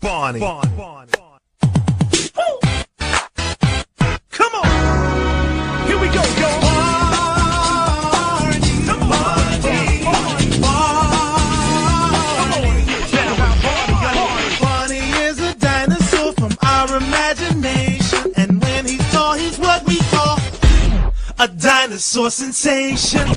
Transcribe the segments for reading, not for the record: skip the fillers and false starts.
Barney. Come on. Here we go, yo. Barney. Come on. Barney is a dinosaur from our imagination. And when he's tall, he's what we call a dinosaur sensation.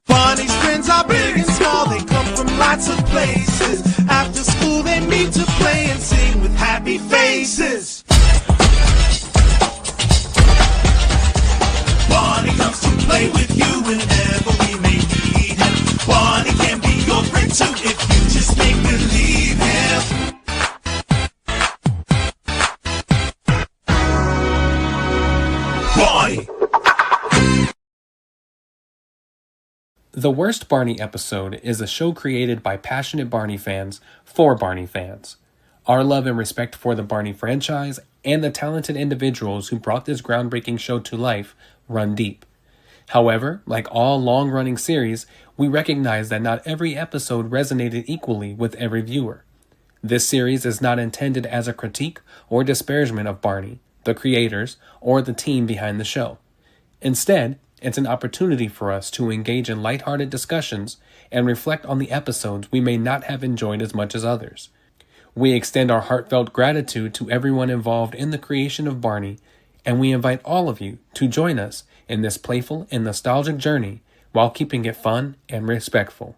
Barney's friends are big and small, they come from lots of places. After school they meet to play and sing with happy faces. Barney comes to play with you whenever we may need him. Barney can be your friend too if you just make believe him. Barney. The Worst Barney Episode is a show created by passionate Barney fans for Barney fans. Our love and respect for the Barney franchise and the talented individuals who brought this groundbreaking show to life run deep. However, like all long-running series, we recognize that not every episode resonated equally with every viewer. This series is not intended as a critique or disparagement of Barney, the creators, or the team behind the show. Instead, it's an opportunity for us to engage in lighthearted discussions and reflect on the episodes we may not have enjoyed as much as others. We extend our heartfelt gratitude to everyone involved in the creation of Barney, and we invite all of you to join us in this playful and nostalgic journey while keeping it fun and respectful.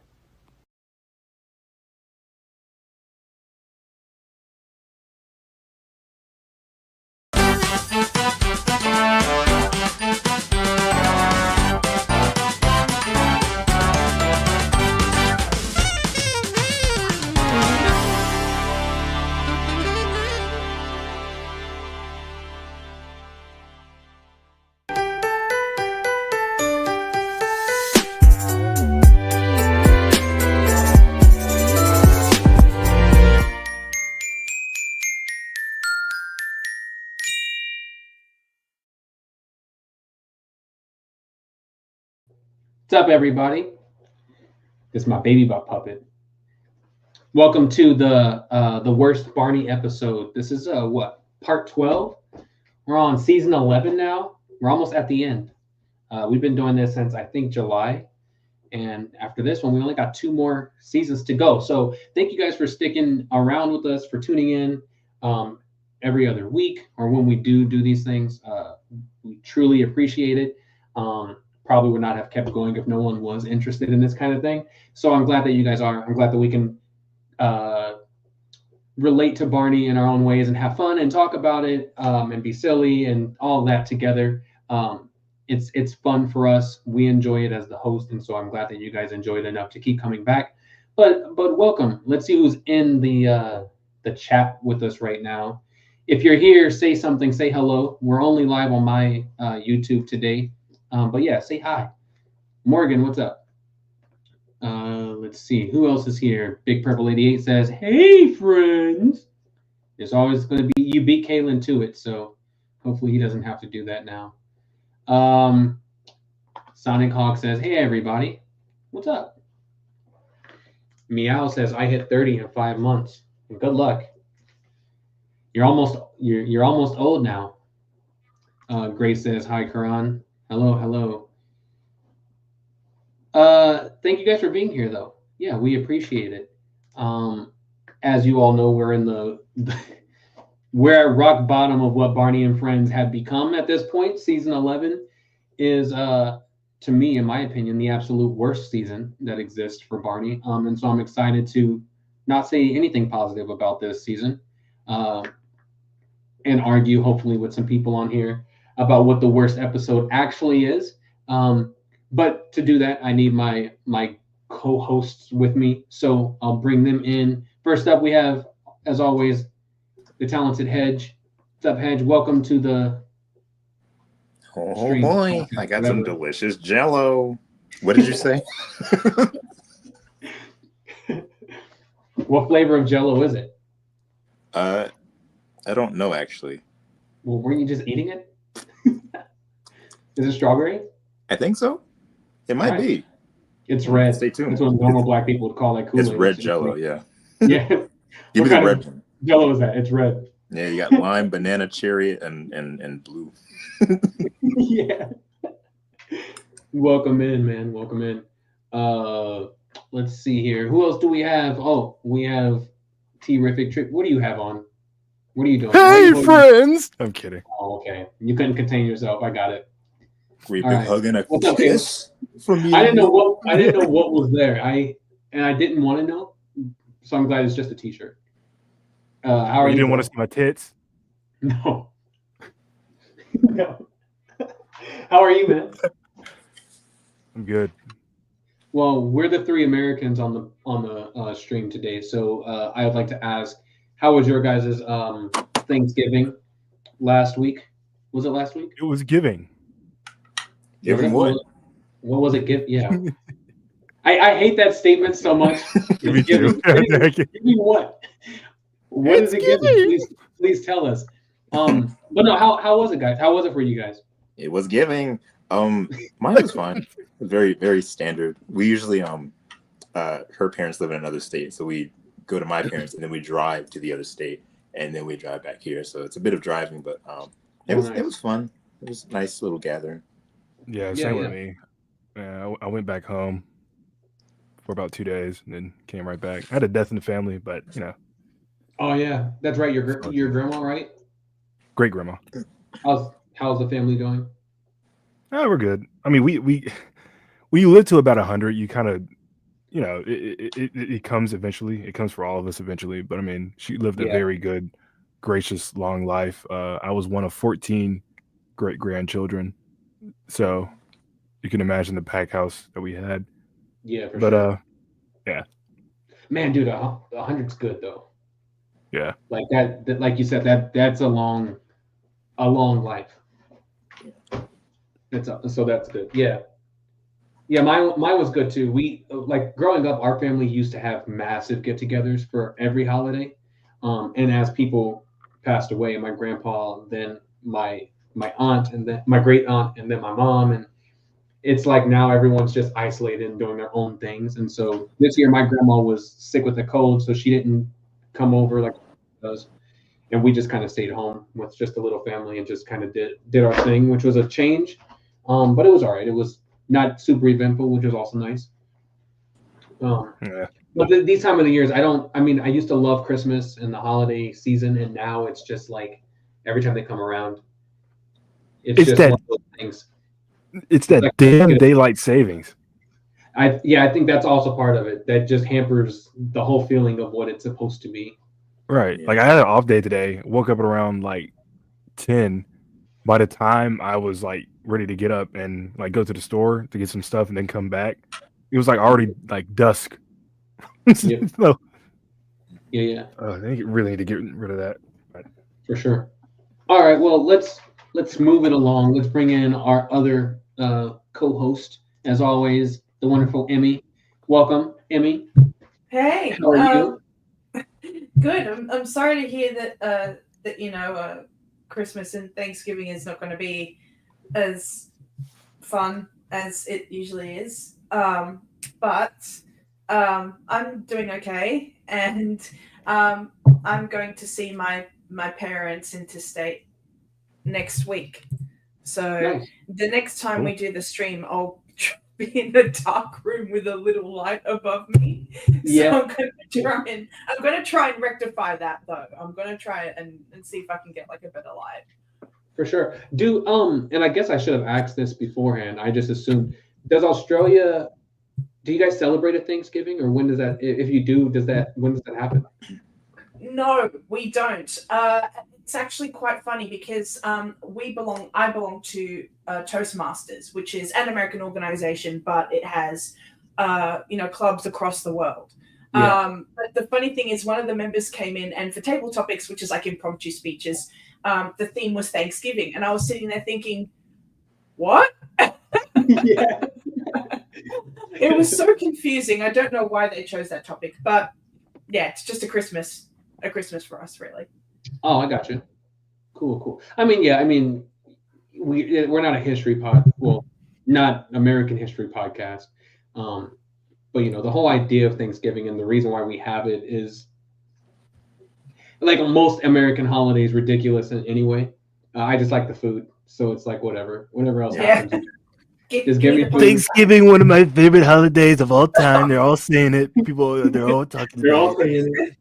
What's up, everybody? This is my baby Bop puppet. Welcome to the Worst Barney Episode. This is part 12? We're on season 11 now. We're almost at the end. We've been doing this since I think July, and after this one, we only got 2 more seasons to go. So thank you guys for sticking around with us, for tuning in every other week or when we do these things. We truly appreciate it. Probably would not have kept going if no one was interested in this kind of thing. So I'm glad that you guys are. I'm glad that we can relate to Barney in our own ways and have fun and talk about it and be silly and all of that together. It's fun for us. We enjoy it as the host, and so I'm glad that you guys enjoy it enough to keep coming back. But welcome. Let's see who's in the chat with us right now. If you're here, say something. Say hello. We're only live on my YouTube today. But yeah, say hi. Morgan, what's up? Let's see. Who else is here? Big Purple 88 says, hey, friends. It's always going to be, you beat Kalen to it, so hopefully he doesn't have to do that now. Sonic Hawk says, hey, everybody. What's up? Meow says, I hit 30 in 5 months. Good luck. You're almost old now. Grace says, hi, Kerron. Hello. Thank you guys for being here, though. Yeah, we appreciate it. As you all know, we're in we're at rock bottom of what Barney and Friends have become at this point. Season 11 is, to me, in my opinion, the absolute worst season that exists for Barney. And so I'm excited to not say anything positive about this season and argue, hopefully, with some people on here about what the worst episode actually is. But to do that, I need my co-hosts with me. So I'll bring them in. First up, we have, as always, the talented Hedge. What's up, Hedge? Welcome to the stream. Boy, I got some delicious Jello. What did you say? What flavor of Jello is it? I don't know, actually. Well, weren't you just eating it? Is it strawberry? I think so. It might be. It's red. Stay tuned. That's what normal black people would call that Kool-Aid. It's red Jello. Yeah. Yeah. Give me the red one. Jello is that? It's red. Yeah, you got lime, banana, cherry, and blue. Yeah. Welcome in, man. Welcome in. Let's see here. Who else do we have? Oh, we have Terrific Trip. What do you have on? What are you doing? Hey, friends! I'm kidding. Oh, okay. You couldn't contain yourself. I got it. We've been hugging a kiss from you. I didn't know what was there. I didn't want to know. So I'm glad it's just a t-shirt. How are you? You didn't want to see my tits? No. No. How are you, man? I'm good. Well, we're the three Americans on the stream today. So I would like to ask, how was your guys' Thanksgiving last week? Was it last week? It was giving. Giving what? What was it? Yeah. I hate that statement so much. Me too. Give me what? What is it giving? Please tell us. But no, how was it, guys? How was it for you guys? It was giving. Mine was fine. Very, very standard. We usually her parents live in another state, so we go to my parents and then we drive to the other state and then we drive back here. So it's a bit of driving, but it was fun. It was a nice little gathering. Yeah, same with me. I went back home for about 2 days and then came right back. I had a death in the family, but you know. Oh yeah, that's right. Your grandma, right? Great grandma. How's the family doing? We're good. I mean, we when you live to about 100, you kind of, you know, it comes eventually. It comes for all of us eventually. But I mean, she lived a very good, gracious, long life. I was one of 14 great grandchildren, so you can imagine the pack house that we had. Yeah, for sure. Yeah. Man, dude, 100's good though. Yeah. Like that like you said, that's a long life. So that's good. Yeah. Yeah, mine was good too. We like growing up, our family used to have massive get-togethers for every holiday. And as people passed away, my grandpa, then my aunt, and then my great aunt, and then my mom, and it's like now everyone's just isolated and doing their own things. And so this year, my grandma was sick with a cold, so she didn't come over like she does. And we just kind of stayed home with just a little family and just kind of did our thing, which was a change. But it was all right. It was not super eventful, which was also nice. But these time of the years, I used to love Christmas and the holiday season, and now it's just like every time they come around, it's just one of those things. It's that damn daylight savings. I think that's also part of it. That just hampers the whole feeling of what it's supposed to be. Right. Yeah. Like I had an off day today. Woke up at around like 10. By the time I was like ready to get up and like go to the store to get some stuff and then come back, it was like already like dusk. Yep. So, yeah. I think you really need to get rid of that. But. For sure. All right. Well, let's move it along. Let's bring in our other co-host, as always, the wonderful Emmy. Welcome, Emmy. Hey. How are you? Good. I'm sorry to hear that Christmas and Thanksgiving is not going to be as fun as it usually is. But I'm doing okay, and I'm going to see my parents interstate next week. So the next time we do the stream, I'll be in a dark room with a little light above me. Yeah. So I'm gonna try and rectify that though. I'm gonna try and see if I can get like a better light. For sure. And I guess I should have asked this beforehand. I just assumed, do you guys celebrate at Thanksgiving, or when does that, if you do, when does that happen? No, we don't. It's actually quite funny because I belong to Toastmasters, which is an American organization, but it has clubs across the world. Yeah. But the funny thing is, one of the members came in, and for table topics, which is like impromptu speeches, the theme was Thanksgiving, and I was sitting there thinking, what? Yeah. It was so confusing. I don't know why they chose that topic, but yeah, it's just a Christmas for us, really. Oh, I got you. Cool. we're not a history well, not American history podcast. But the whole idea of Thanksgiving and the reason why we have it is like most American holidays ridiculous in anyway. I just like the food, so it's like whatever else happens. Just give me food. Thanksgiving, one of my favorite holidays of all time. They're all saying it. People, they're all talking. They're all saying it.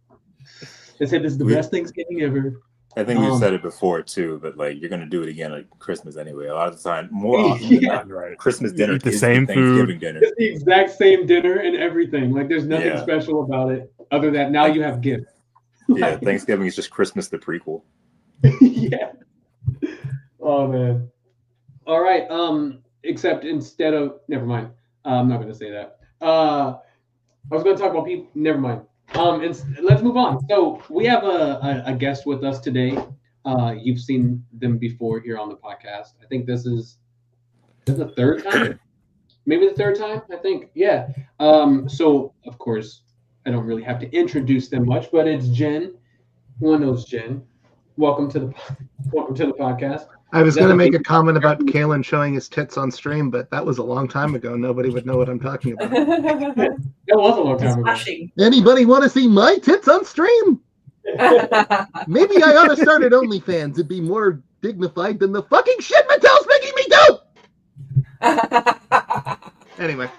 They said this is the best Thanksgiving ever. I think we've said it before too, but like you're gonna do it again at Christmas anyway. A lot of the time, more often than not, right? Christmas dinner the same Thanksgiving dinner. It's the exact same dinner and everything. Like there's nothing special about it other than now you have gifts. Yeah, Thanksgiving is just Christmas the prequel. Yeah. Oh man. All right. Except instead of never mind. I'm not gonna say that. I was gonna talk about people. Never mind. Let's move on. So we have a guest with us today. You've seen them before here on the podcast. I think this is the third time, maybe the third time. I think, yeah. So of course, I don't really have to introduce them much, but it's Jen. One knows Jen. Welcome to the podcast. I was going to make a comment about Kalen showing his tits on stream, but that was a long time ago. Nobody would know what I'm talking about. That was a long time ago. Anybody want to see my tits on stream? Maybe I ought to start at OnlyFans. It'd be more dignified than the fucking shit Mattel's making me do. Anyway.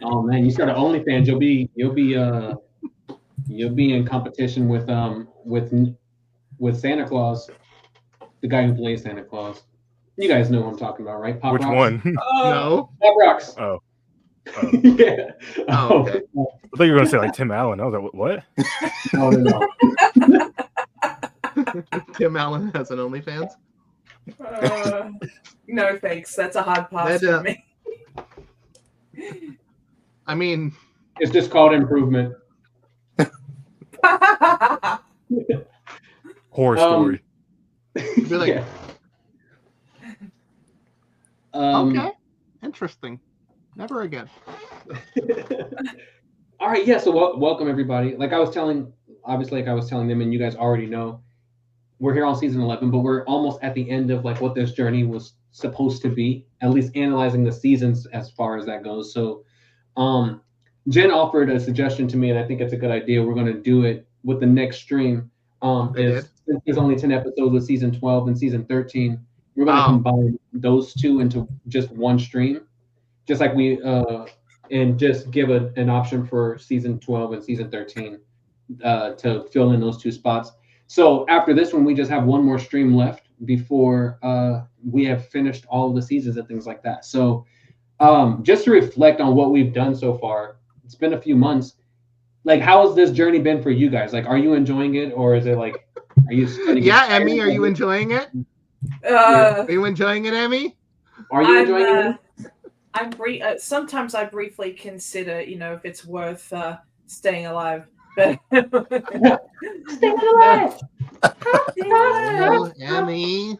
Oh man, you start at OnlyFans, you'll be in competition with Santa Claus. The guy who plays Santa Claus. You guys know what I'm talking about, right? Pop Which Rocks? one? No. Pop Rocks. Oh. Yeah. Oh, okay. I thought you were going to say like Tim Allen. I was like, what? No. Tim Allen has an OnlyFans? No thanks. That's a hard pass for me. I mean, it's just called improvement. Horror story. Really? Okay. Interesting. Never again. All right. Yeah. So welcome everybody. Like I was telling them, and you guys already know, we're here on season 11, but we're almost at the end of like what this journey was supposed to be. At least analyzing the seasons as far as that goes. So, Jen offered a suggestion to me, and I think it's a good idea. We're going to do it with the next stream. There's only 10 episodes of season 12 and season 13. We're going to combine those two into just one stream, just like we and just give an option for season 12 and season 13 to fill in those two spots. So after this one, we just have one more stream left before we have finished all of the seasons and things like that. So just to reflect on what we've done so far, it's been a few months. Like, how has this journey been for you guys? Like, are you enjoying it, or is it like, are you? Yeah, Emmy, are you enjoying it? Are you enjoying it, Emmy? Are you enjoying it? Sometimes I briefly consider, if it's worth staying alive. But staying alive. Oh, Emmy,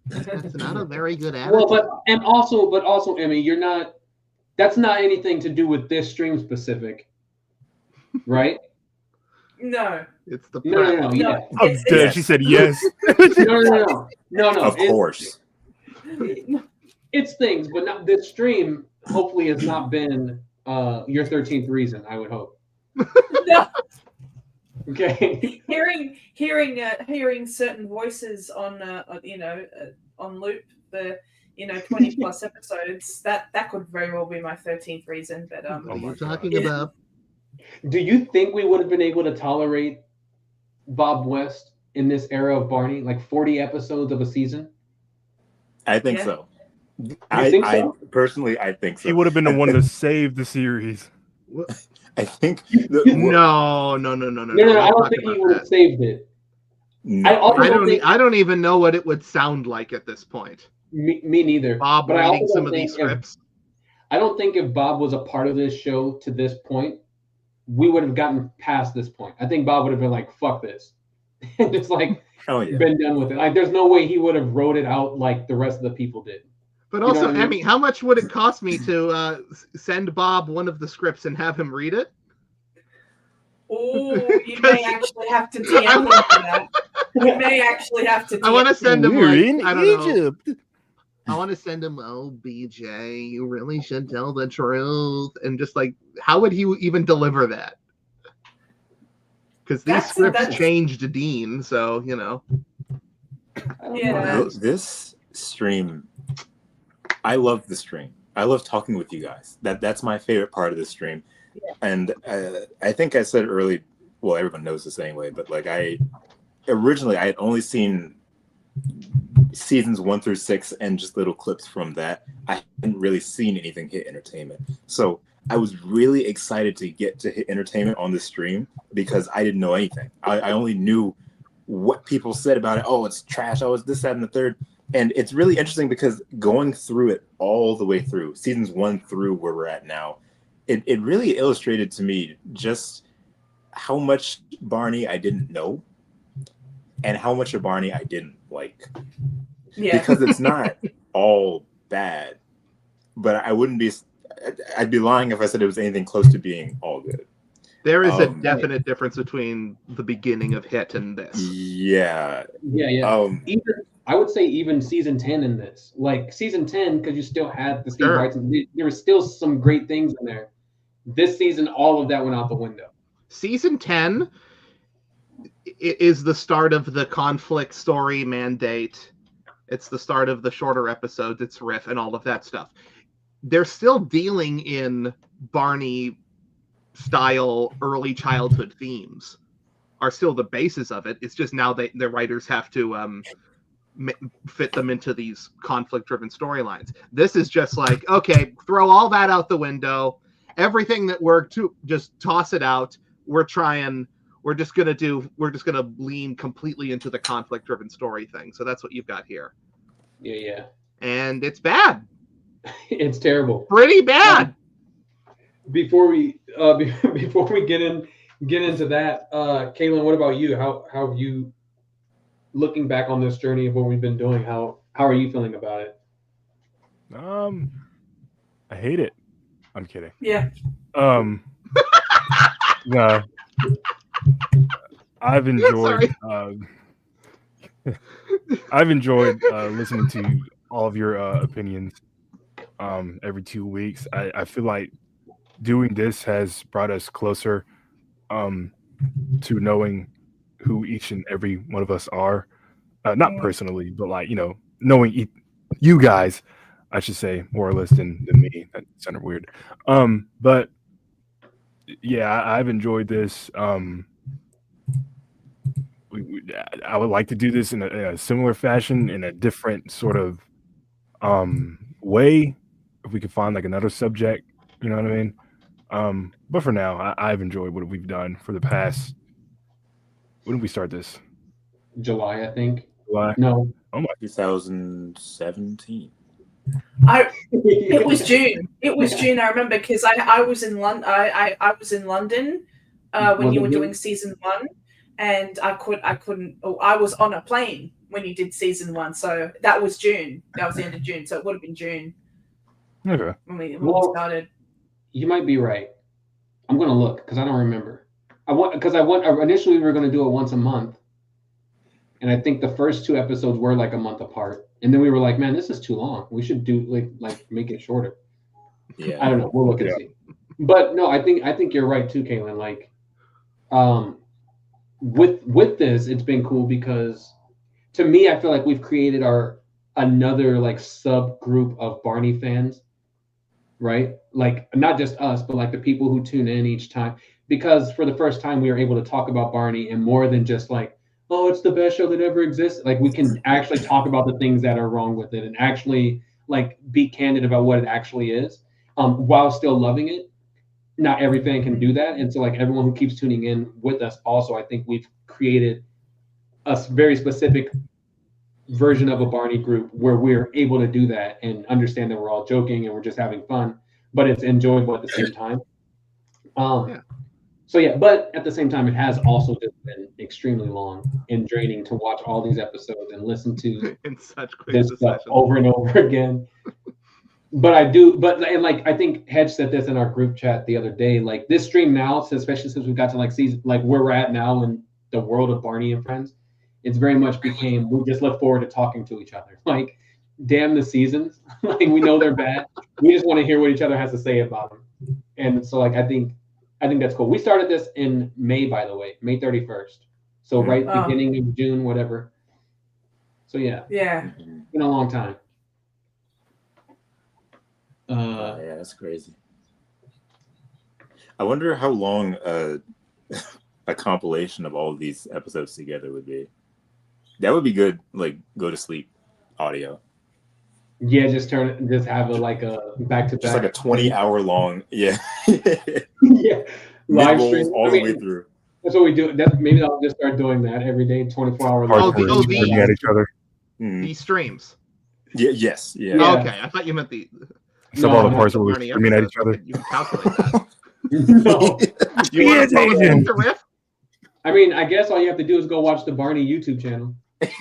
that's not a very good attitude. Well, but also, Emmy, you're not. That's not anything to do with this stream specific. Right? No. It's the no. Yeah. Oh, she said yes. No. Of course. It's things, but not this stream. Hopefully, has not been your 13th reason. I would hope. No. Okay. Hearing certain voices on loop for 20 plus episodes, that could very well be my 13th reason. But what are you talking about? Do you think we would have been able to tolerate Bob West in this era of Barney, like 40 episodes of a season? I think so. I personally, I think so. He would have been the one to save the series. I think. No. I don't think he would have saved it. No. I don't even know what it would sound like at this point. Me neither. Bob but reading some of these scripts. I don't think if Bob was a part of this show to this point, we would have gotten past this point. I think Bob would have been like, fuck this. And just like been done with it. Like there's no way he would have wrote it out like the rest of the people did. But also, Emmy, how much would it cost me to send Bob one of the scripts and have him read it? Oh, you may actually have to DM him for that. We may actually have to. I want to send him We're like in I don't know. Egypt. I want to send him, oh, BJ, you really should tell the truth. And just like, how would he even deliver that? Because these scripts changed Dean, so, you know. Yeah. This stream, I love the stream. I love talking with you guys. That's my favorite part of the stream. Yeah. And I think I said early, well, everyone knows this anyway, but like originally I had only seen seasons 1 through 6 and just little clips from that. I hadn't really seen anything hit entertainment. So I was really excited to get to hit entertainment on the stream because I didn't know anything. I only knew what people said about it. Oh, it's trash. Oh, it's this, that, and the third. And it's really interesting because going through it all the way through, seasons 1 through where we're at now, it really illustrated to me just how much Barney I didn't know and how much of Barney I didn't like. Yeah. Because it's not all bad, but I'd be lying if I said it was anything close to being all good. There is a definite difference between the beginning of Hit and this. Yeah. I would say even season 10 in this. Like season 10, because you still had the Steve Wrights, there were still some great things in there. This season, all of that went out the window. Season 10 is the start of the conflict story mandate. It's the start of the shorter episodes. It's riff and all of that stuff. They're still dealing in Barney style early childhood themes are still the basis of it. It's just now the writers have to fit them into these conflict driven storylines. This is just like, okay, throw all that out the window. Everything that worked, just toss it out. We're just gonna lean completely into the conflict driven story thing. So that's what you've got here. Yeah. And it's bad. It's terrible. Pretty bad. Before we get into that, Kaylin, what about you? How have you, looking back on this journey of what we've been doing, how are you feeling about it? I hate it. I'm kidding. Yeah. No. I've enjoyed listening to all of your opinions every 2 weeks. I feel like doing this has brought us closer to knowing who each and every one of us are. Not personally, but like, knowing you guys, I should say, more or less than me. That sounded weird. But yeah, I've enjoyed this. I would like to do this in a similar fashion, in a different sort of way. If we could find like another subject, you know what I mean? But for now, I've enjoyed what we've done for the past. When did we start this? July, I think. July? No. Oh my. 2017. It was June. It was June. I remember because I was in London. I was in London when you were doing season 1, and I couldn't. Oh, I was on a plane when you did season 1, so that was June. That was the end of June, so it would have been June. Okay. When we started. You might be right. I'm gonna look because I don't remember. Initially we were gonna do it once a month, and I think the first 2 episodes were like a month apart. And then we were like, man, this is too long. We should do like make it shorter. Yeah. I don't know. We'll look and see. But no, I think you're right too, Kaylin. Like, with this, it's been cool because to me, I feel like we've created another like subgroup of Barney fans, right? Like not just us, but like the people who tune in each time. Because for the first time, we were able to talk about Barney and more than just like, oh, it's the best show that ever exists. Like we can actually talk about the things that are wrong with it and actually like be candid about what it actually is, while still loving it. Not every fan can do that. And so like everyone who keeps tuning in with us also, I think we've created a very specific version of a Barney group where we're able to do that and understand that we're all joking and we're just having fun, but it's enjoyable at the same time. So yeah, but at the same time, it has also just been extremely long and draining to watch all these episodes and listen to in such quick this stuff over and over again. But I think Hedge said this in our group chat the other day. Like this stream now, especially since we got to like season, like where we're at now in the world of Barney and Friends, it's very much became we just look forward to talking to each other. Like, damn the seasons. Like, we know they're bad. We just want to hear what each other has to say about them. And so, like, I think that's cool. We started this in May, by the way, May 31st. So right beginning of June, whatever. So yeah, it's been a long time. Yeah, that's crazy. I wonder how long a compilation of all of these episodes together would be. That would be good. Like, go to sleep audio. Yeah, just have a back to back, just like a 20-hour long, yeah, live stream all the way through. That's what we do. Maybe I'll just start doing that every day, 24-hour. Looking at each other. These streams. Yeah. Yes. Yeah. Oh, okay, I thought you meant the. Some all the parts where we're screaming at each other. You can calculate that. No. You want to follow the riff? I mean, I guess all you have to do is go watch the Barney YouTube channel.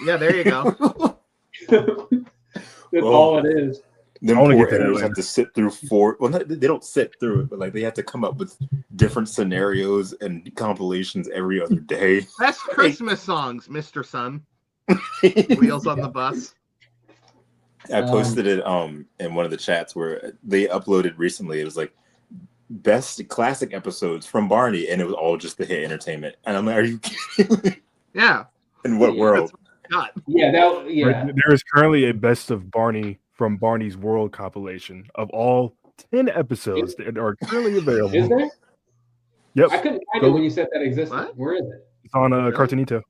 Yeah, there you go. That's all it is. Them poor editors have to sit through they don't sit through it, but like they have to come up with different scenarios and compilations every other day. Best Christmas songs, Mr. Sun. Wheels on the Bus. I posted it in one of the chats where they uploaded recently. It was like best classic episodes from Barney, and it was all just the hit entertainment. And I'm like, are you kidding me? Yeah. In what world? Yeah, there is currently a best of Barney from Barney's World compilation of all 10 episodes that are currently available. Is there? Yep. I couldn't find it when you said that existed. What? Where is it? It's on Cartoonito.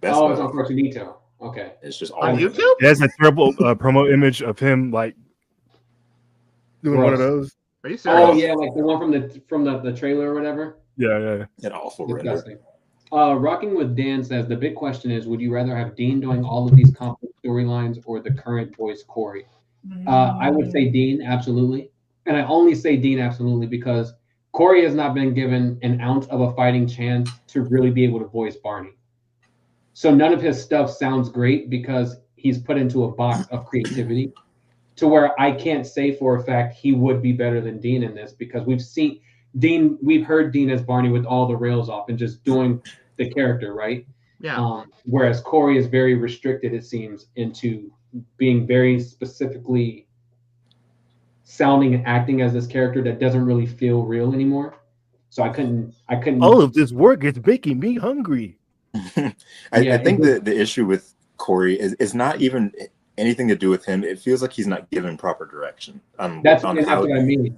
It's on Cartoonito. Okay. It's just all on YouTube? It has a terrible promo image of him like doing one of those. Are you serious? Oh yeah, like the one from the trailer or whatever. Yeah. An awful render. Rocking with Dan says the big question is: would you rather have Dean doing all of these complex storylines or the current voice Corey? I would say Dean, absolutely, and I only say Dean absolutely because Corey has not been given an ounce of a fighting chance to really be able to voice Barney. So none of his stuff sounds great because he's put into a box of creativity, to where I can't say for a fact he would be better than Dean in this because we've heard Dean as Barney with all the rails off and just doing the character, right? Yeah. Whereas Corey is very restricted, it seems, into being very specifically sounding and acting as this character that doesn't really feel real anymore. So I couldn't. All of this work is making me hungry. I think the issue with Corey is not even anything to do with him. It feels like he's not given proper direction on how, what I mean.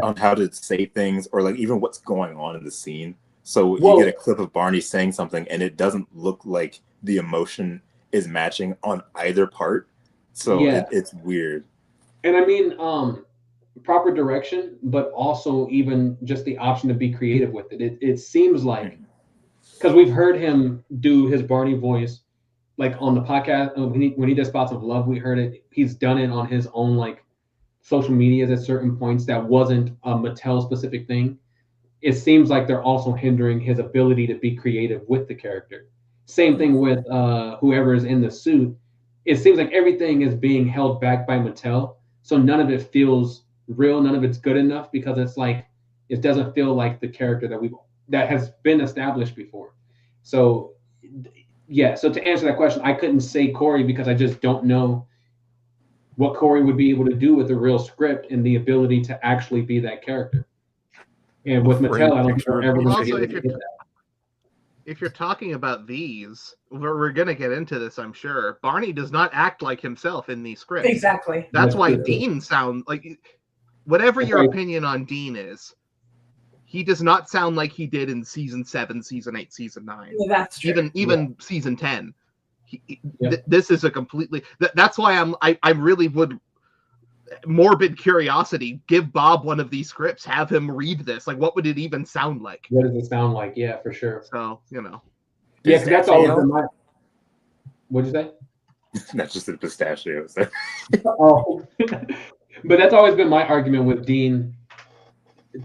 On how to say things or like even what's going on in the scene. So you get a clip of Barney saying something and it doesn't look like the emotion is matching on either part. So it's weird. And I mean, proper direction, but also even just the option to be creative with it. It seems like, because we've heard him do his Barney voice, like on the podcast when he does Spots of Love, we heard it. He's done it on his own like social medias at certain points that wasn't a Mattel specific thing. It seems like they're also hindering his ability to be creative with the character. Same thing with whoever is in the suit. It seems like everything is being held back by Mattel, so none of it feels real. None of it's good enough because it's like it doesn't feel like the character that has been established before. So so to answer that question, I couldn't say Corey because I just don't know what Corey would be able to do with a real script and the ability to actually be that character. And with Mattel, I don't think we're ever going to be able to get that. If you're talking about these, we're going to get into this, I'm sure. Barney does not act like himself in these scripts. Exactly. That's why Dean sounds like, whatever your opinion on Dean is, he does not sound like he did in season 7, season 8, season 9. Yeah, that's true. Even season 10. This is a completely. That's why I really would. Morbid curiosity. Give Bob one of these scripts. Have him read this. Like, what would it even sound like? What does it sound like? Yeah, for sure. So you know. Yeah, because that's always been my. What'd you say? That's just the pistachios. Oh, but that's always been my argument with Dean.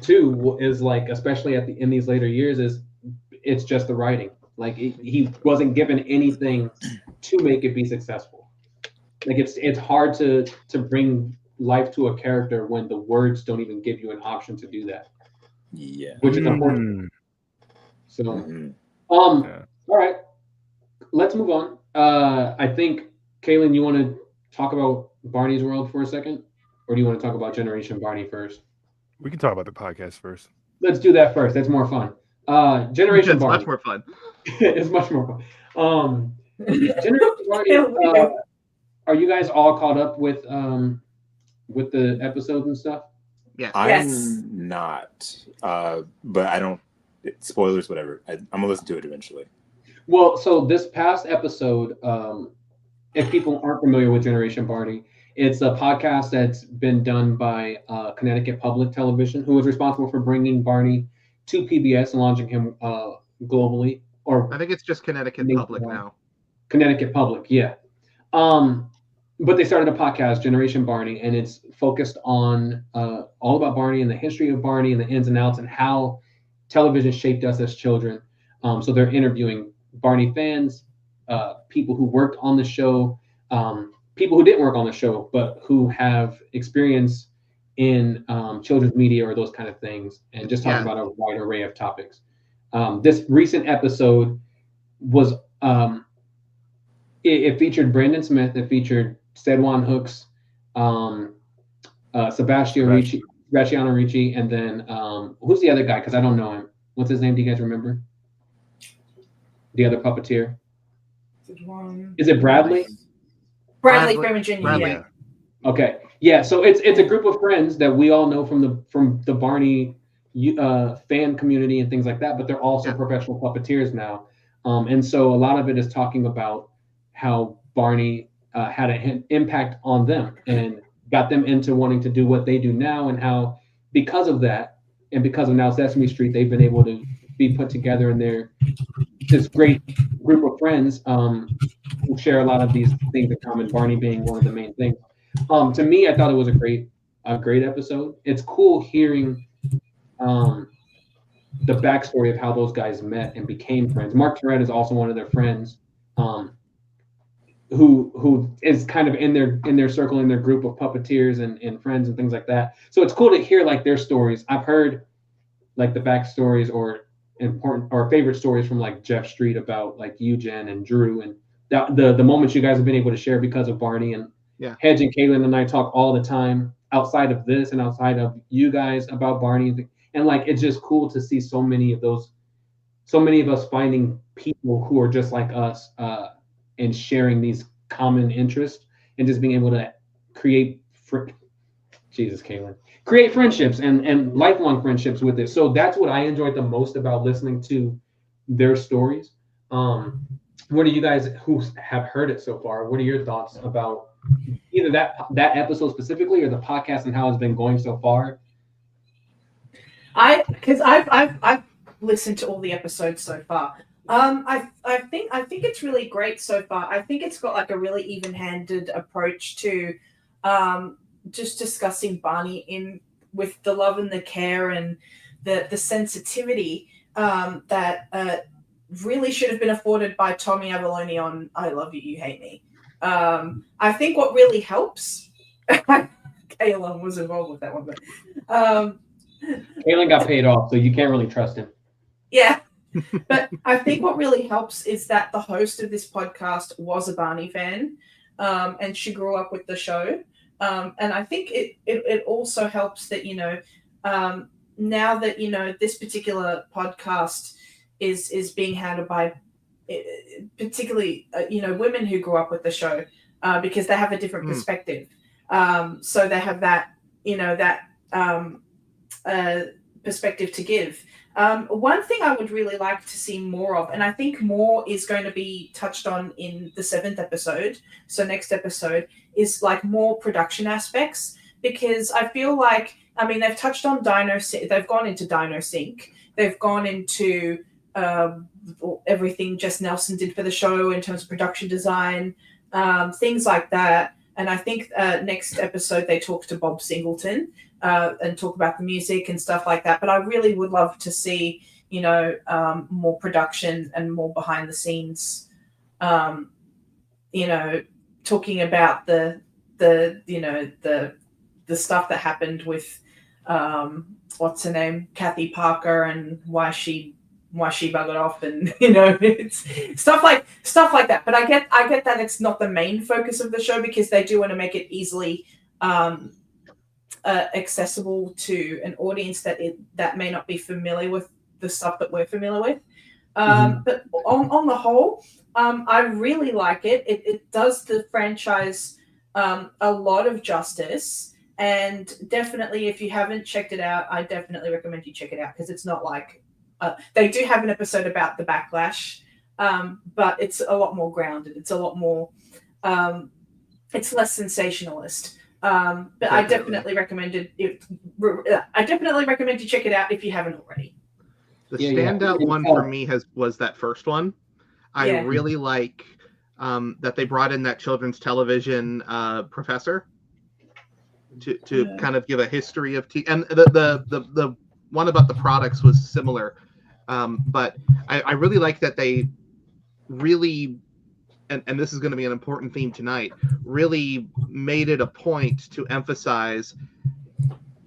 Too is like, especially in these later years, is it's just the writing. Like he wasn't given anything to make it be successful. Like it's hard to bring life to a character when the words don't even give you an option to do that. Yeah, which is important. So, all right, let's move on. I think, Kaylin, you want to talk about Barney's World for a second? Or do you want to talk about Generation Barney first? We can talk about the podcast first. Let's do that first. That's more fun. Generation It's Barney. much more fun. It's much more fun. Generation Barney, are you guys all caught up with the episodes and stuff? Yeah. I'm not. But I don't. Spoilers, whatever. I'm gonna listen to it eventually. Well, so this past episode, if people aren't familiar with Generation Barney, it's a podcast that's been done by Connecticut Public Television, who was responsible for bringing Barney to PBS and launching him globally. Or I think it's just Connecticut Public now. Connecticut Public, yeah. But they started a podcast, Generation Barney, and it's focused on all about Barney and the history of Barney and the ins and outs and how television shaped us as children. So they're interviewing Barney fans, people who worked on the show, people who didn't work on the show, but who have experience in children's media or those kind of things, and just talking about a wide array of topics. This recent episode was, it featured Brandon Smith, it featured Sedwan Hooks, Sebastiano Ricci, and then who's the other guy? Because I don't know him. What's his name? Do you guys remember? The other puppeteer. Is it Bradley? Bradley Freeman Jr. Bradley. Yeah. Okay. Yeah. So it's a group of friends that we all know from the Barney fan community and things like that, but they're also professional puppeteers now. And so a lot of it is talking about how Barney had an impact on them and got them into wanting to do what they do now, and how because of that and because of Now Sesame Street, they've been able to be put together in this great group of friends who share a lot of these things in common, Barney being one of the main things. To me, I thought it was a great episode. It's cool hearing the backstory of how those guys met and became friends. Mark Tourette is also one of their friends, who is kind of in their circle, in their group of puppeteers and friends and things like that. So it's cool to hear like their stories. I've heard like the backstories or important or favorite stories from like Jeff Street about like Eugen and Drew and the moments you guys have been able to share because of Barney. And Hedge and Kaylin and I talk all the time outside of this and outside of you guys about Barney, and like it's just cool to see so many of us finding people who are just like us and sharing these common interests and just being able to create create friendships and lifelong friendships with it. So that's what I enjoyed the most about listening to their stories. What are you guys who have heard it so far? What are your thoughts about either that episode specifically or the podcast and how it's been going so far? Because I've listened to all the episodes so far. I think it's really great so far. I think it's got like a really even-handed approach to just discussing Barney with the love and the care and the sensitivity that really should have been afforded by Tommy Avalone on I Love You, You Hate Me. I think what really helps, Kaylin was involved with that one, but Kaylin got paid off, so you can't really trust him. Yeah. But I think what really helps is that the host of this podcast was a Barney fan, and she grew up with the show. And I think it also helps that, now that, this particular podcast is being handled by particularly, women who grew up with the show, because they have a different perspective. So they have that, perspective to give. One thing I would really like to see more of, and I think more is going to be touched on in the 7th episode, so next episode, is like more production aspects, because I feel like, they've touched on they've gone into Dino Sync, they've gone into everything Jess Nelson did for the show in terms of production design, things like that. And I think next episode they talk to Bob Singleton and talk about the music and stuff like that. But I really would love to see, more production and more behind the scenes, talking about the stuff that happened with what's her name, Kathy Parker, and why she why she buggered off, and it's stuff like that. But I get that it's not the main focus of the show, because they do want to make it easily accessible to an audience that may not be familiar with the stuff that we're familiar with. But on the whole, I really like it. It does the franchise a lot of justice. And definitely, if you haven't checked it out, I definitely recommend you check it out, because it's not like they do have an episode about the backlash, but it's a lot more grounded. It's a lot more, it's less sensationalist. But I definitely recommend it. I definitely recommend you check it out if you haven't already. The standout one for me was that first one. I really like that they brought in that children's television professor to kind of give a history of and the one about the products was similar, but I really like that they really, and this is going to be an important theme tonight, really made it a point to emphasize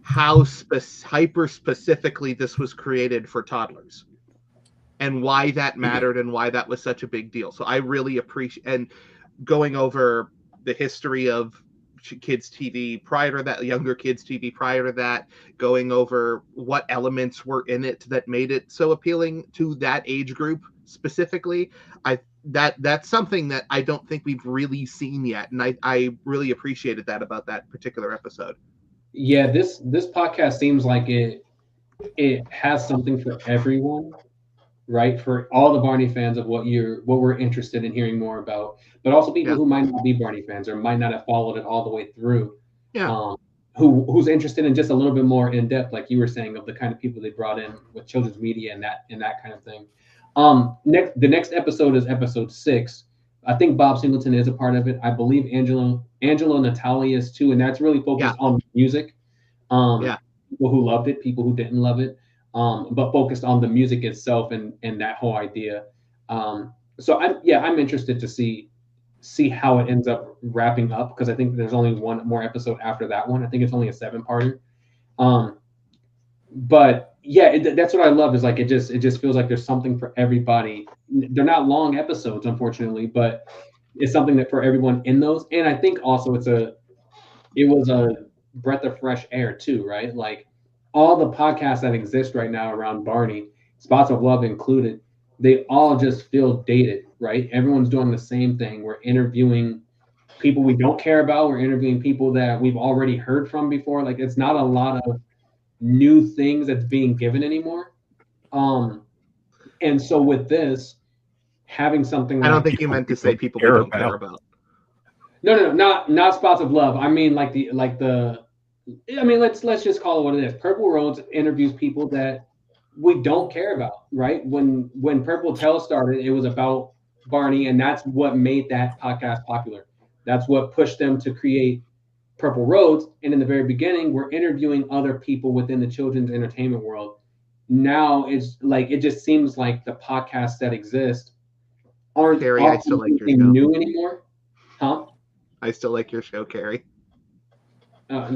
how hyper specifically this was created for toddlers and why that mattered and why that was such a big deal. So I really appreciate, and going over the history of kids TV prior to that, younger kids TV prior to that, going over what elements were in it that made it so appealing to that age group specifically. That's something that I don't think we've really seen yet, and I really appreciated that about that particular episode. Yeah, this podcast seems like it has something for everyone, right? For all the Barney fans of what we're interested in hearing more about, but also people who might not be Barney fans or might not have followed it all the way through. Yeah. Who's interested in just a little bit more in depth, like you were saying, of the kind of people they brought in with children's media and that kind of thing. The next episode is episode 6. I think Bob Singleton is a part of it. I believe Angelo Natali is too, and that's really focused on music. People who loved it, people who didn't love it. But focused on the music itself and that whole idea. So I'm interested to see how it ends up wrapping up, because I think there's only one more episode after that one. I think it's only a 7-parter. But that's what I love, is like it just feels like there's something for everybody. They're not long episodes, unfortunately, but it's something that for everyone in those. And I think also it was a breath of fresh air too, right? Like all the podcasts that exist right now around Barney, Spots of Love included, they all just feel dated, right? Everyone's doing the same thing. We're interviewing people we don't care about. We're interviewing people that we've already heard from before. Like it's not a lot of new things that's being given anymore. And so with this, having something I don't think you meant to say people we don't care about. No, not Spots of Love. I mean let's just call it what it is. Purple Roads interviews people that we don't care about, right? When Purple Tale started, it was about Barney, and that's what made that podcast popular. That's what pushed them to create Purple Roads. And in the very beginning, we're interviewing other people within the children's entertainment world. Now it's like it just seems like the podcasts that exist aren't I still like your show. New anymore. Huh? I still like your show, Carrie. No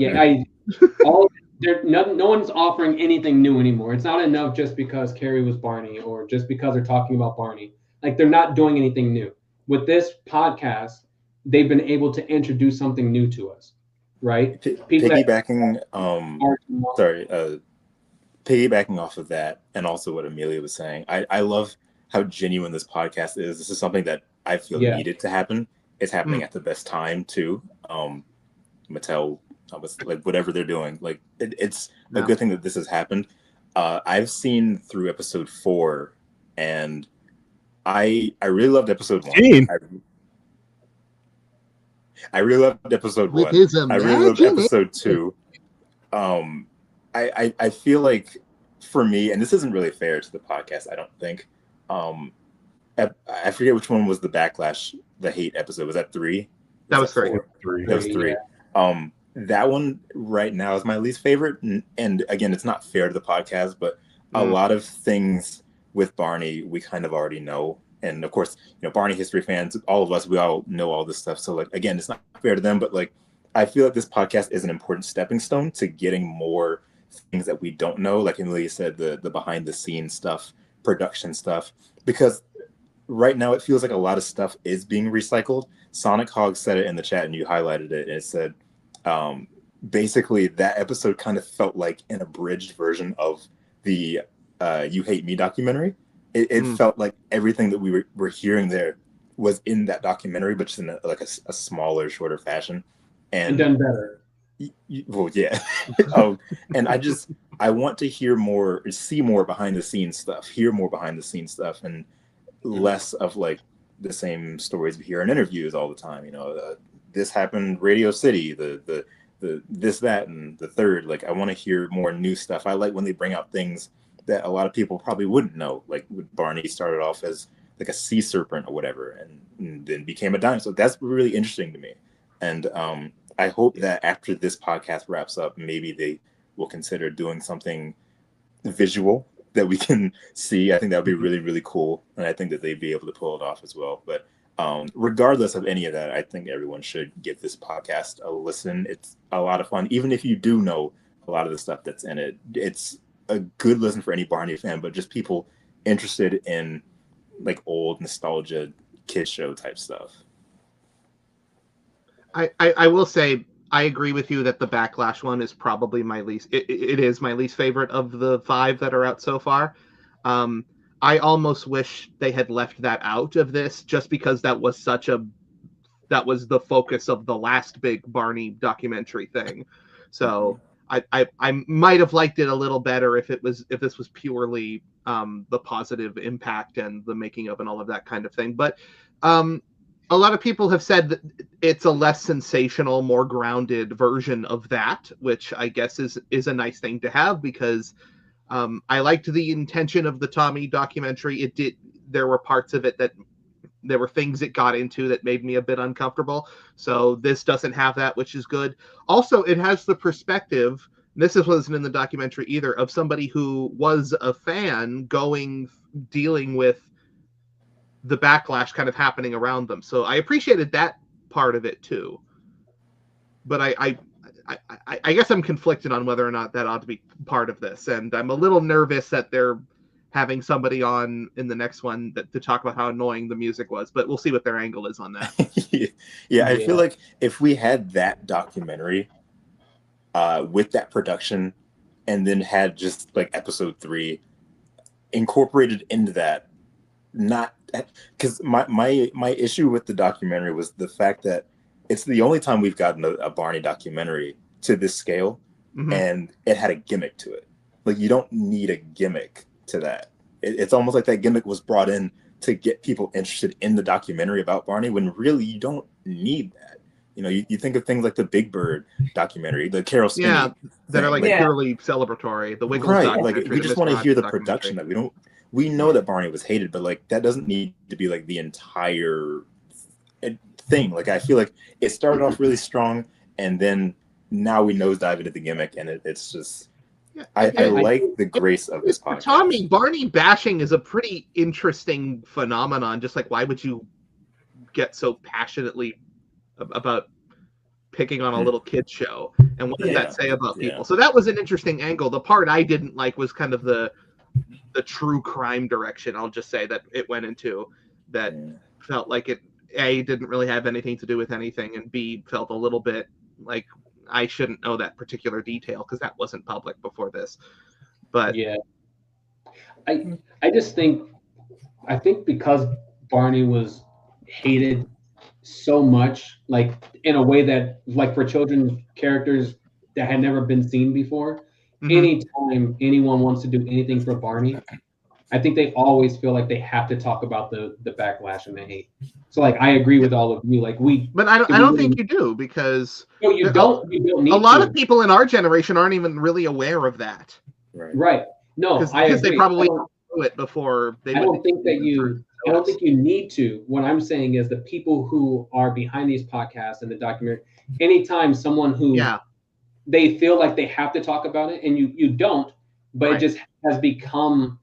one's offering anything new anymore. It's not enough just because Carrie was Barney or just because they're talking about Barney. Like they're not doing anything new. With this podcast, they've been able to introduce something new to us, right? Piggybacking off of that, and also what Emilia was saying, I love how genuine this podcast is. This is something that I feel needed to happen. It's happening at the best time too. Mattel, like whatever they're doing, like it's a good thing that this has happened. I've seen through episode 4, and I really loved episode 1. I really loved episode 1. I really loved episode 2. I feel like for me, and this isn't really fair to the podcast, I don't think. I forget which one was the backlash, the hate episode. Was that 3? That was 3. That was 3. Yeah. That one right now is my least favorite. And again, it's not fair to the podcast, but a lot of things with Barney, we kind of already know. And of course, Barney History Fans, all of us, we all know all this stuff. So like, again, it's not fair to them, but like, I feel like this podcast is an important stepping stone to getting more things that we don't know. Like Emilia said, the behind the scenes stuff production stuff, because right now it feels like a lot of stuff is being recycled. Sonic Hog said it in the chat and you highlighted it, and it said basically that episode kind of felt like an abridged version of the You Hate Me documentary. It felt like everything that we were hearing there was in that documentary, but just in a smaller, shorter fashion. And done better. Well, yeah. And I want to hear more, see more behind the scenes stuff, hear more behind the scenes stuff, and less of like the same stories we hear in interviews all the time. You know, this happened, Radio City, the this, that, and the third. Like, I want to hear more new stuff. I like when they bring out things that a lot of people probably wouldn't know. Like Barney started off as like a sea serpent or whatever, and then became a dinosaur. That's really interesting to me. And I hope that after this podcast wraps up, maybe they will consider doing something visual that we can see. I think that would be really, really cool. And I think that they'd be able to pull it off as well. But regardless of any of that, I think everyone should give this podcast a listen. It's a lot of fun. Even if you do know a lot of the stuff that's in it, it's a good listen for any Barney fan, but just people interested in like old nostalgia kid show type stuff. I will say I agree with you that the Backlash one is probably my least. It is my least favorite of the 5 that are out so far. I almost wish they had left that out of this, just because that was the focus of the last big Barney documentary thing. So I might have liked it a little better if this was purely the positive impact and the making of and all of that kind of thing. But a lot of people have said that it's a less sensational, more grounded version of that, which I guess is a nice thing to have, because I liked the intention of the Tommy documentary. There were parts of it that there were things it got into that made me a bit uncomfortable. So this doesn't have that, which is good. Also, it has the perspective, this wasn't in the documentary either, of somebody who was a fan dealing with the backlash kind of happening around them. So I appreciated that part of it too. But I guess I'm conflicted on whether or not that ought to be part of this. And I'm a little nervous that they're having somebody on in the next one to talk about how annoying the music was, but we'll see what their angle is on that. Yeah, I feel like if we had that documentary with that production and then had just like episode 3 incorporated into that, not because my issue with the documentary was the fact that it's the only time we've gotten a Barney documentary to this scale, and it had a gimmick to it. Like, you don't need a gimmick to that. It's almost like that gimmick was brought in to get people interested in the documentary about Barney, when really you don't need that. You know, you think of things like the Big Bird documentary, the Carol Spinney that are like purely celebratory. The Wiggles documentary, like we just want to hear the production that we know that Barney was hated, but like that doesn't need to be like the entire thing. Like, I feel like it started off really strong, and then now we nosedive into the gimmick, and it's just I like the grace of this podcast. Tommy, Barney bashing is a pretty interesting phenomenon. Just like, why would you get so passionately about picking on a little kid show, and what does that say about people? So that was an interesting angle. The part I didn't like was kind of the true crime direction, I'll just say, that it went into, that felt like it A, didn't really have anything to do with anything, and B, felt a little bit like I shouldn't know that particular detail because that wasn't public before this. But I just think because Barney was hated so much, like in a way that, like, for children's characters that had never been seen before, anytime anyone wants to do anything for Barney, I think they always feel like they have to talk about the backlash and the hate. So, like, I agree with all of you. Like, but I don't think you do, because you don't need a lot of people in our generation aren't even really aware of that. Right. No, because they probably knew it before. I don't think you need to. What I'm saying is the people who are behind these podcasts and the documentary, anytime someone who they feel like they have to talk about it, and you don't, but it just has become,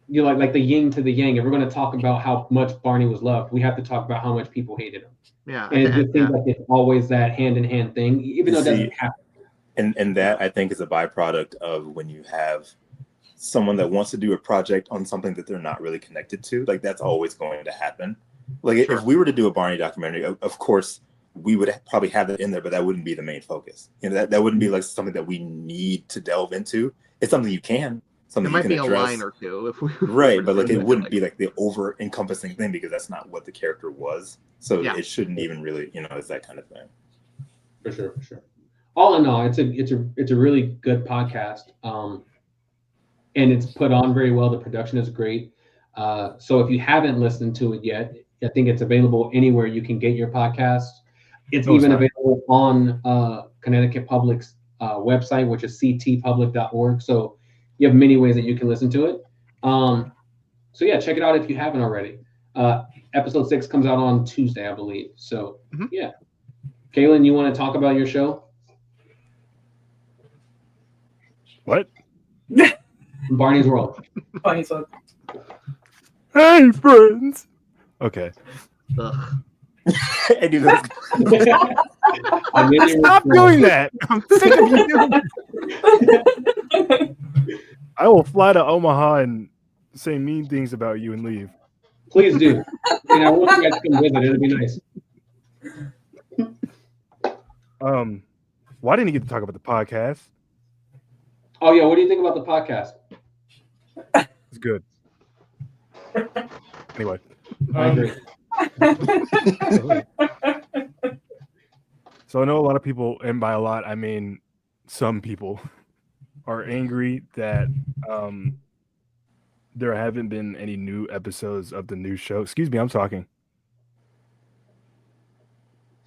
you know, like the yin to the yang. If we're going to talk about how much Barney was loved, we have to talk about how much people hated him. Yeah, and it just seems like it's always that hand in hand thing, even though it doesn't happen. And that, I think, is a byproduct of when you have someone that wants to do a project on something that they're not really connected to. Like that's always going to happen. Like if we were to do a Barney documentary, of course we would probably have that in there, but that wouldn't be the main focus. You know, that wouldn't be like something that we need to delve into. It's something you can. Something It might you be can a address. line or two if we Right, but like it wouldn't be like the over-encompassing thing because that's not what the character was. So Yeah. it shouldn't even really, it's that kind of thing. For sure. All in all, it's a really good podcast, and it's put on very well. The production is great. So if you haven't listened to it yet, I think it's available anywhere you can get your podcast. It's even available on Connecticut Public's website, which is ctpublic.org. So you have many ways that you can listen to it. So yeah, check it out if you haven't already. Episode 6 comes out on Tuesday, I believe. So yeah. Kaylin, you want to talk about your show? What? Barney's World. Barney's World. Hey, friends. Okay. Ugh. I do that. Stop doing that. I'm sick of you doing it. I will fly to Omaha and say mean things about you and leave. Please do. And I want you guys to come visit. It'll be nice. Why didn't you get to talk about the podcast? Oh yeah, what do you think about the podcast? It's good. Anyway, I agree. So I know a lot of people, and by a lot I mean some people, are angry that there haven't been any new episodes of the new show. Excuse me, I'm talking.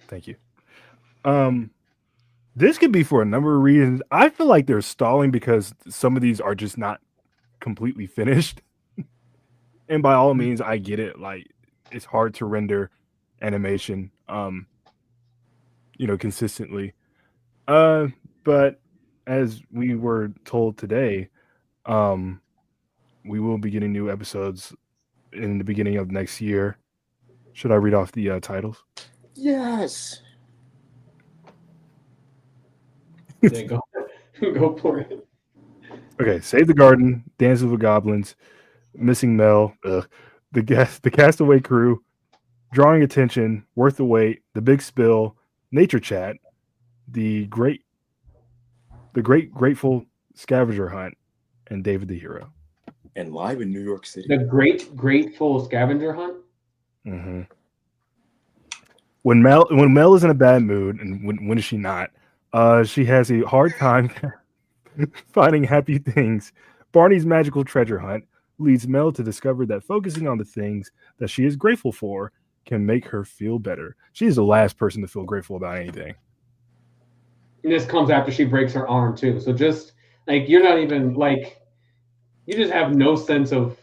Thank you. This could be for a number of reasons. I feel like they're stalling because some of these are just not completely finished. And by all means, I get it. Like, it's hard to render animation, consistently. But as we were told today, we will be getting new episodes in the beginning of next year. Should I read off the titles? Yes. Yeah, go for it. Okay, Save the Garden, Dances with Goblins, Missing Mel, the Castaway Crew, Drawing Attention, Worth the Wait, The Big Spill, Nature Chat, the Great Grateful Scavenger Hunt, and David the Hero. And live in New York City. The Grateful Scavenger Hunt. Mm-hmm. When Mel is in a bad mood, and when is she not? She has a hard time finding happy things. Barney's magical treasure hunt leads Mel to discover that focusing on the things that she is grateful for can make her feel better. She is the last person to feel grateful about anything. And this comes after she breaks her arm too. So just like you're not even like you just have no sense of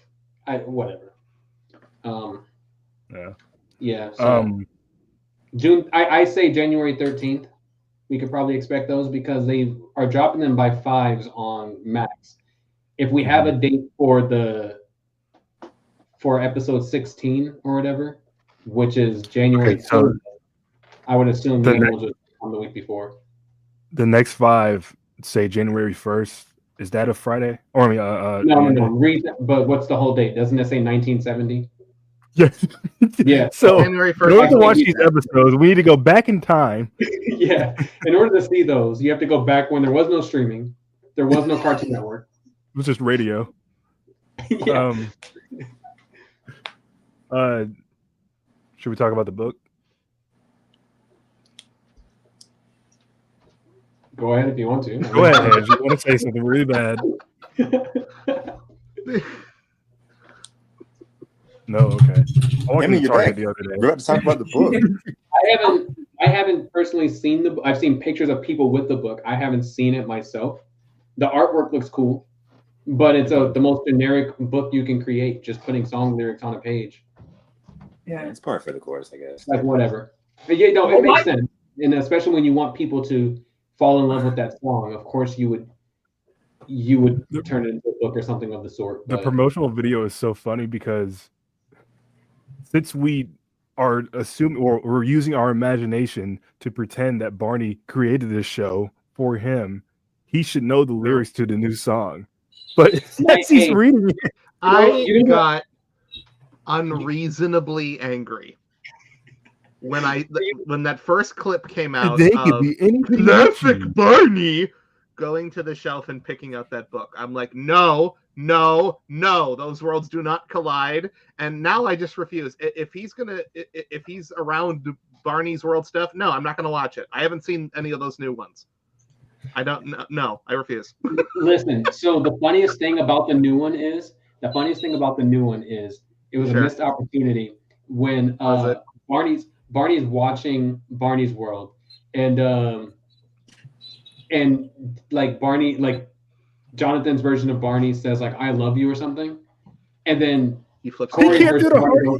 whatever. Yeah. So June. I say January 13th. We could probably expect those because they are dropping them by 5s on Max. If we have a date for episode 16 or whatever, which is January 3rd, I would assume we'll just on the week before. The next 5 say January 1st. Is that a Friday? Or No. But what's the whole date? Doesn't it say 1970? Yes. Yeah. So January 1st. in order to watch these episodes, we need to go back in time. Yeah. In order to see those, you have to go back when there was no streaming. There was no Cartoon Network. It was just radio. Yeah. Should we talk about the book? Go ahead if you want to. Go ahead, Hedge. You want to say something really bad? No, okay. I mean, you're back. The other day. We're about to talk about the book. I haven't personally seen the book. I've seen pictures of people with the book. I haven't seen it myself. The artwork looks cool, but it's the most generic book you can create, just putting song lyrics on a page. Yeah, it's par for the course, I guess. Like whatever. But yeah, no, it makes sense. And especially when you want people to fall in love with that song, of course you would turn it into a book or something of the sort. The promotional video is so funny because since we are assuming or we're using our imagination to pretend that Barney created this show for him, he should know the lyrics to the new song. But as he's reading it, I got unreasonably angry when that first clip came out. They could be anything. Classic Barney going to the shelf and picking up that book. I'm like, no, those worlds do not collide. And now I just refuse. If he's around Barney's world stuff, no, I'm not going to watch it. I haven't seen any of those new ones. I don't know. I refuse. Listen, so the funniest thing about the new one is it was a missed opportunity when Barney's watching Barney's world and like Barney, like Jonathan's version of Barney says like I love you or something, and then he flips. Corey's version of Barney goes,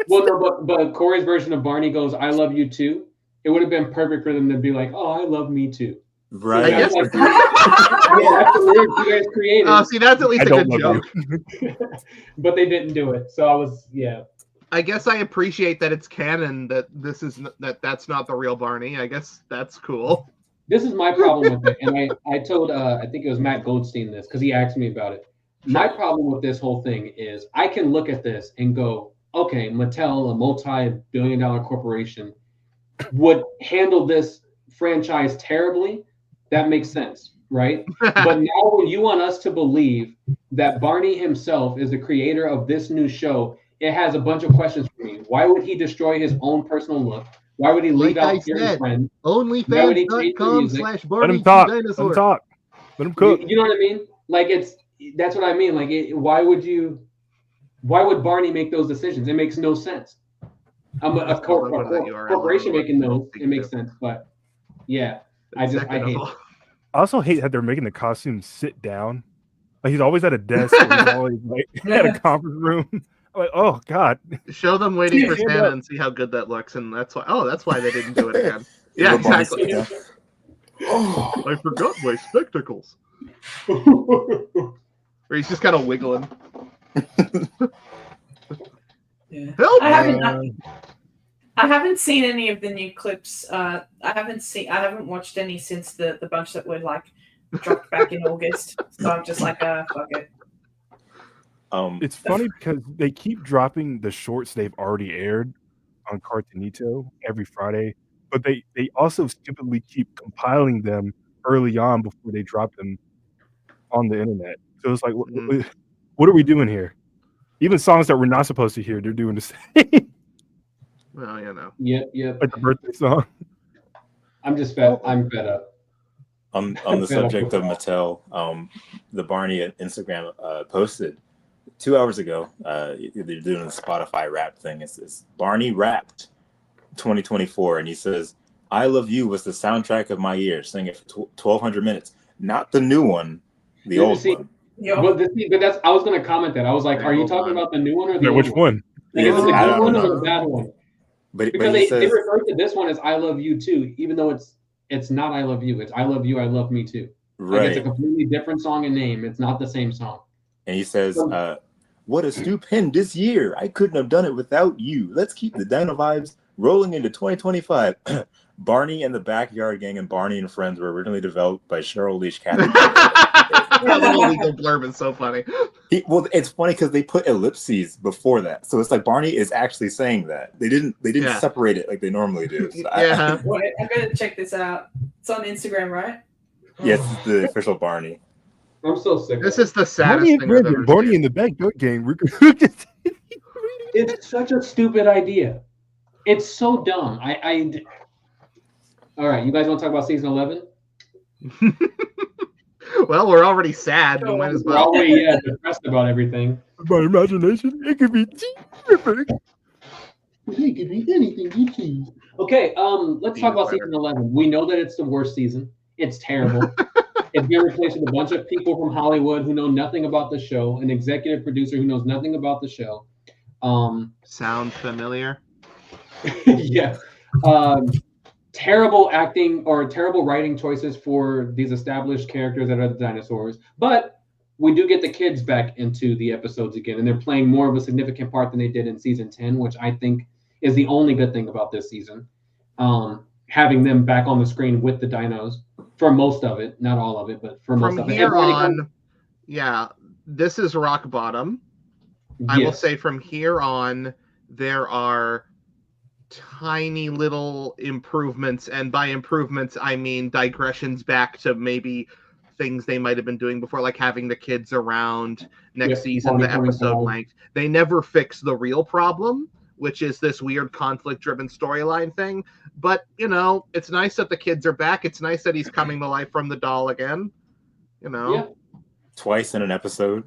well, no, but Corey's version of Barney goes I love you too. It would have been perfect for them to be like, oh, I love me too. Right. That's the lyrics you guys created. See, that's at least a good joke. But they didn't do it, so I guess I appreciate that it's canon that that's not the real Barney. I guess that's cool. This is my problem with it, and I told I think it was Matt Goldstein this because he asked me about it. My problem with this whole thing is I can look at this and go, okay, Mattel, a multi-billion-dollar corporation, would handle this franchise terribly. That makes sense, right? But now when you want us to believe that Barney himself is the creator of this new show, it has a bunch of questions for me. Why would he destroy his own personal look? Why would he leave out Kerron's friend? OnlyFans.com/Barney Let him talk. Dinosaur. Let him talk. Let him cook. You know what I mean? Like that's what I mean. Like why would Barney make those decisions? It makes no sense. A corporation making those, it makes sense. But yeah, I hate it. I also hate that they're making the costume sit down. Like he's always at a desk. Or he's always like at a conference room. I'm like, oh god. Show them waiting for Santa and see how good that looks, and that's why. Oh, that's why they didn't do it again. Yeah, exactly. Yeah. Oh, I forgot my spectacles. Or he's just kind of wiggling. Yeah. Help! I haven't seen any of the new clips. I haven't watched any since the bunch that were like dropped back in August. So I'm just like, fuck it. It's funny because they keep dropping the shorts they've already aired on Cartoonito every Friday, but they also stupidly keep compiling them early on before they drop them on the internet. So it's like, what are we doing here? Even songs that we're not supposed to hear, they're doing the same. Well, you know. Yep. Like the birthday song. I'm fed up. On the subject of Mattel, the Barney Instagram posted 2 hours ago. They're doing the Spotify rap thing. It's Barney Rapped 2024, and he says, "I Love You was the soundtrack of my year." Sing it for 1,200 minutes, not the new one, the old one. Yeah. But that's I was going to comment that. I was like, are you talking about the new one or the old which one? Like, is it the good one or the bad one? Because they refer to this one as "I Love You Too," even though it's not "I Love You." It's "I Love You, I Love Me Too." Right. Like, it's a completely different song and name. It's not the same song. And he says, "What a stupendous year! I couldn't have done it without you. Let's keep the Dino vibes rolling into 2025." Barney and the Backyard Gang and Barney and Friends were originally developed by Cheryl Leach Cathy. That illegal blurb is so funny. Well, it's funny because they put ellipses before that, so it's like Barney is actually saying that. They didn't separate it like they normally do. So Wait, I'm gonna check this out. It's on Instagram, right? Yes, it's the official Barney. I'm so sick. This is the saddest thing I've ever Barney seen. in the Backyard Gang. It's such a stupid idea. It's so dumb. All right, you guys want to talk about season 11? Well, we're already sad. We might as We're well. already depressed about everything. My imagination, it could be terrific. It could be anything you choose. Okay, let's talk about season 11. We know that it's the worst season. It's terrible. It's been replaced with a bunch of people from Hollywood who know nothing about the show, an executive producer who knows nothing about the show. Sound familiar? Yeah. Terrible acting or terrible writing choices for these established characters that are the dinosaurs. But we do get the kids back into the episodes again, and they're playing more of a significant part than they did in season 10, which I think is the only good thing about this season. Having them back on the screen with the dinos for most of it, not all of it, but for most of it. From here on, Yeah, this is rock bottom. I will Yes. say from here on, there are tiny little improvements, and by improvements, I mean digressions back to maybe things they might have been doing before, like having the kids around next Yep, season, Barney the coming episode home. length. They never fix the real problem, which is this weird conflict-driven storyline thing. But, you know, it's nice that the kids are back. It's nice that he's coming to life from the doll again. You know? Yeah. Twice in an episode,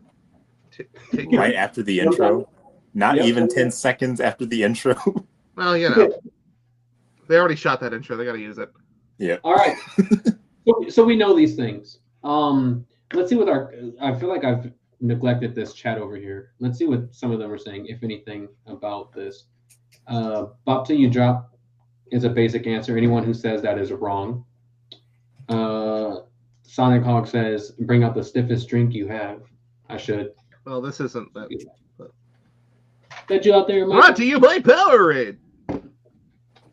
Take right after the intro. Not Yep. even 10 seconds after the intro. Well, you know. They already shot that intro. They got to use it. Yeah. All right. So we know these things. Let's see what I feel like I've neglected this chat over here. Let's see what some of them are saying, if anything, about this. Bop Till You Drop is a basic answer. Anyone who says that is wrong. Sonic Hog says, bring out the stiffest drink you have. I should. Well, this isn't that. That you out there, Mike? Brought to you by Powerade.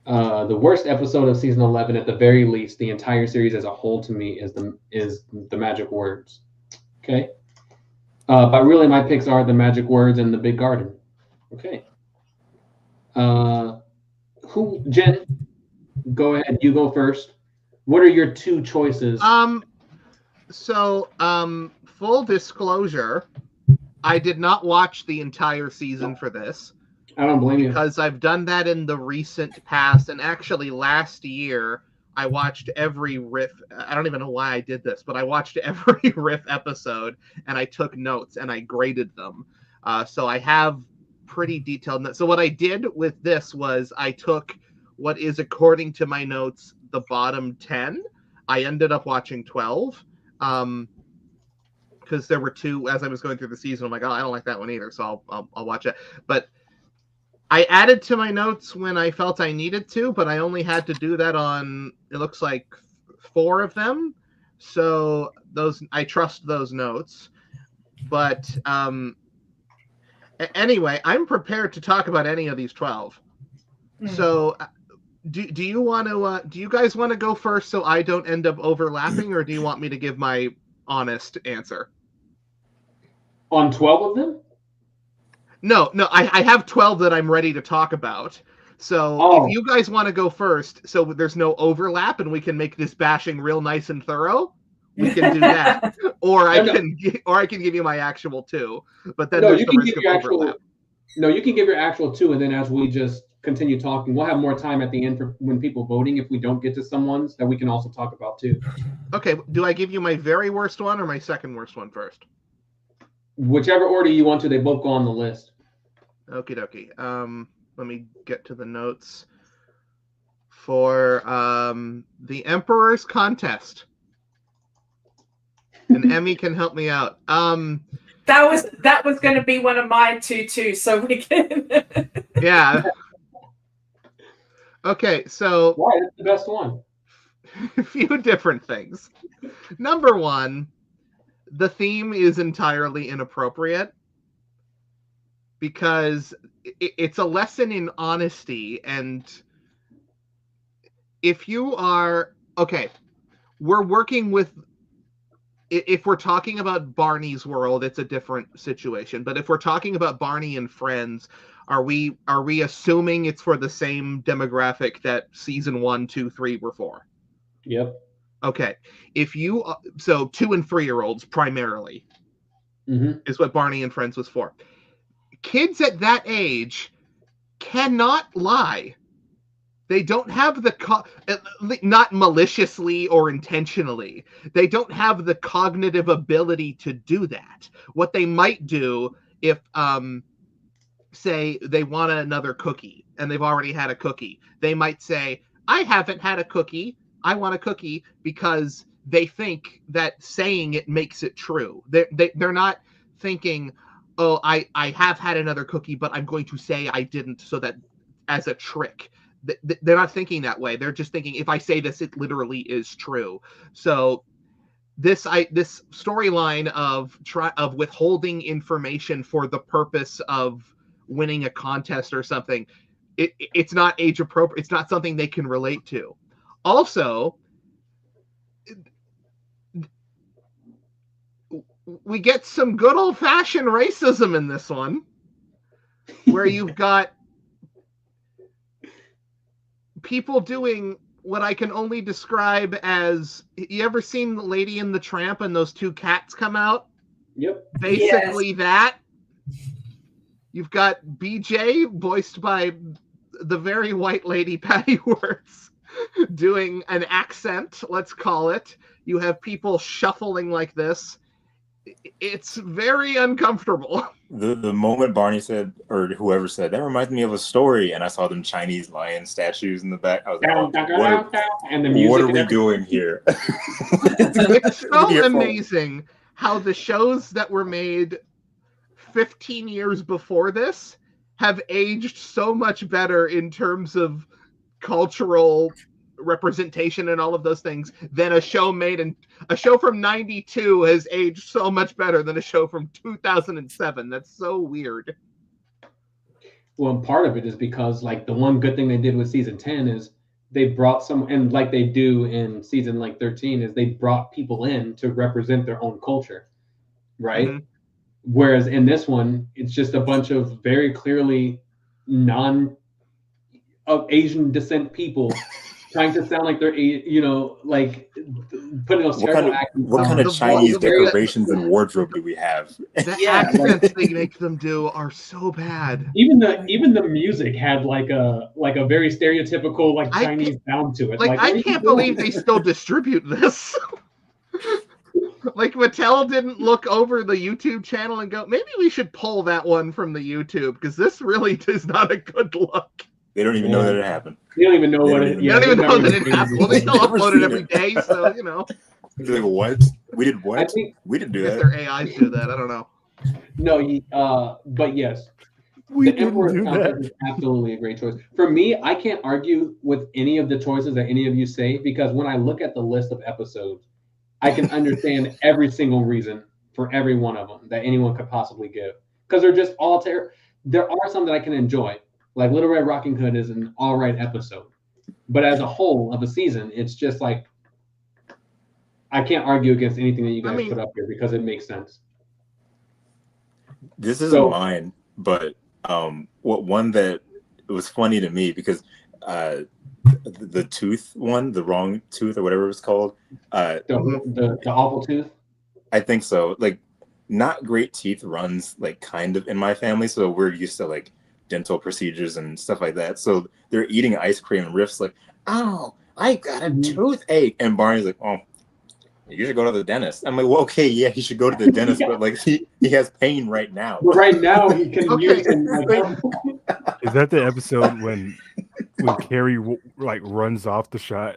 The worst episode of season 11, at the very least, the entire series as a whole to me is the magic words. Okay. But really, my picks are the magic words and the big garden. Okay. Jen? Go ahead. You go first. What are your two choices? So, full disclosure, I did not watch the entire season for this. I don't blame you. Because I've done that in the recent past, and actually last year I watched every riff. I don't even know why I did this, but I watched every riff episode and I took notes and I graded them. So I have pretty detailed notes. So what I did with this was I took what is, according to my notes, the bottom 10. I ended up watching 12. Because there were two as I was going through the season. I'm like, oh, I don't like that one either, so I'll watch it. But I added to my notes when I felt I needed to, but I only had to do that on, it looks like 4 of them. So those, I trust those notes. But anyway, I'm prepared to talk about any of these 12. So do you want to do you guys want to go first so I don't end up overlapping, or do you want me to give my honest answer? On 12 of them? No, I have 12 that I'm ready to talk about. So if you guys want to go first, so there's no overlap and we can make this bashing real nice and thorough, we can do that. Or I can give you my actual 2, but then there's the risk of overlap. No, you can give your actual 2, and then as we just continue talking, we'll have more time at the end for when people voting. If we don't get to someone's, that we can also talk about too. Okay, do I give you my very worst one or my second worst one first? Whichever order you want to, they both go on the list. Okie dokie. Let me get to the notes for the Emperor's Contest. And Emmy can help me out. That was going to be one of my 2 too, so we can. Yeah. Okay, so why? That's the best one. A few different things. Number 1, the theme is entirely inappropriate because it's a lesson in honesty. And if you are, okay, we're working with, if we're talking about Barney's world, it's a different situation. But if we're talking about Barney and Friends, are we assuming it's for the same demographic that season 1, 2, 3 were for? Yep. Okay. If you, so 2 and 3-year-olds primarily is what Barney and Friends was for. Kids at that age cannot lie. They don't have the, not maliciously or intentionally, they don't have the cognitive ability to do that. What they might do if, say, they want another cookie and they've already had a cookie, they might say, I haven't had a cookie, I want a cookie, because they think that saying it makes it true. They're not thinking, oh, I have had another cookie, but I'm going to say I didn't so that as a trick. They're not thinking that way. They're just thinking, if I say this, it literally is true. So this storyline of withholding information for the purpose of winning a contest or something, it's not age appropriate. It's not something they can relate to. Also, we get some good old-fashioned racism in this one, where you've got people doing what I can only describe as, you ever seen Lady and the Tramp and those two cats come out? Yep. Basically that. You've got BJ, voiced by the very white lady Patty Wirtz, doing an accent, let's call it. You have people shuffling like this. It's very uncomfortable. The moment Barney said, or whoever said, that reminds me of a story, and I saw them Chinese lion statues in the back, I was like, and the music what are we doing here? It's so amazing how the shows that were made 15 years before this have aged so much better in terms of cultural representation and all of those things than a show from 92 has aged so much better than a show from 2007. That's so weird. Well, and part of it is because, like, the one good thing they did with season 10 is they brought and like they do in season 13, is they brought people in to represent their own culture, right? Mm-hmm. Whereas in this one, it's just a bunch of very clearly of Asian descent people trying to sound like they're, like putting those terrible accents. What kind of Chinese decorations and wardrobe do we have? The accents they make them do are so bad. Even the music had like a very stereotypical Chinese sound to it. Like I can't believe they still distribute this. Like Mattel didn't look over the YouTube channel and go, maybe we should pull that one from the YouTube, because this really is not a good look. They don't even know that it happened. You don't even know what it is. They don't even know that it happened. Well, they still upload it every day, so, you know. They're like, what? We did what? We didn't do that. If their AIs do that, I don't know. No, but yes. We didn't do that. Is absolutely a great choice. For me, I can't argue with any of the choices that any of you say, because when I look at the list of episodes, I can understand every single reason for every one of them that anyone could possibly give. Because they're just all terrible. There are some that I can enjoy. Like Little Red Rocking Hood is an all right episode. But as a whole of a season, it's just like, I can't argue against anything that you guys put up here because it makes sense. This isn't mine, but one that it was funny to me because the tooth one, the wrong tooth or whatever it was called. The awful tooth? I think so. Like, not great teeth runs like kind of in my family, so we're used to like dental procedures and stuff like that. So they're eating ice cream and Riff's like, oh, I got a toothache. And Barney's like, oh, you should go to the dentist. I'm like, well, okay, yeah, he should go to the dentist, but like he has pain right now. But right now he can use him. Is that the episode when Carrie like runs off the shot?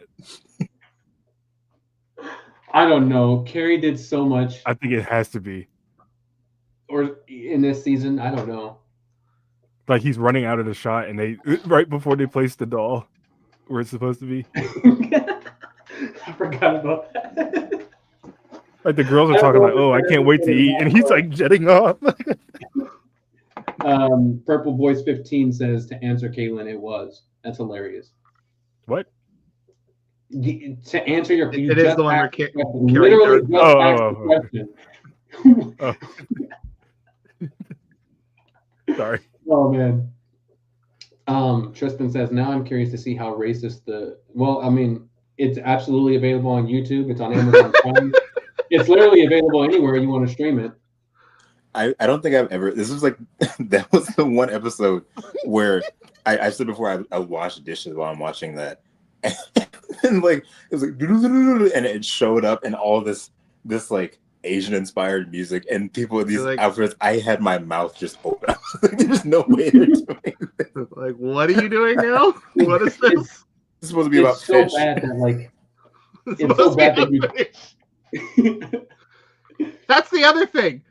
I don't know. Carrie did so much. I think it has to be. Or in this season, I don't know. Like he's running out of the shot, and they right before they place the doll where it's supposed to be. I forgot about that. Like the girls are talking like, "Oh, I can't wait to eat," and he's like jetting off. Purple Boys 15 says to answer Caitlin, it was. That's hilarious. What? To answer your question, it is the one where literally just asked the question. Oh. Sorry. Oh man. Tristan says, now I'm curious to see how racist it's absolutely available on YouTube. It's on Amazon Prime. It's literally available anywhere you want to stream it. I don't think I've ever. This was like that was the one episode where I said before I wash dishes while I'm watching that, and like it was like and it showed up and all this like Asian inspired music and people with these outfits. I had my mouth just open. There's no way they're doing this. Like, what are you doing now? What is this? It's supposed to be about fish. Bad that, like, it's so bad that you... That's the other thing.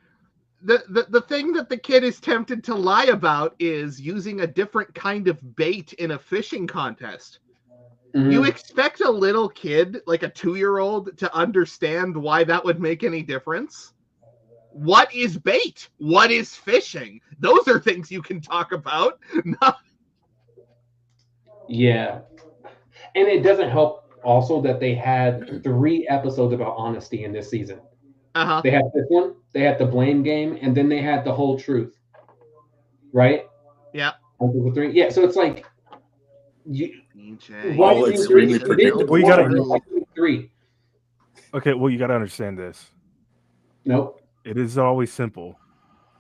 The thing that the kid is tempted to lie about is using a different kind of bait in a fishing contest. Mm-hmm. You expect a little kid, like a 2-year-old, to understand why that would make any difference? What is bait? What is fishing? Those are things you can talk about. Yeah. And it doesn't help also that they had 3 episodes about honesty in this season. Uh-huh. They had this one, they had the blame game, and then they had the whole truth. Right? Yeah. 1, 2, 3. Yeah, so it's like DJ. why All did extremely you predictable. Well, you gotta- 3? Okay, well, you got to understand this. Nope. It is always simple.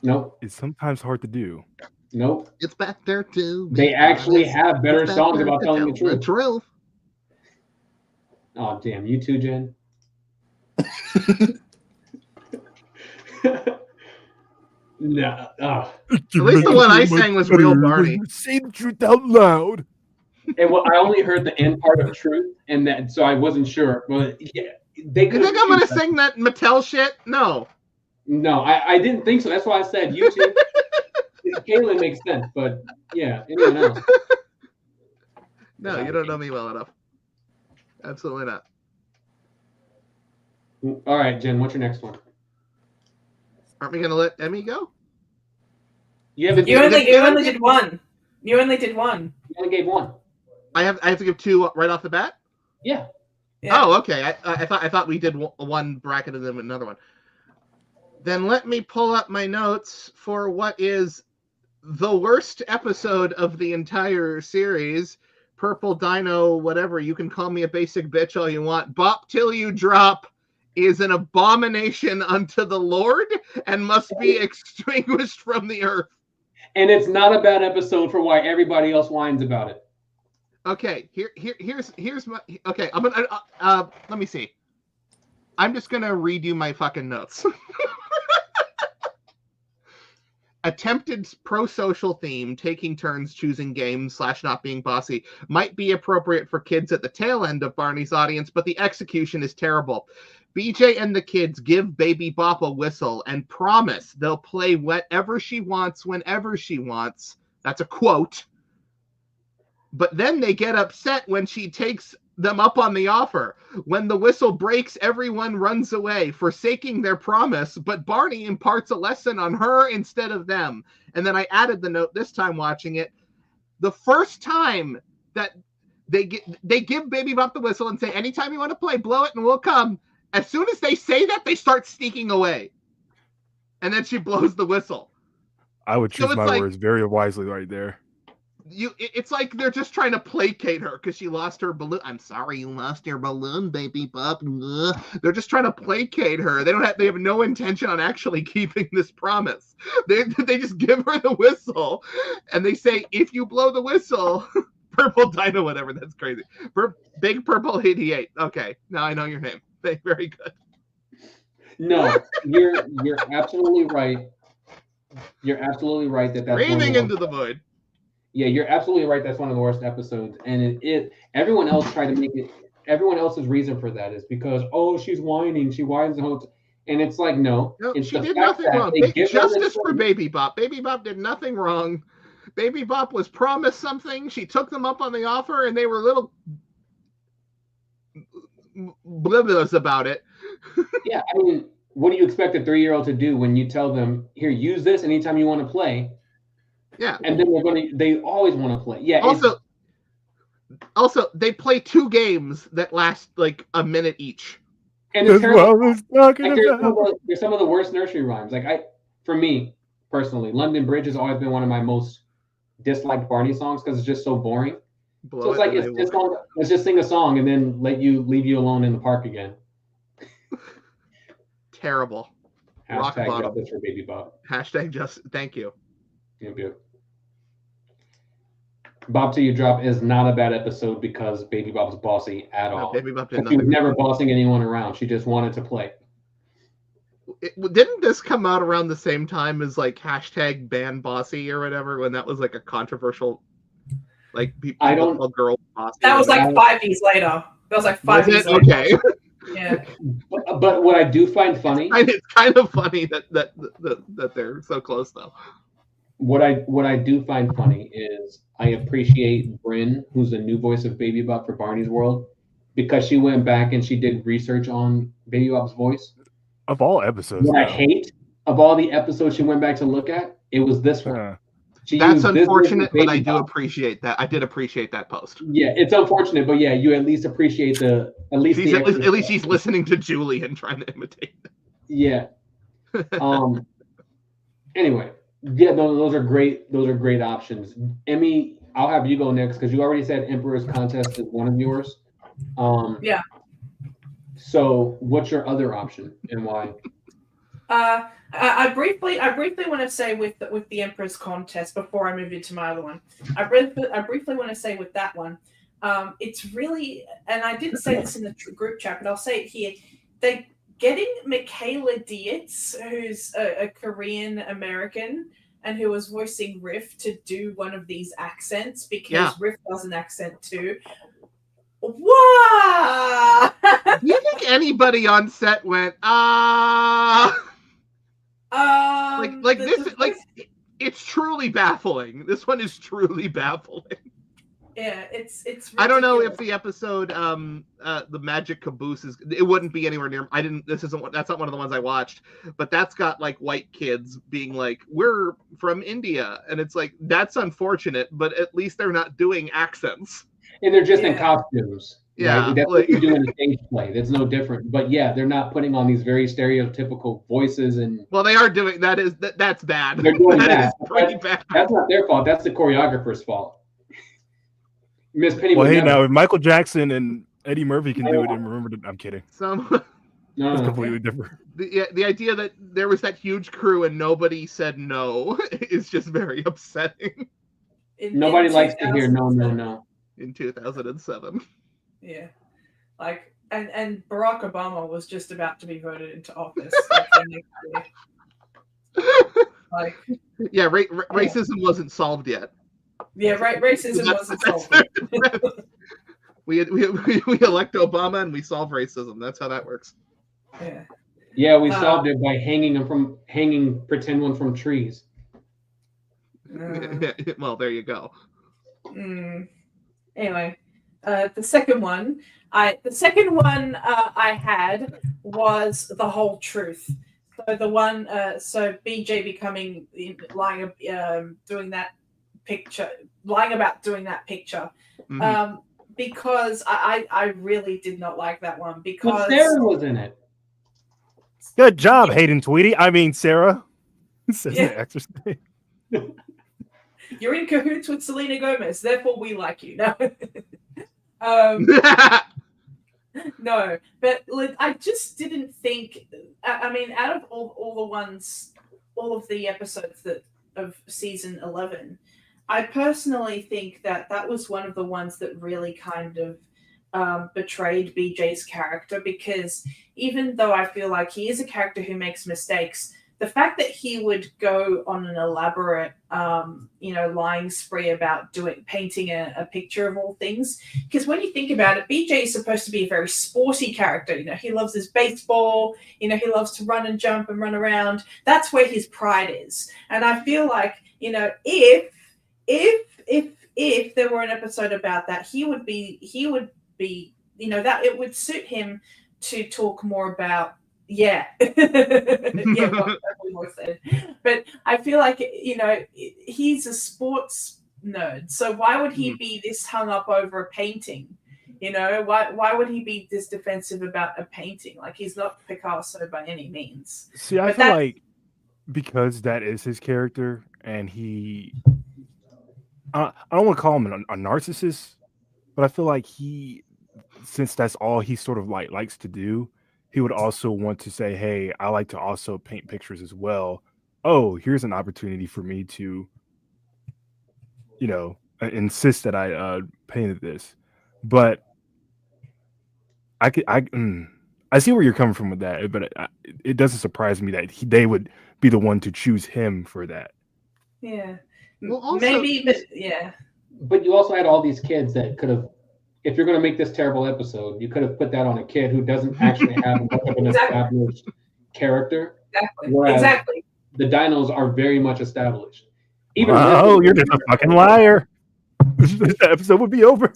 Nope. It's sometimes hard to do. Nope. It's better to be They actually honest. have better It's songs better about to telling the tell truth. truth. Oh, damn. You too, Jen? No. Oh. At least the one I sang was Real Barney. Say the truth out loud. And well, I only heard the end part of truth, and that, so I wasn't sure. But yeah, they You could. think I'm gonna sing that Mattel shit? No. No, I didn't think so. That's why I said you two. Kaylin makes sense, but yeah, anyone else? No, you don't know me well enough. Absolutely not. All right, Jen, what's your next one? Aren't we gonna let Emmy go? You haven't. You only did one. You only did one. You only gave one. I have to give 2 right off the bat. Yeah. Yeah. Oh, okay. I thought we did one bracket and then another one. Then let me pull up my notes for what is the worst episode of the entire series. Purple Dino, whatever. You can call me a basic bitch all you want. Bop Till You Drop is an abomination unto the Lord and must be extinguished from the earth. And it's not a bad episode for why everybody else whines about it. Okay, here's my. Okay, I'm gonna. Let me see. I'm just gonna read you my fucking notes. Attempted pro-social theme, taking turns choosing games / not being bossy, might be appropriate for kids at the tail end of Barney's audience, but the execution is terrible. BJ and the kids give Baby Bop a whistle and promise they'll play whatever she wants whenever she wants. That's a quote. But then they get upset when she takes them up on the offer. When the whistle breaks, everyone runs away, forsaking their promise, but Barney imparts a lesson on her instead of them. And then I added the note this time watching it. The first time that they give Baby Bop the whistle and say, anytime you want to play, blow it and we'll come. As soon as they say that, they start sneaking away. And then she blows the whistle. I would choose my like, words very wisely right there. It's like they're just trying to placate her because she lost her balloon. I'm sorry you lost your balloon, Baby Bop. They're just trying to placate her. They have no intention on actually keeping this promise. They just give her the whistle and they say, if you blow the whistle, Purple Dino, whatever. That's crazy. Big Purple 88. Okay, now I know your name. Very good. No, you're absolutely right. You're absolutely right that's breathing into the void. Yeah, you're absolutely right. That's one of the worst episodes, and everyone else tried to make it. Everyone else's reason for that is because she's whining. She whines the whole time, and it's like no. She did nothing wrong. Big justice for Baby Bop. Baby Bop did nothing wrong. Baby Bop was promised something. She took them up on the offer, and they were little oblivious about it. Yeah, I mean, what do you expect a 3-year-old to do when you tell them, "Here, use this anytime you want to play"? Yeah, and then they always want to play. Yeah. Also, they play 2 games that last like a minute each. And it's terrible. There's some of the worst nursery rhymes. For me personally, London Bridge has always been one of my most disliked Barney songs because it's just so boring. So it's like let's just sing a song and then leave you alone in the park again. Terrible. Hashtag justice for Baby Bop. Hashtag just thank you. Good. Bop Till You Drop is not a bad episode because Baby Bop's bossy at all. Baby Bop she was never bossing anyone around. She just wanted to play. Didn't this come out around the same time as like hashtag ban bossy or whatever, when that was like a controversial, like people call girls bossy? That was like 5 years later. That was like 5 years later. Okay. Yeah. But what I do find funny, it's kind of funny that they're so close though. What I do find funny is I appreciate Bryn, who's the new voice of Baby Bop for Barney's World, because she went back and she did research on Baby Bop's voice. Of all episodes, what I hate of all the episodes she went back to look at, it was this one. That's unfortunate, but I do appreciate that. I did appreciate that post. Yeah, it's unfortunate, but yeah, you at least appreciate at least she's listening to Julie and trying to imitate. Yeah. Anyway, yeah, those are great. Those are great options. Emmy, I'll have you go next because you already said Emperor's Contest is one of yours. Yeah. So, what's your other option and why? I briefly want to say with the Emperor's Contest before I move into my other one. I briefly want to say with that one, it's really, and I didn't say this in the group chat, but I'll say it here. They getting Michaela Dietz, who's a Korean American and who was voicing Riff, to do one of these accents because Riff does an accent too. Wow! Do you think anybody on set went, it's truly baffling. This one is truly baffling. Yeah, it's ridiculous. I don't know if the episode the Magic Caboose it wouldn't be anywhere near. That's not one of the ones I watched, but that's got like white kids being like, we're from India, and it's like, that's unfortunate, but at least they're not doing accents. And they're just in costumes. Yeah, right? That's what you do in a stage play. That's no different. But yeah, they're not putting on these very stereotypical voices and. Well, they are doing that's bad. They're doing that. That is pretty bad. That's not their fault. That's the choreographer's fault. Miss Penny. Well, hey, now if Michael Jackson and Eddie Murphy can do it, and remember, I'm kidding. No. It's completely different. The idea that there was that huge crew and nobody said no is just very upsetting. Nobody likes to hear no. In 2007. Yeah, like and Barack Obama was just about to be voted into office. Racism wasn't solved yet. Yeah, racism wasn't solved. we elect Obama and we solve racism. That's how that works. Yeah. Yeah, we solved it by hanging pretend one from trees. Well, there you go. Anyway, the second one I had was The Whole Truth. So the one, BJ becoming lying about doing that picture. Mm-hmm. Because I really did not like that one because Sarah was in it. Good job, Hayden Tweedy. I mean, Sarah. Says the actress name. You're in cahoots with Selena Gomez, therefore we like you. No. No, but I just didn't think. I mean, out of all the episodes of season 11, I personally think that was one of the ones that really kind of betrayed BJ's character, because even though I feel like he is a character who makes mistakes, the fact that he would go on an elaborate, lying spree about painting a picture of all things, because when you think about it, BJ is supposed to be a very sporty character. He loves his baseball. He loves to run and jump and run around. That's where his pride is. And I feel like, if there were an episode about that, he would be, that it would suit him to talk more about. Yeah. What we said. But I feel like, he's a sports nerd. So why would he be this hung up over a painting? Why would he be this defensive about a painting? Like, he's not Picasso by any means. See, I feel like because that is his character, and I don't want to call him a narcissist, but I feel like since that's all he sort of likes to do, he would also want to say, hey, I like to also paint pictures as well. Oh, here's an opportunity for me to, insist that I painted this. But I see where you're coming from with that, but it doesn't surprise me that they would be the one to choose him for that. Yeah. Well, also, maybe, but yeah. But you also had all these kids that could have, if you're going to make this terrible episode, you could have put that on a kid who doesn't actually have an established character. Exactly. The dinos are very much established. You're just a fucking liar. This episode would be over.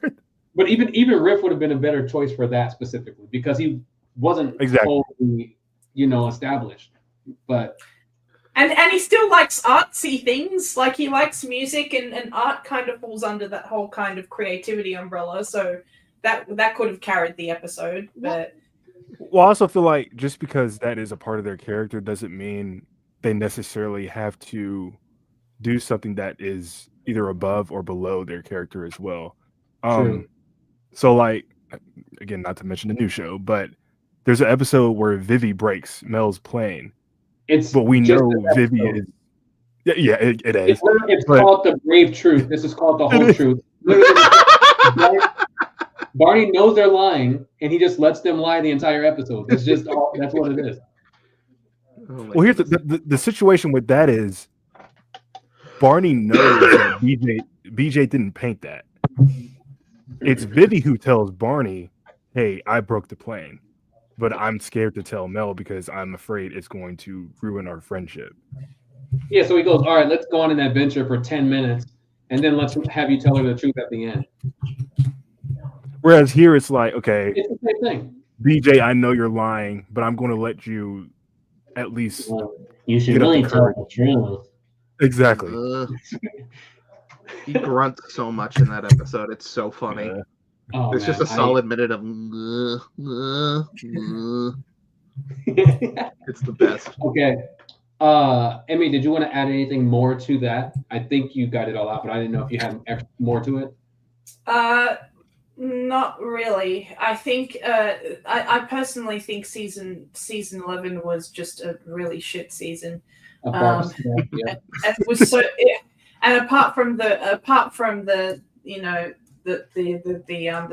But even Riff would have been a better choice for that specifically, because he wasn't totally, established. But and he still likes artsy things. Like, he likes music, and art kind of falls under that whole kind of creativity umbrella. So that could have carried the episode. But Well, I also feel like just because that is a part of their character doesn't mean they necessarily have to do something that is either above or below their character as well. True. So like, again, not to mention the new show, but there's an episode where Vivi breaks Mel's plane, but we know Vivi is. Yeah, it is. It's called the brave truth. This is called the whole truth. Literally, Barney knows they're lying, and he just lets them lie the entire episode. That's just all. That's what it is. Well, here's the situation with that is Barney knows that BJ didn't paint that. It's Vivi who tells Barney, "Hey, I broke the plane, but I'm scared to tell Mel because I'm afraid it's going to ruin our friendship." Yeah, so he goes, "All right, let's go on an adventure for 10 minutes, and then let's have you tell her the truth at the end." Whereas here it's like, okay, it's the same thing. BJ, I know you're lying, but I'm going to let you at least. You should really tell the truth. Exactly. He grunts so much in that episode. It's so funny. Oh, it's just a solid minute of. It's the best. Okay. Emmy, did you want to add anything more to that? I think you got it all out, but I didn't know if you had more to it. Not really. I think I personally think season 11 was just a really shit season. And it was so. And apart from the the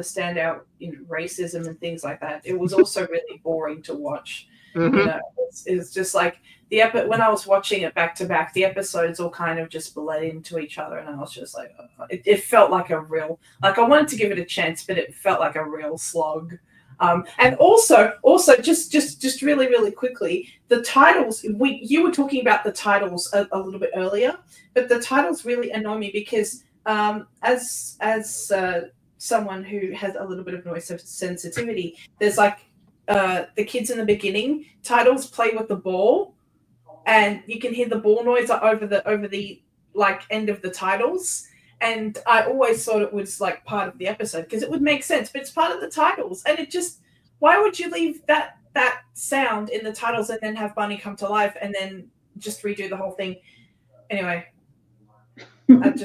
standout racism and things like that, it was also really boring to watch. Mm-hmm. It's just like when I was watching it back to back, the episodes all kind of just bled into each other, and I was just like, it felt like a real, like I wanted to give it a chance, but it felt like a real slog. And also just really, really quickly, the titles, you were talking about the titles a little bit earlier, but the titles really annoy me because as someone who has a little bit of noise sensitivity, there's like the kids in the beginning, titles play with the ball, and you can hear the ball noise over the like end of the titles. And I always thought it was like part of the episode because it would make sense, but it's part of the titles. And it just, why would you leave that sound in the titles and then have Barney come to life and then just redo the whole thing? Anyway, having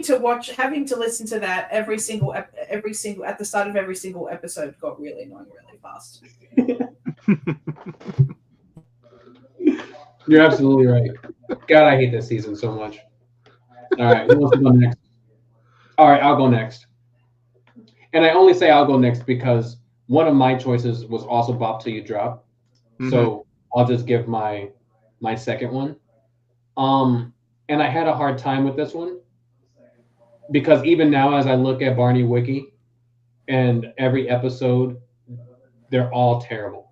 to listen to that every single at the start of every single episode got really annoying really fast. You're absolutely right. God, I hate this season so much. All right, who wants to go next? All right, I'll go next. And I only say I'll go next because one of my choices was also Bop Till You Drop. Mm-hmm. So I'll just give my second one. And I had a hard time with this one because even now, as I look at Barney Wiki and every episode, they're all terrible.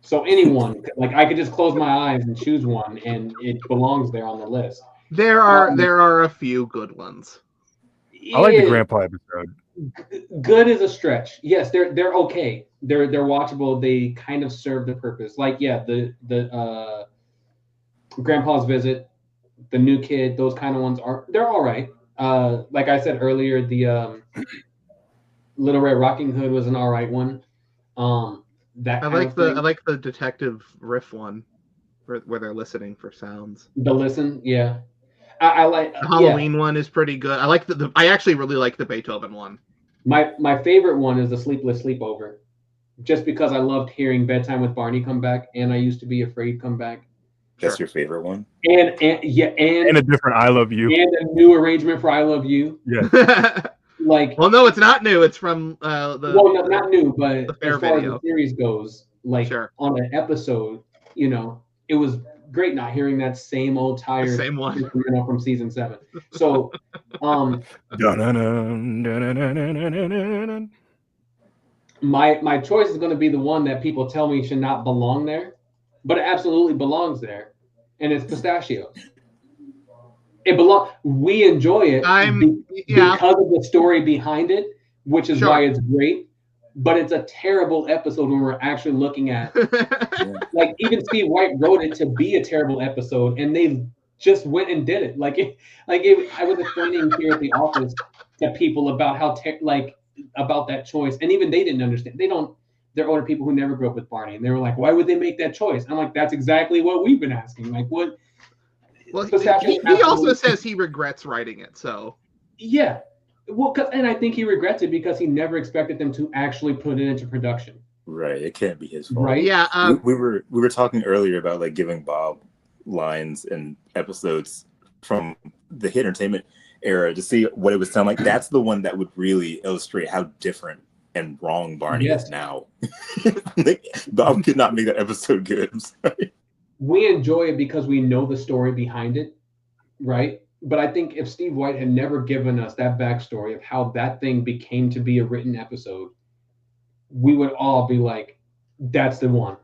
So anyone, like I could just close my eyes and choose one, and it belongs there on the list. There are a few good ones. I like the Grandpa episode. Good is a stretch. Yes, they're okay. They're watchable. They kind of serve the purpose. Like the Grandpa's Visit, the New Kid, those kind of ones they're all right. Like I said earlier, the Little Red Rocking Hood was an all right one. I like the detective riff one where they're listening for sounds. The listen, yeah. I like the Halloween one is pretty good. I like I actually really like the Beethoven one. My favorite one is the Sleepless Sleepover, just because I loved hearing Bedtime with Barney come back, and I Used to Be Afraid come back. That's your favorite one? And a different I Love You. And a new arrangement for I Love You. Yeah. Like, well, no, it's not new. It's from not new, but the fair as far video. as the series goes, like on an episode, it was great not hearing that same old tired same one from season 7. So, my choice is going to be the one that people tell me should not belong there, but it absolutely belongs there, and it's Pistachio. It belongs. We enjoy it because of the story behind it, which is why it's great. But it's a terrible episode when we're actually looking at. Like even Steve White wrote it to be a terrible episode, and they just went and did it. I was explaining here at the office to people about how about that choice, and even they didn't understand. They're older people who never grew up with Barney, and they were like, "Why would they make that choice?" I'm like, "That's exactly what we've been asking. Like, what?" Well, he also says he regrets writing it. So yeah, well, and I think he regrets it because he never expected them to actually put it into production. Right, it can't be his fault. Right? Yeah, we were talking earlier about like giving Bob lines and episodes from the hit entertainment era to see what it would sound like. That's the one that would really illustrate how different and wrong Barney is now. Bob could not make that episode good. I'm sorry. We enjoy it because we know the story behind it, right? But I think if Steve White had never given us that backstory of how that thing became to be a written episode, we would all be like, "That's the one."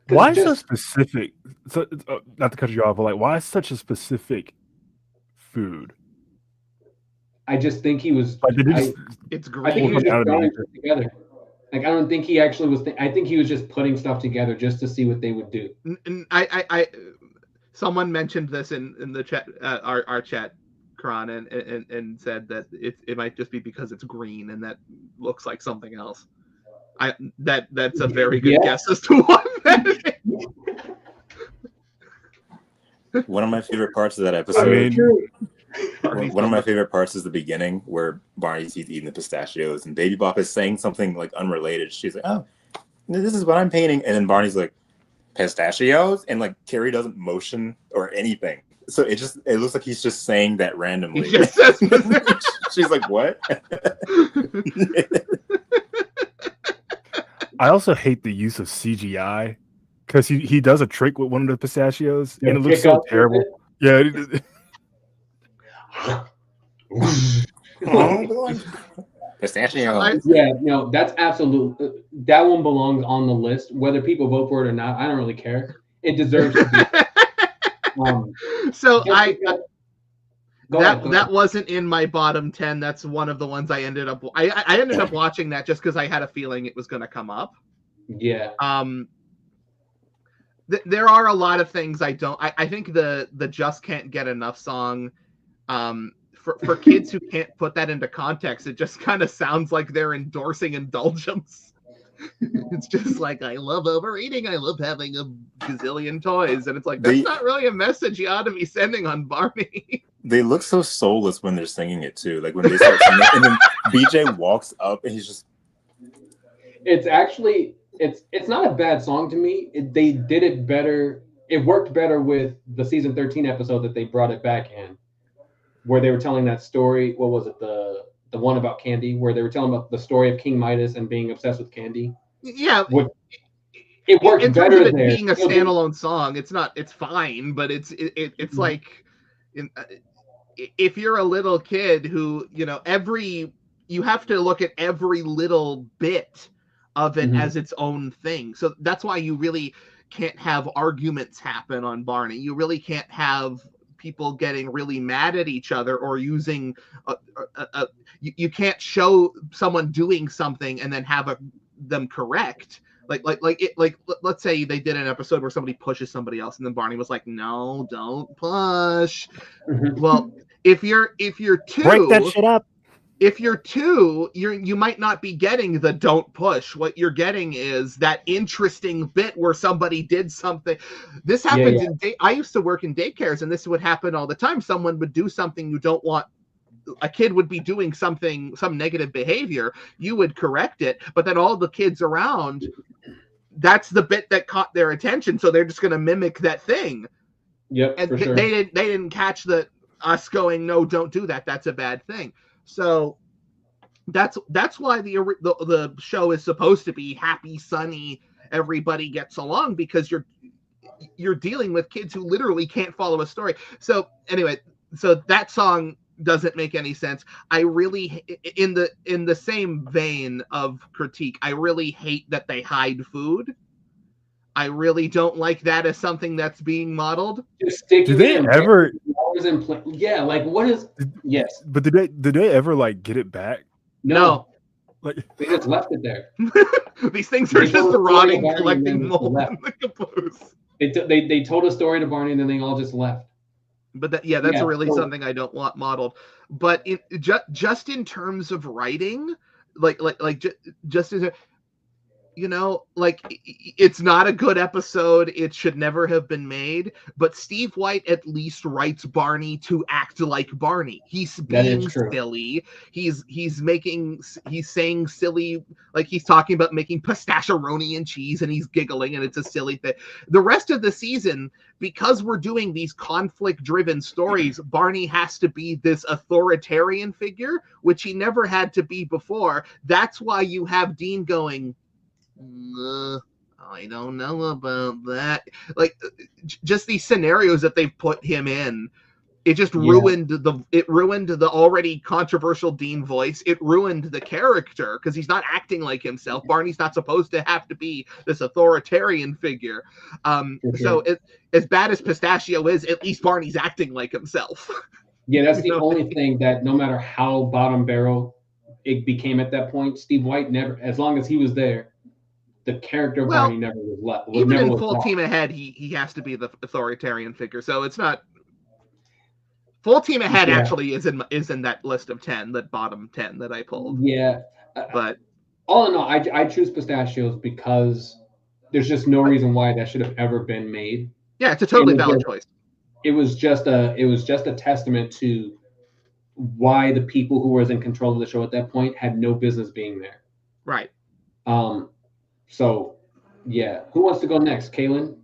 Why so specific? So, not to cut you off, but like, why such a specific food? I just think he was. It's great. I think he was just throwing stuff together. Like, I don't think he actually was. I think he was just putting stuff together just to see what they would do. And someone mentioned this in the chat, our chat, Kerron, and said that it might just be because it's green and that looks like something else. That's a very good guess as to what that is. One of my favorite parts of that episode. One of my favorite parts is the beginning where Barney's eating the pistachios and Baby Bop is saying something like unrelated. She's like, "Oh, this is what I'm painting," and then Barney's like, "Pistachios," and like Carrie doesn't motion or anything, so it looks like he's just saying that randomly. She's like, "What?" I also hate the use of CGI because he does a trick with one of the pistachios and it looks so terrible. Yeah. Pistachio. Yeah, no, that's absolute. That one belongs on the list. Whether people vote for it or not, I don't really care. It deserves to be. So that wasn't in my bottom 10. That's one of the ones I ended up. I ended up watching that just because I had a feeling it was going to come up. Yeah. There are a lot of things I don't. I think the Just Can't Get Enough song. For kids who can't put that into context, it just kind of sounds like they're endorsing indulgence. It's just like, I love overeating, I love having a gazillion toys, and it's like, that's not really a message you ought to be sending on Barney. They look so soulless when they're singing it too. Like when they start singing it, and then BJ walks up and he's just. It's actually it's not a bad song to me. They did it better. It worked better with the season 13 episode that they brought it back in, where they were telling that story. What was it? The one about candy, where they were telling about the story of King Midas and being obsessed with candy. Yeah. It worked in better terms of it there. Being a standalone song, it's fine, but it's like, if you're a little kid who, you have to look at every little bit of it as its own thing. So that's why you really can't have arguments happen on Barney. You really can't have people getting really mad at each other or using you can't show someone doing something and then have them correct. Like let's say they did an episode where somebody pushes somebody else and then Barney was like, "No, don't push." Well, if you're two, break that shit up. If you're two, you might not be getting the don't push. What you're getting is that interesting bit where somebody did something. This happens I used to work in daycares, and this would happen all the time. Someone would do something you don't want. A kid would be doing some negative behavior. You would correct it, but then all the kids around, that's the bit that caught their attention, so they're just going to mimic that thing. Yep, and for sure. They didn't catch us going, "No, don't do that. That's a bad thing." So that's why the show is supposed to be happy, sunny, everybody gets along, because you're dealing with kids who literally can't follow a story. So anyway, that song doesn't make any sense. I really, in the same vein of critique, I really hate that they hide food. I really don't like that as something that's being modeled. Do they ever? Yeah, like what is? Yes, but did they ever like get it back? No. Like they just left it there. These things are just rotting, collecting mold in the caboose. They told a story to Barney and then they all just left. But that's really something I don't want modeled. but just in terms of writing, just as it's not a good episode. It should never have been made. But Steve White at least writes Barney to act like Barney. He's being silly. He's saying silly, like he's talking about making pistachio-roni and cheese, and he's giggling, and it's a silly thing. The rest of the season, because we're doing these conflict-driven stories, Barney has to be this authoritarian figure, which he never had to be before. That's why you have Dean going, I don't know about that. Like, just these scenarios that they've put him in, it just ruined the already controversial Dean voice. It ruined the character because he's not acting like himself. Barney's not supposed to have to be this authoritarian figure. So as bad as Pistachio is, at least Barney's acting like himself. Yeah, that's the only thing that no matter how bottom barrel it became at that point, Steve White never, as long as he was there, the character of Barney never was left. Even in Full Team Ahead, he has to be the authoritarian figure. So it's not Full Team Ahead actually is in that list of 10, that bottom 10 that I pulled. Yeah, but all in all, I choose Pistachios because there's just no reason why that should have ever been made. Yeah, it's a totally valid choice. It was just a testament to why the people who were in control of the show at that point had no business being there. Right. So, yeah. Who wants to go next? Kaylin?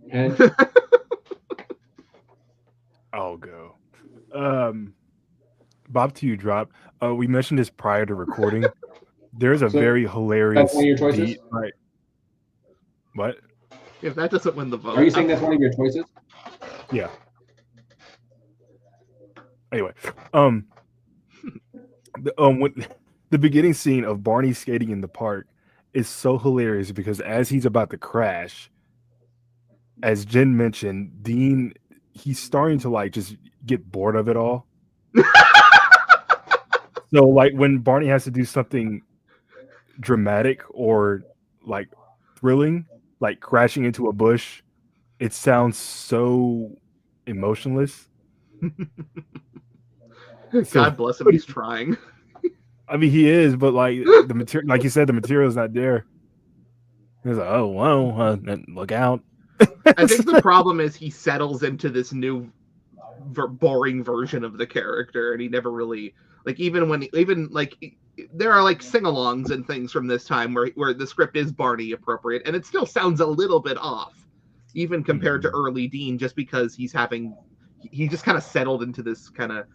I'll go. Bop Till You Drop. We mentioned this prior to recording. There's a very hilarious. That's one of your choices? Right. What? If that doesn't win the vote. Are you saying that's one of your choices? Yeah. Anyway, the beginning scene of Barney skating in the park is so hilarious because as he's about to crash, as Jen mentioned, Dean, he's starting to like just get bored of it all. So like when Barney has to do something dramatic or like thrilling, like crashing into a bush, it sounds so emotionless. God bless him, he's trying. I mean, he is, but like the material, like you said, the material's not there. He's like, oh, well, look out. I think the problem is he settles into this new boring version of the character, and he never really there are like sing-alongs and things from this time where the script is Barney appropriate, and it still sounds a little bit off, even compared to early Dean, just because he just kind of settled into this kind of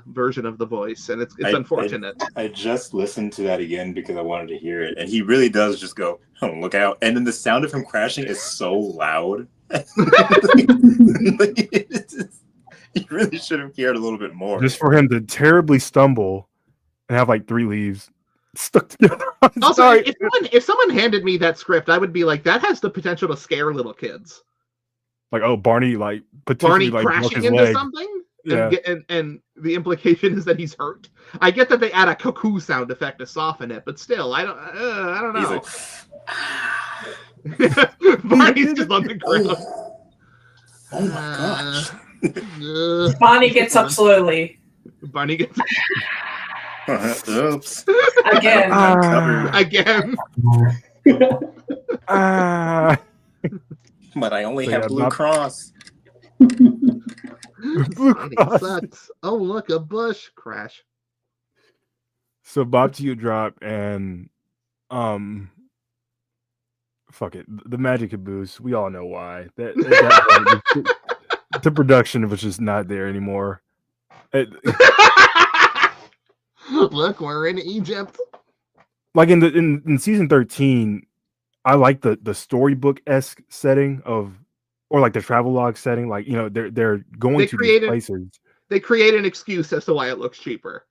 version of the voice, and it's unfortunate. I just listened to that again because I wanted to hear it, and he really does just go, oh, look out, and then the sound of him crashing is so loud. He really should have cared a little bit more. Just for him to terribly stumble and have like 3 leaves stuck together. Also, if someone handed me that script, I would be like, that has the potential to scare little kids. Like, oh, Barney potentially like crashing into leg. Something. Yeah. And the implication is that he's hurt. I get that they add a cuckoo sound effect to soften it, but still, I don't know. He's like, Barney's just on the ground. Oh my gosh. Barney gets up slowly. Barney gets oops. Again. Again. But I only have Blue Cross. Sucks. Oh, look, a bush crash. So Bop Till You Drop and fuck it, the Magic Caboose. We all know why. The production was just not there anymore. Look, we're in Egypt. Like in season 13, I like the storybook-esque setting or like the travelogue setting. Like, you know, they're going to these places. They create an excuse as to why it looks cheaper.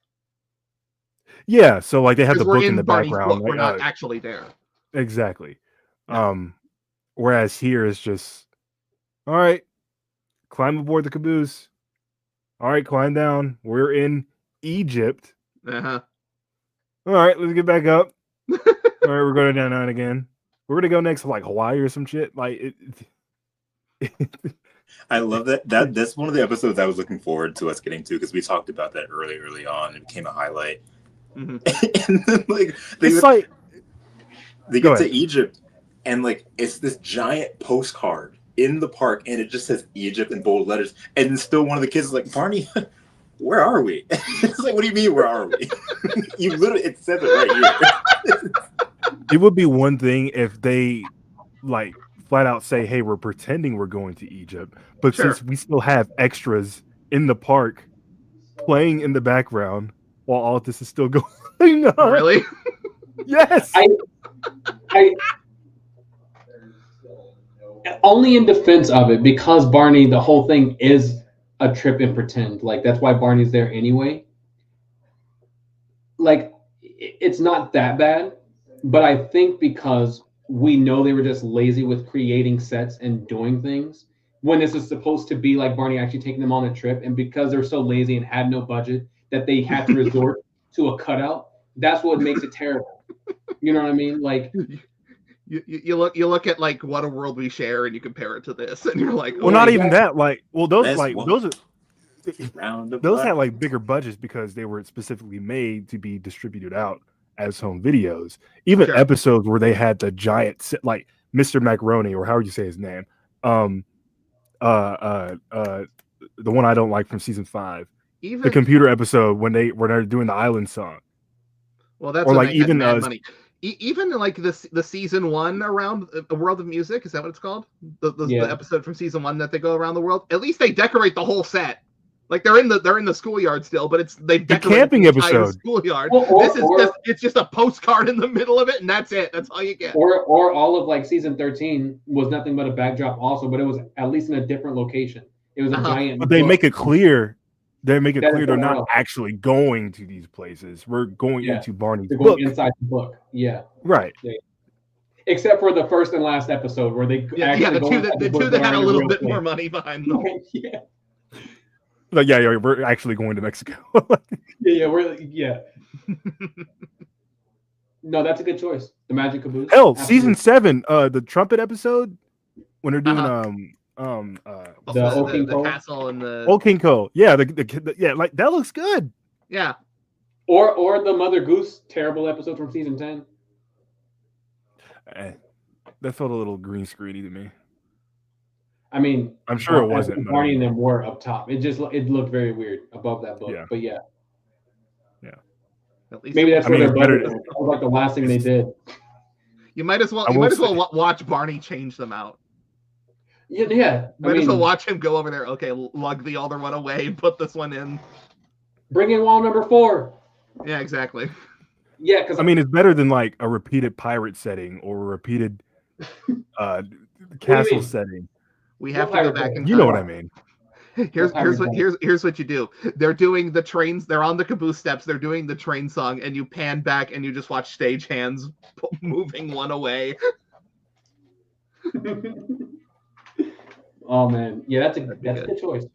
Yeah, so like they have the book in the background. Book, we're not actually there. Exactly. Whereas here it's just, all right, climb aboard the caboose. All right, climb down. We're in Egypt. Uh-huh. All right, let's get back up. All right, we're going down again. We're gonna go next to like Hawaii or some shit. Like I love that. That's one of the episodes I was looking forward to us getting to because we talked about that early on. It became a highlight. Mm-hmm. And then, like they get to Egypt, and like it's this giant postcard in the park, and it just says Egypt in bold letters. And still, one of the kids is like, Barney, where are we? It's like, what do you mean, where are we? You literally, it says it right here. It would be one thing if they like flat out say, hey, we're pretending we're going to Egypt, but since we still have extras in the park playing in the background while all this is still going on. Really? Yes. I only in defense of it, because Barney, the whole thing is a trip and pretend. Like, that's why Barney's there anyway. Like, it's not that bad, but I think because we know they were just lazy with creating sets and doing things when this is supposed to be like Barney actually taking them on a trip, and because they're so lazy and had no budget that they had to resort to a cutout, that's what makes it terrible. You know what I mean? Like, you look at like What a World We Share, and you compare it to this, and you're like, well, not even that. Like, well, those had like bigger budgets because they were specifically made to be distributed out as home videos. Even episodes where they had the giant set, like Mr. Macaroni, or however you say his name, the one I don't like from season 5, even the computer episode when they're doing the island song. Well, that's, or like even money. Even like the season 1 around A World of Music, is that what it's called? The episode from season 1 that they go around the world. At least they decorate the whole set. Like they're in the schoolyard still, but they've decorated the camping episode schoolyard. It's just a postcard in the middle of it, and that's it. That's all you get. Or all of like season 13 was nothing but a backdrop also, but it was at least in a different location. It was a giant. But they make it clear. They're not actually going to these places. We're going into Barney's book. Inside the book. Yeah. Right. Yeah. Except for the first and last episode where they the two that had a little bit more money behind them. Yeah. Like, we're actually going to Mexico. No, that's a good choice. The Magic Caboose. Hell, season 7, the trumpet episode when they're doing the castle and the Old King Cole. Yeah, the like that looks good. Yeah. Or the Mother Goose terrible episode from season 10. That felt a little green screeny to me. I mean, I'm sure it wasn't. Barney and them were up top. It looked very weird above that book. Yeah. But yeah. At least maybe that's where their budget was like the last thing they did. You might as well watch Barney change them out. Yeah. Might as well watch him go over there. Okay, lug the other one away. Put this one in. Bring in wall number 4. Yeah, exactly. Yeah, because it's better than like a repeated pirate setting or a repeated castle setting. We have to go back and you know what I mean. Here's what you do. They're doing the trains. They're on the Caboose steps. They're doing the train song, and you pan back and you just watch stage hands moving one away. Oh man, yeah, that's a good choice.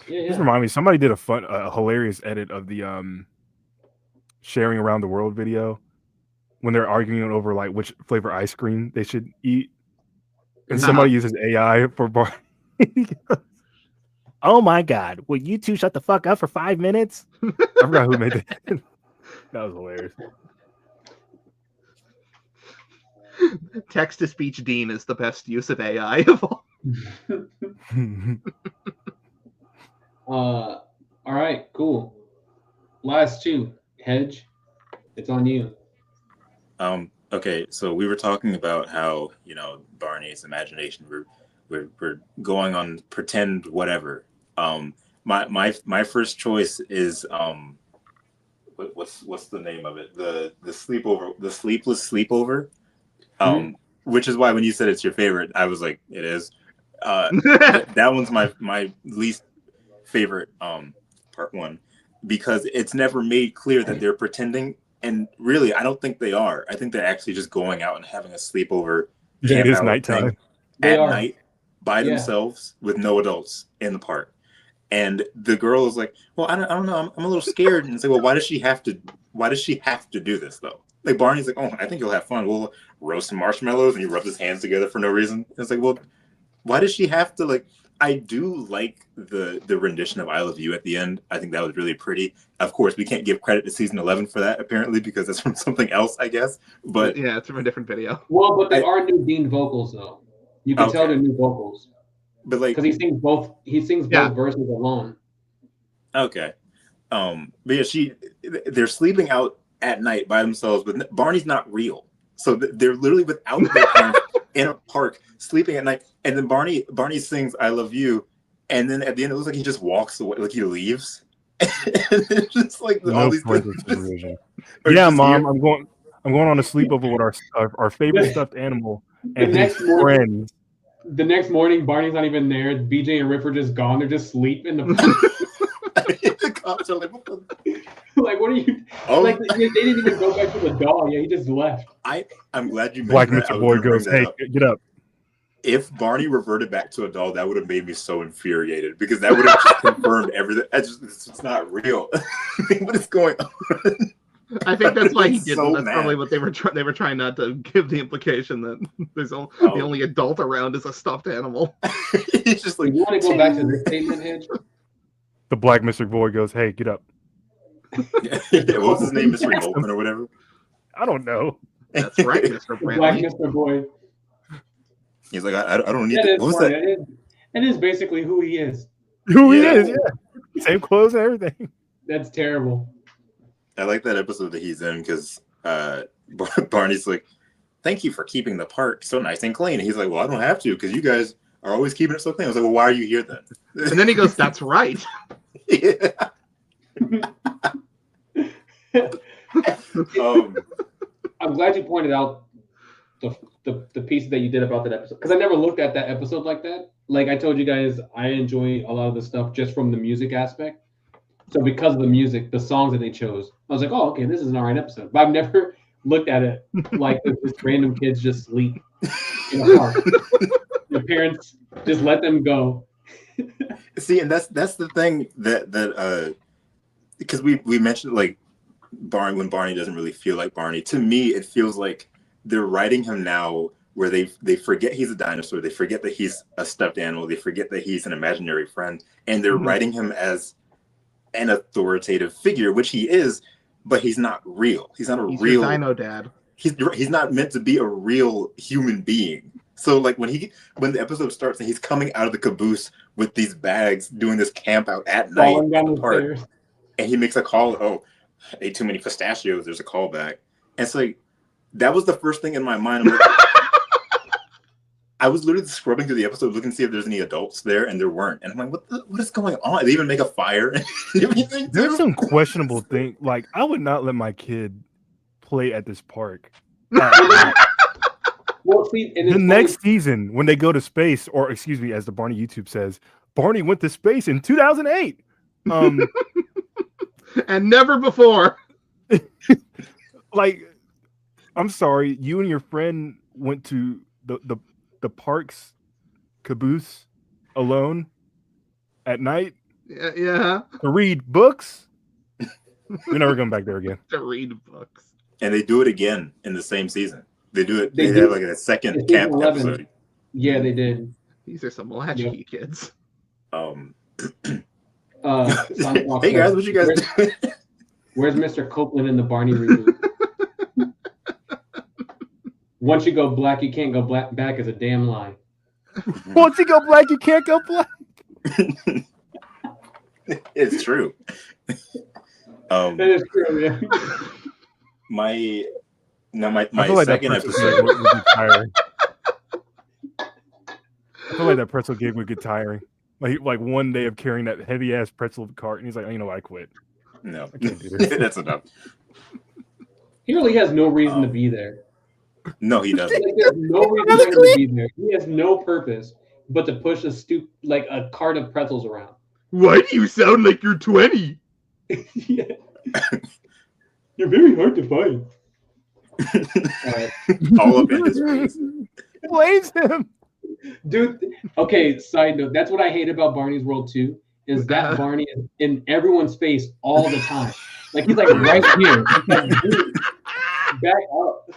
Yeah. Just remind me, somebody did a hilarious edit of the sharing around the world video when they're arguing over like which flavor ice cream they should eat. And somebody uses AI for Barney. Oh my God! Will you two shut the fuck up for 5 minutes? I forgot who made that. That was hilarious. Text-to-speech Dean is the best use of AI of all. All right, cool. Last 2, Hedge. It's on you. Okay, so we were talking about how Barney's imagination. We're going on pretend whatever. My first choice is what's the name of it? The sleepover, the Sleepless Sleepover. Which is why when you said it's your favorite, I was like, it is. That one's my least favorite part 1 because it's never made clear that they're pretending. And really, I don't think they are. I think they're actually just going out and having a sleepover. It is nighttime. At night by themselves with no adults in the park. And the girl is like, well, I don't know. I'm a little scared. And it's like, well, why does she have to do this though? Like Barney's like, oh, I think you'll have fun. We'll roast some marshmallows and you rub his hands together for no reason. And it's like, well, why does she have to like? I do like the rendition of "I Love You" at the end. I think that was really pretty. Of course, we can't give credit to season 11 for that apparently because it's from something else, I guess. But yeah, it's from a different video. Well, but they are new Dean vocals though. You can tell they're new vocals. But like, because he sings both. He sings both verses alone. Okay. But yeah, they're sleeping out at night by themselves, but Barney's not real. So they're literally without their parents in a park sleeping at night. And then Barney sings "I Love You," and then at the end it looks like he just walks away, like he leaves. And it's just like all these things. Yeah, Mom, I'm going on a sleepover with our favorite stuffed animal and his friends. The next morning, Barney's not even there. BJ and Rip are just gone. They're just asleep in the park. The cops are like, like, what are you? Oh. Like, they didn't even go back to the doll. Yeah, he just left. I'm glad you Black Mr. Boy goes, hey, get up. If Barney reverted back to a doll, that would have made me so infuriated because that would have just confirmed everything. It's not real. What is going on? I think that's why he did. So That's probably what they were trying not to give the implication that there's the only adult around is a stuffed animal. It's just like, you want to go back to this statement, Hinge? The Black Mr. Boy goes, hey, get up. Yeah, what was his name, Mr. Goldman or whatever? I don't know. That's right, Mr. Brantley. Black Mr. Boy. He's like, I don't need to. What was that? That is basically who he is. Who he is, yeah. Same clothes and everything. That's terrible. I like that episode that he's in because Barney's like, thank you for keeping the park so nice and clean. And he's like, well, I don't have to because you guys are always keeping it so clean. I was like, well, why are you here then? And then he goes, that's right. Yeah. I'm glad you pointed out the pieces that you did about that episode because I never looked at that episode like that. Like I told you guys, I enjoy a lot of the stuff just from the music aspect. So because of the music, the songs that they chose, I was like, oh, okay, this is an alright episode. But I've never looked at it like this random kids just sleep in a park. Their parents just let them go. See, and that's the thing that because we mentioned like Barney when Barney doesn't really feel like Barney. To me, it feels like they're writing him now where they forget he's a dinosaur, they forget that he's a stuffed animal, they forget that he's an imaginary friend, and they're writing him as an authoritative figure, which he is, but he's not real. He's not a real dino dad. He's not meant to be a real human being. So like when the episode starts and he's coming out of the caboose with these bags, doing this camp out at night in the park, and he makes a call. Oh, ate too many pistachios. There's a callback. And it's like that was the first thing in my mind. I'm like, I was literally scrubbing through the episode looking to see if there's any adults there, and there weren't. And I'm like, what is going on? They even make a fire and everything. There's some questionable thing. Like, I would not let my kid play at this park. Well, see, the next season, when they go to space, or excuse me, as the Barney YouTube says, Barney went to space in 2008. And never before. Like, I'm sorry, you and your friend went to the park's caboose alone at night. Yeah. To read books. We're never going back there again. To read books. And they do it again in the same season. They do it. They have like a second camp 11. episode. Yeah, they did. These are some latchkey kids. Hey guys, what you guys doing? Where's Mr. Copeland in the Barney reboot? Once you go black, you can't go back is a damn lie. Once you go black, you can't go black. It's true. That is true, yeah. My like second episode would be tiring. I feel like that pretzel gig would get tiring. Like one day of carrying that heavy ass pretzel cart, and he's like, oh, you know what, I quit. No, I can't do this. That's enough. He really has no reason to be there. No, he doesn't. Like, there's no reason for him to be there. He has no purpose but to push a cart of pretzels around. Why do you sound like you're 20? Yeah. You're very hard to find. All up in his face. Blames him. Dude, okay, side note. That's what I hate about Barney's World too, is that Barney is in everyone's face all the time. Like, he's like right here. Like, dude, back up.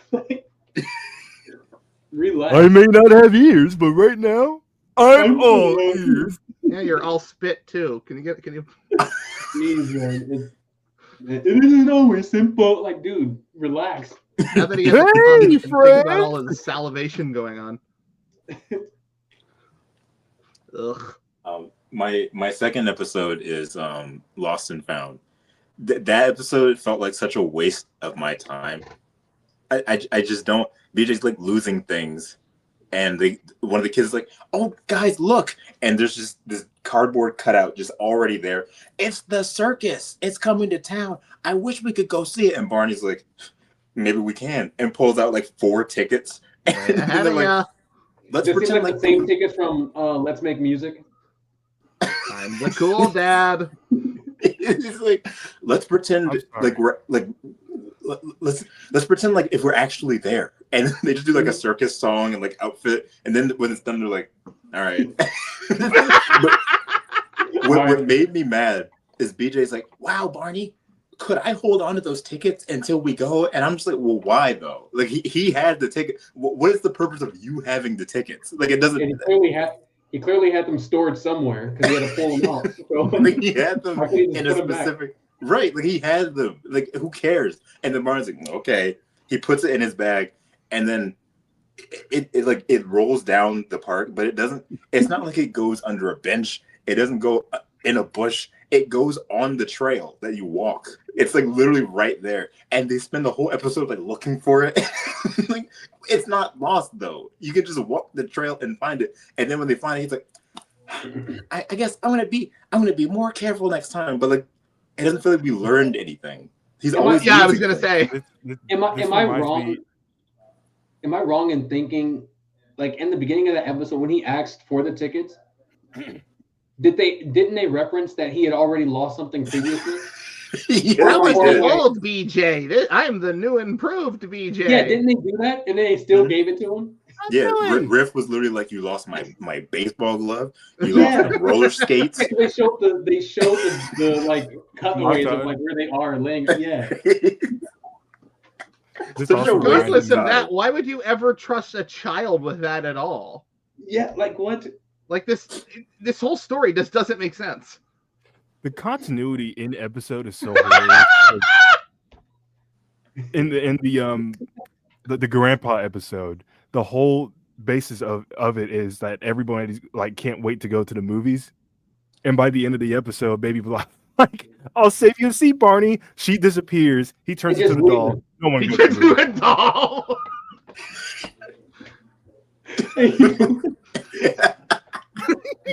Relax. I may not have ears, but right now, I'm all ears. Yeah, you're all spit too. Can you? Jeez, man. It isn't always simple. Like, dude, relax. Now that he has a tongue, Hey, you can think friend. about all of the salivation going on. Ugh. My second episode is Lost and Found. That episode felt like such a waste of my time. I just don't. BJ's like losing things, and one of the kids is like, "Oh, guys, look!" And there's just this cardboard cutout just already there. It's the circus. It's coming to town. I wish we could go see it. And Barney's like, "Maybe we can," and pulls out like 4 tickets. And they're like, let's pretend like the same tickets from Let's Make Music. I'm the cool dad. It's like, let's pretend like we're like let's pretend like if we're actually there, and they just do like a circus song and like outfit, and then when it's done, they're like, all right. But what made me mad is BJ's like, wow, Barney, could I hold on to those tickets until we go? And I'm just like, well, why though? Like he had the ticket. What is the purpose of you having the tickets? Like it doesn't. He clearly had them stored somewhere because he had to pull them out. So, like he had them in a specific right. Like he had them. Like who cares? And then Barney's like, okay. He puts it in his bag, and then it rolls down the park, but it doesn't. It's not like it goes under a bench. It doesn't go in a bush. It goes on the trail that you walk. It's like literally right there, and they spend the whole episode like looking for it. Like it's not lost though. You can just walk the trail and find it. And then when they find it, he's like, I guess I'm gonna be more careful next time. But like, it doesn't feel like we learned anything. He's always I was gonna say. Am I wrong? Am I wrong in thinking, like in the beginning of the episode when he asked for the tickets, didn't they reference that he had already lost something previously? That was the old BJ. I'm the new improved BJ. Yeah, didn't they do that? And then they still gave it to him? Yeah, Riff was literally like, you lost my baseball glove, you lost the roller skates. They showed the like cutaways of like where they are laying. Yeah. Regardless of that, why would you ever trust a child with that at all? Yeah, like what? Like this whole story just doesn't make sense. The continuity in episode is so hilarious. In the grandpa episode, the whole basis of it is that everybody like can't wait to go to the movies, and by the end of the episode, baby like, I'll save you a seat, Barney. She disappears. He turns into the doll. No one goes to a doll.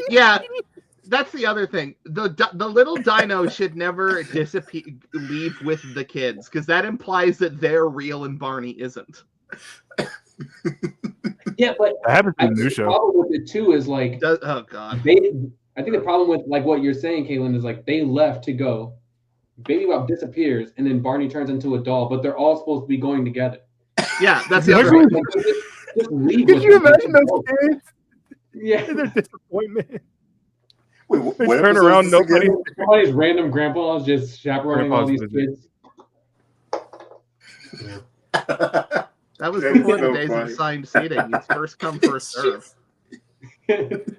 Yeah, that's the other thing. The little dino should never leave with the kids, because that implies that they're real and Barney isn't. Yeah, but that happens in the new show. The problem with it too is like, oh god, I think the problem with like what you're saying, Caitlin, is like they left to go. Baby Bop disappears, and then Barney turns into a doll, but they're all supposed to be going together. Yeah, that's the other thing. Just leave. Could you imagine those kids? Yeah, their disappointment. Wait, they turn around, somebody's random grandpa is just chaperoning all these kids. Yeah. That was before the days of assigned seating. It's first come, first serve.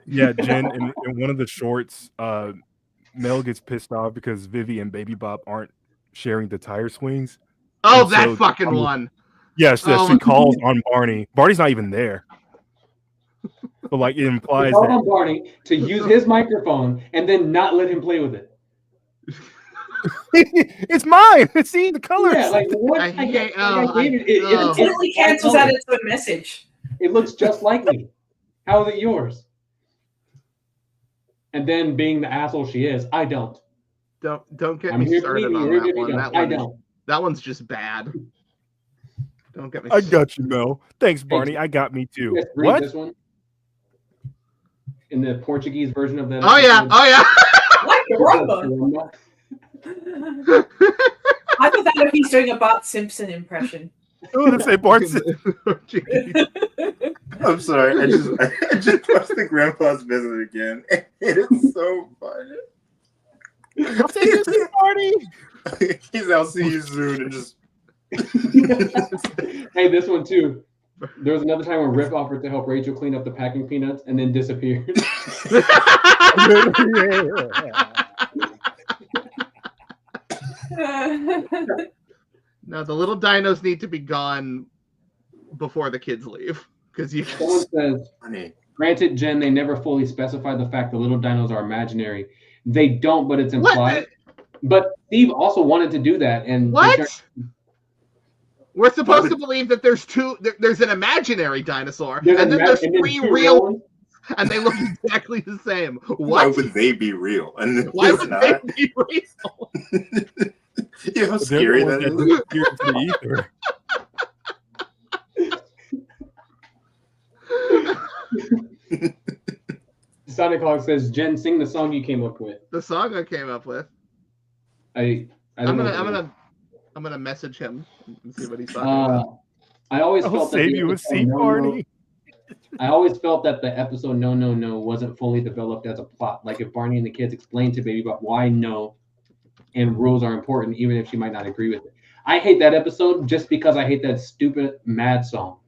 Yeah, Jen, in one of the shorts, Mel gets pissed off because Vivi and Baby Bop aren't sharing the tire swings. Oh, and that fucking one. Yes, she calls on Barney. Barney's not even there. But like it implies that on Barney to use his microphone and then not let him play with it. It's mine. See the colors. Yeah, like what? It totally cancels out into a message. It looks just like me. How is it yours? And then, being the asshole she is, I don't. Don't get me started on that one. That one's just bad. Don't get me. I got you, Mel. Thanks, Barney. I got me too. What? This one? In the Portuguese version of that. Oh yeah. Like the rumba. I thought that if he's doing a Bart Simpson impression. Oh, let's say Bart Simpson. I'm sorry. I just watched the Grandpa's Visit again. It is so funny. I'll see you soon, Barney. I'll see you soon, and just. Hey, this one too. There was another time when Rick offered to help Rachel clean up the packing peanuts and then disappeared. No, the little dinos need to be gone before the kids leave. Because you Someone says, granted, Jen, they never fully specify the fact the little dinos are imaginary. They don't, but it's implied. But Steve also wanted to do that. And what? We're supposed to believe that there's an imaginary dinosaur, and then there's three real ones, and they look exactly the same. What? Why would they be real? And why would they be real? You know how scary that is? Sonic Hawk says, Jen, sing the song you came up with. The song I came up with. I'm gonna message him and see what he's talking about. I always felt save you a seat, Barney. I always felt that the episode No No No wasn't fully developed as a plot. Like if Barney and the kids explained to Baby Bop why no and rules are important, even if she might not agree with it. I hate that episode just because I hate that stupid mad song.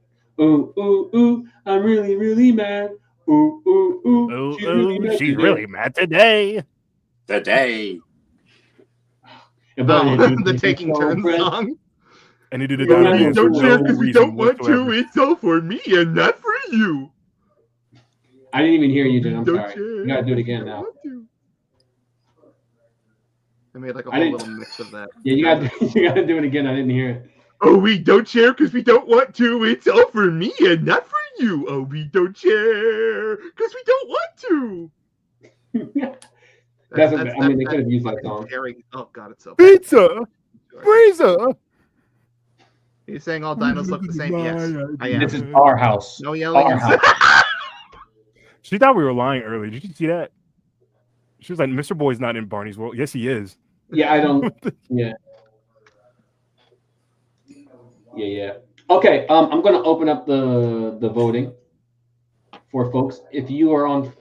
Ooh, ooh, ooh, I'm really, really mad. Ooh, ooh, ooh. She's really mad today. Today. The Taking Turns song. And he did it. Don't share because we don't want to. It's all for me and not for you. I didn't even hear you, Jen. I'm sorry. You gotta do it again now. I made like a whole little mix of that. Yeah, you gotta do it again. I didn't hear it. Oh, we don't share because we don't want to. It's all for me and not for you. Oh, we don't share because we don't want to. They could have used that song. Oh God, it's so bad. Pizza, freezer. You're saying all dinos look the same? Yes, I am. This is our house. No yelling. Our house. She thought we were lying earlier. Did you see that? She was like, "Mr. Boy's not in Barney's world." Yes, he is. Yeah, I don't. Yeah. Yeah. Okay, I'm gonna open up the voting for folks. If you are on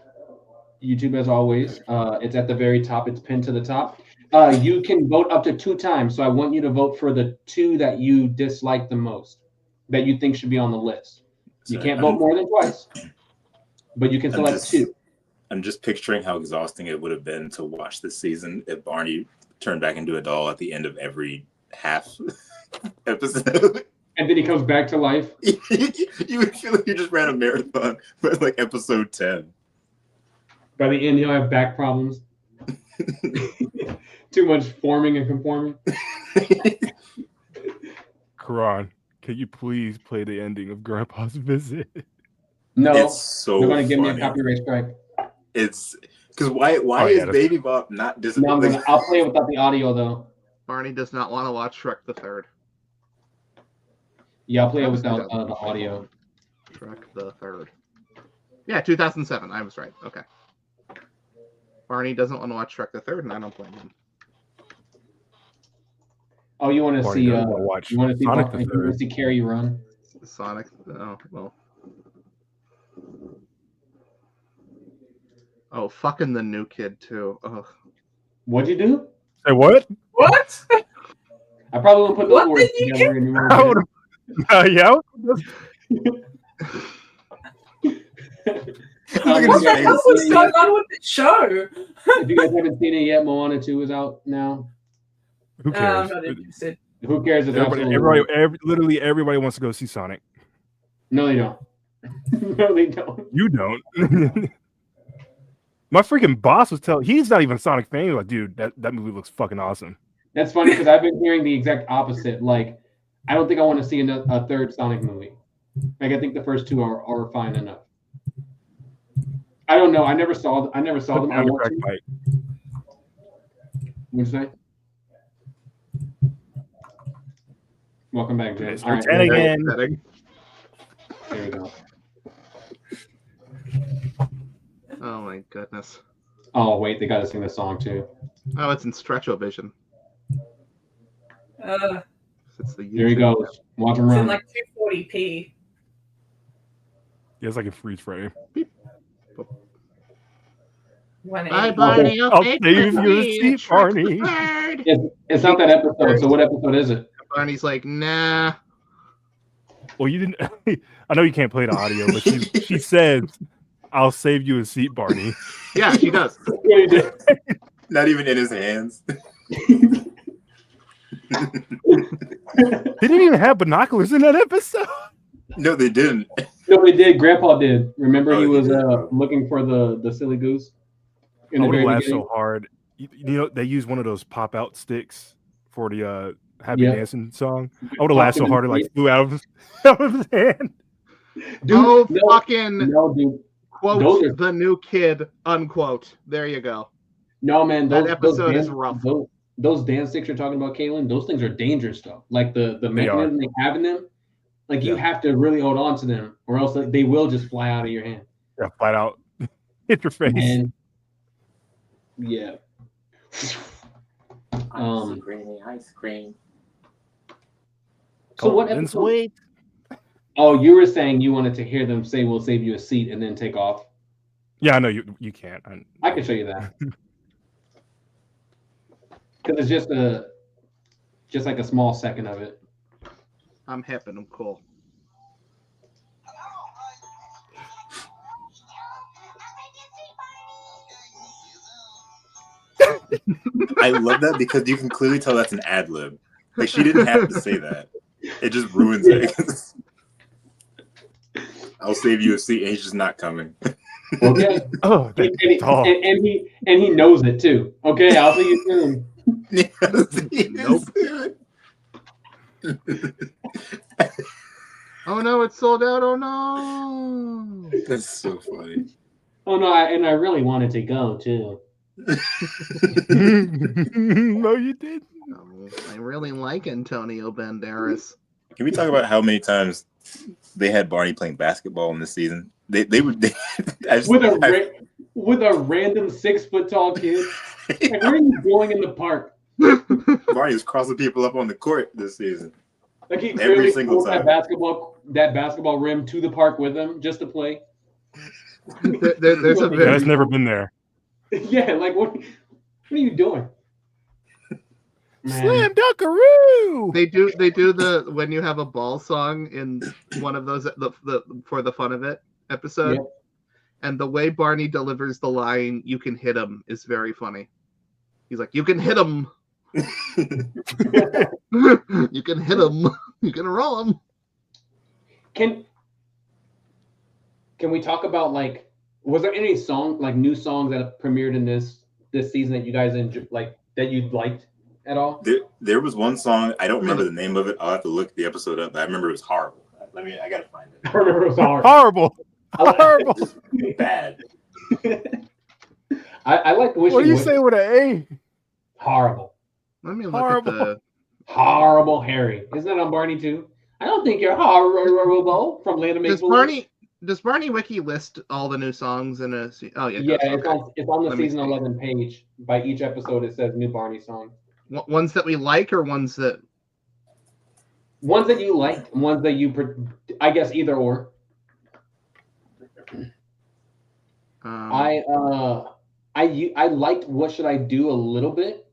YouTube, as always, it's at the very top. It's pinned to the top. You can vote up to 2 times. So I want you to vote for the 2 that you dislike the most, that you think should be on the list. You can't vote more than twice, but you can select 2. I'm just picturing how exhausting it would have been to watch this season if Barney turned back into a doll at the end of every half episode. And then he comes back to life. You would feel like you just ran a marathon for like episode 10. By the end, he'll have back problems. Too much forming and conforming. Kerron, can you please play the ending of Grandpa's visit? No, it's so they're going to give me funny. a copyright strike. It's because why is Baby Bop not disappointed? No, I'll play it without the audio though. Barney does not want to watch Shrek the Third. Yeah, I'll play it without the audio. Shrek the Third. Yeah, 2007. I was right. Okay. Barney doesn't want to watch Shrek the Third, and I don't blame him. Oh, you want to see? You want to see Sonic Sonic? You want to see Carrie run? Sonic. Oh well. Oh, fucking the new kid too. Ugh. What'd you do? Say what? What? I probably won't put those words together anymore. Yeah. What the hell was going on with the show? If you guys haven't seen it yet, Moana 2 is out now. Who cares? I'm not interested. Who cares? Literally everybody wants to go see Sonic. No, they don't. No, they don't. You don't. My freaking boss was he's not even a Sonic fan. He was like, dude, that movie looks fucking awesome. That's funny because I've been hearing the exact opposite. Like, I don't think I want to see a third Sonic movie. Like, I think the first 2 are fine enough. I don't know. I never saw them. I want to. What'd you say? Welcome back, Jay. Start again. There we go. Oh my goodness. Oh wait, they got to sing the song too. Oh, it's in Stretchovision. It's the there he goes. Watch him It's run. in like 240p. Yeah, it's like a freeze frame. Bye, Barney. I'll save you a seat, Barney. It's not that episode. So what episode is it? Barney's like, nah. Well, you didn't. I know you can't play the audio, but she said, "I'll save you a seat, Barney." Yeah, she does. Not even in his hands. They didn't even have binoculars in that episode. No, they didn't. No, they did. Grandpa did. Remember, Oh, he was he did. looking for the silly goose. I would have laughed so hard. You know, they use one of those pop-out sticks for the Happy Dancing song. I would have laughed so hard it like flew out of his hand. Dude, fucking dude. Quote the new kid, unquote. There you go. No, man, that episode is rough. Those dance sticks you're talking about, Caitlin, those things are dangerous stuff. Like the mechanism they have in them, like you have to really hold on to them, or else they will just fly out of your hand. Yeah, flat out hit your face. And yeah. Ice cream. So what episode? Oh, you were saying you wanted to hear them say "We'll save you a seat" and then take off. Yeah, I know you can't. I can show you that. Because it's just like a small second of it. I'm hip and I'm cool. I love that because you can clearly tell that's an ad lib. Like she didn't have to say that. It just ruins it. I'll save you a seat, and he's just not coming. Okay. Oh, and he knows it too. Okay, I'll see you soon. Nope. Oh no, it's sold out. Oh no. That's so funny. Oh no, I really wanted to go too. No, you didn't. No, I really like Antonio Banderas. Can we talk about how many times they had Barney playing basketball in this season? With a random 6 foot tall kid. Like, where are you going in the park? Barney was crossing people up on the court this season. Like he Every single time. that basketball rim to the park with him just to play. There's a That's never been there. Yeah, like what are you doing? Man. Slam Dunkaroo! They do the when you have a ball song in one of those the for the fun of it episode. Yep. And the way Barney delivers the line, "You can hit him," is very funny. He's like, "You can hit him." You can hit him. You can roll him. Can we talk about like, was there any new songs that premiered in this season that you guys enjoyed, like that you liked at all? There was one song, I don't remember the name of it. I'll have to look the episode up, but I remember it was horrible. I gotta find it. I remember it was horrible. Bad. I like Wish. What do you say with an A? Horrible. Let me look at the horrible Harry. Isn't that on Barney too? I don't think you're horrible from Land of Make Believe. Does Barney Wiki list all the new songs in a? Oh yeah. Yeah, it's on the season 11 page. By each episode, it says new Barney song. Ones that we like, or ones that you liked, ones that you, I guess either or. I liked What Should I Do a little bit.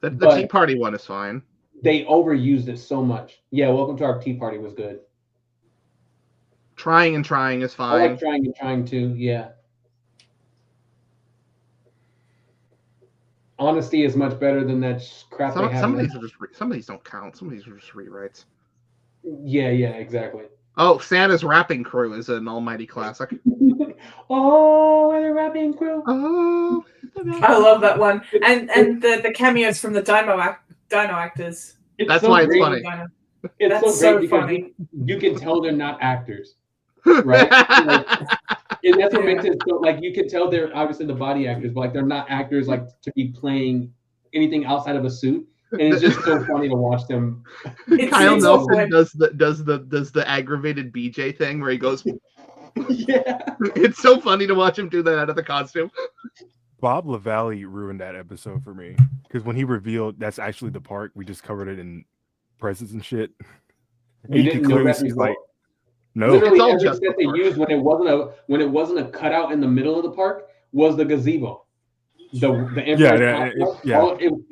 The Tea Party one is fine. They overused it so much. Yeah, Welcome to Our Tea Party was good. Trying and Trying is fine. I like Trying and Trying too. Yeah. Honesty is much better than that crap they have. Some of these don't count. Some of these are just rewrites. Yeah, exactly. Oh, Santa's Rapping Crew is an almighty classic. Oh, the rapping crew. Oh, I love that one. And the cameos from the Dino actors. That's why it's funny. It's so funny. You can tell they're not actors, right? And that's what makes it so. Like you can tell they're obviously the body actors, but like they're not actors like to be playing anything outside of a suit. And it's just so funny to watch them. Kyle Nelson does the aggravated BJ thing where he goes. Yeah, it's so funny to watch him do that out of the costume. Bob LaValle ruined that episode for me because when he revealed that's actually the park, we just covered it in presents and shit. And you could clearly see like, no, literally every set they used when it wasn't a cutout in the middle of the park was the gazebo. The Emperor's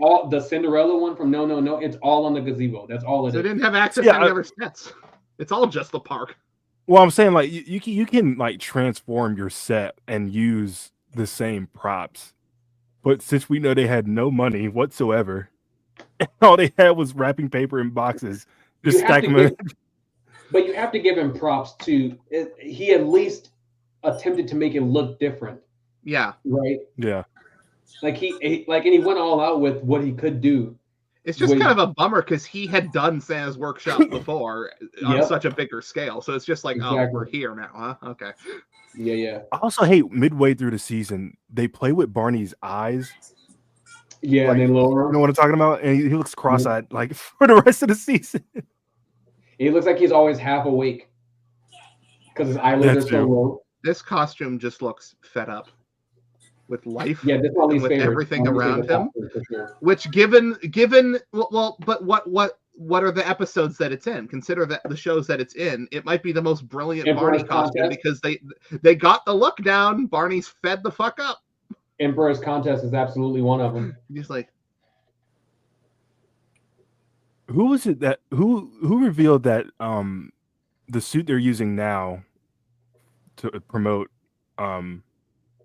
all the Cinderella one from No, it's all on the gazebo. That's all it is. They didn't have access to any other sets. It's all just the park. Well, I'm saying like you can like transform your set and use the same props, but since we know they had no money whatsoever, and all they had was wrapping paper and boxes, just stack them in. But you have to give him props to he at attempted to make it look different. Yeah. Right. Yeah. Like he went all out with what he could do. It's just kind of a bummer because he had done Santa's Workshop before on such a bigger scale. So it's just like, oh, we're here now, huh? Okay. Yeah. I also hate midway through the season, they play with Barney's eyes. Yeah, like, and they lower him. You know what I'm talking about? And he looks cross-eyed like for the rest of the season. He looks like he's always half awake because his eyelids are so low. This costume just looks fed up with life. Yeah, this one with everything around him. Sure. Which, given, but what are the episodes that it's in? Consider that the shows that it's in. It might be the most brilliant Barney costume because they got the look down. Barney's fed the fuck up. Emperor's Contest is absolutely one of them. He's like, who was it that who revealed that the suit they're using now to promote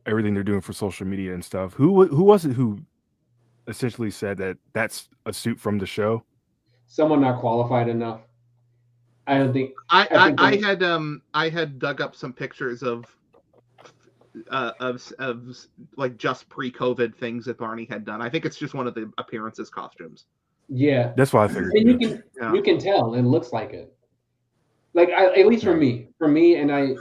everything they're doing for social media and stuff? Who was it who essentially said that that's a suit from the show? Someone not qualified enough. I don't think. I had dug up some pictures of like just pre-COVID things that Barney had done. I think it's just one of the appearances costumes. Yeah, that's why I figured. And you can tell it looks like it. Like at least for me, and I.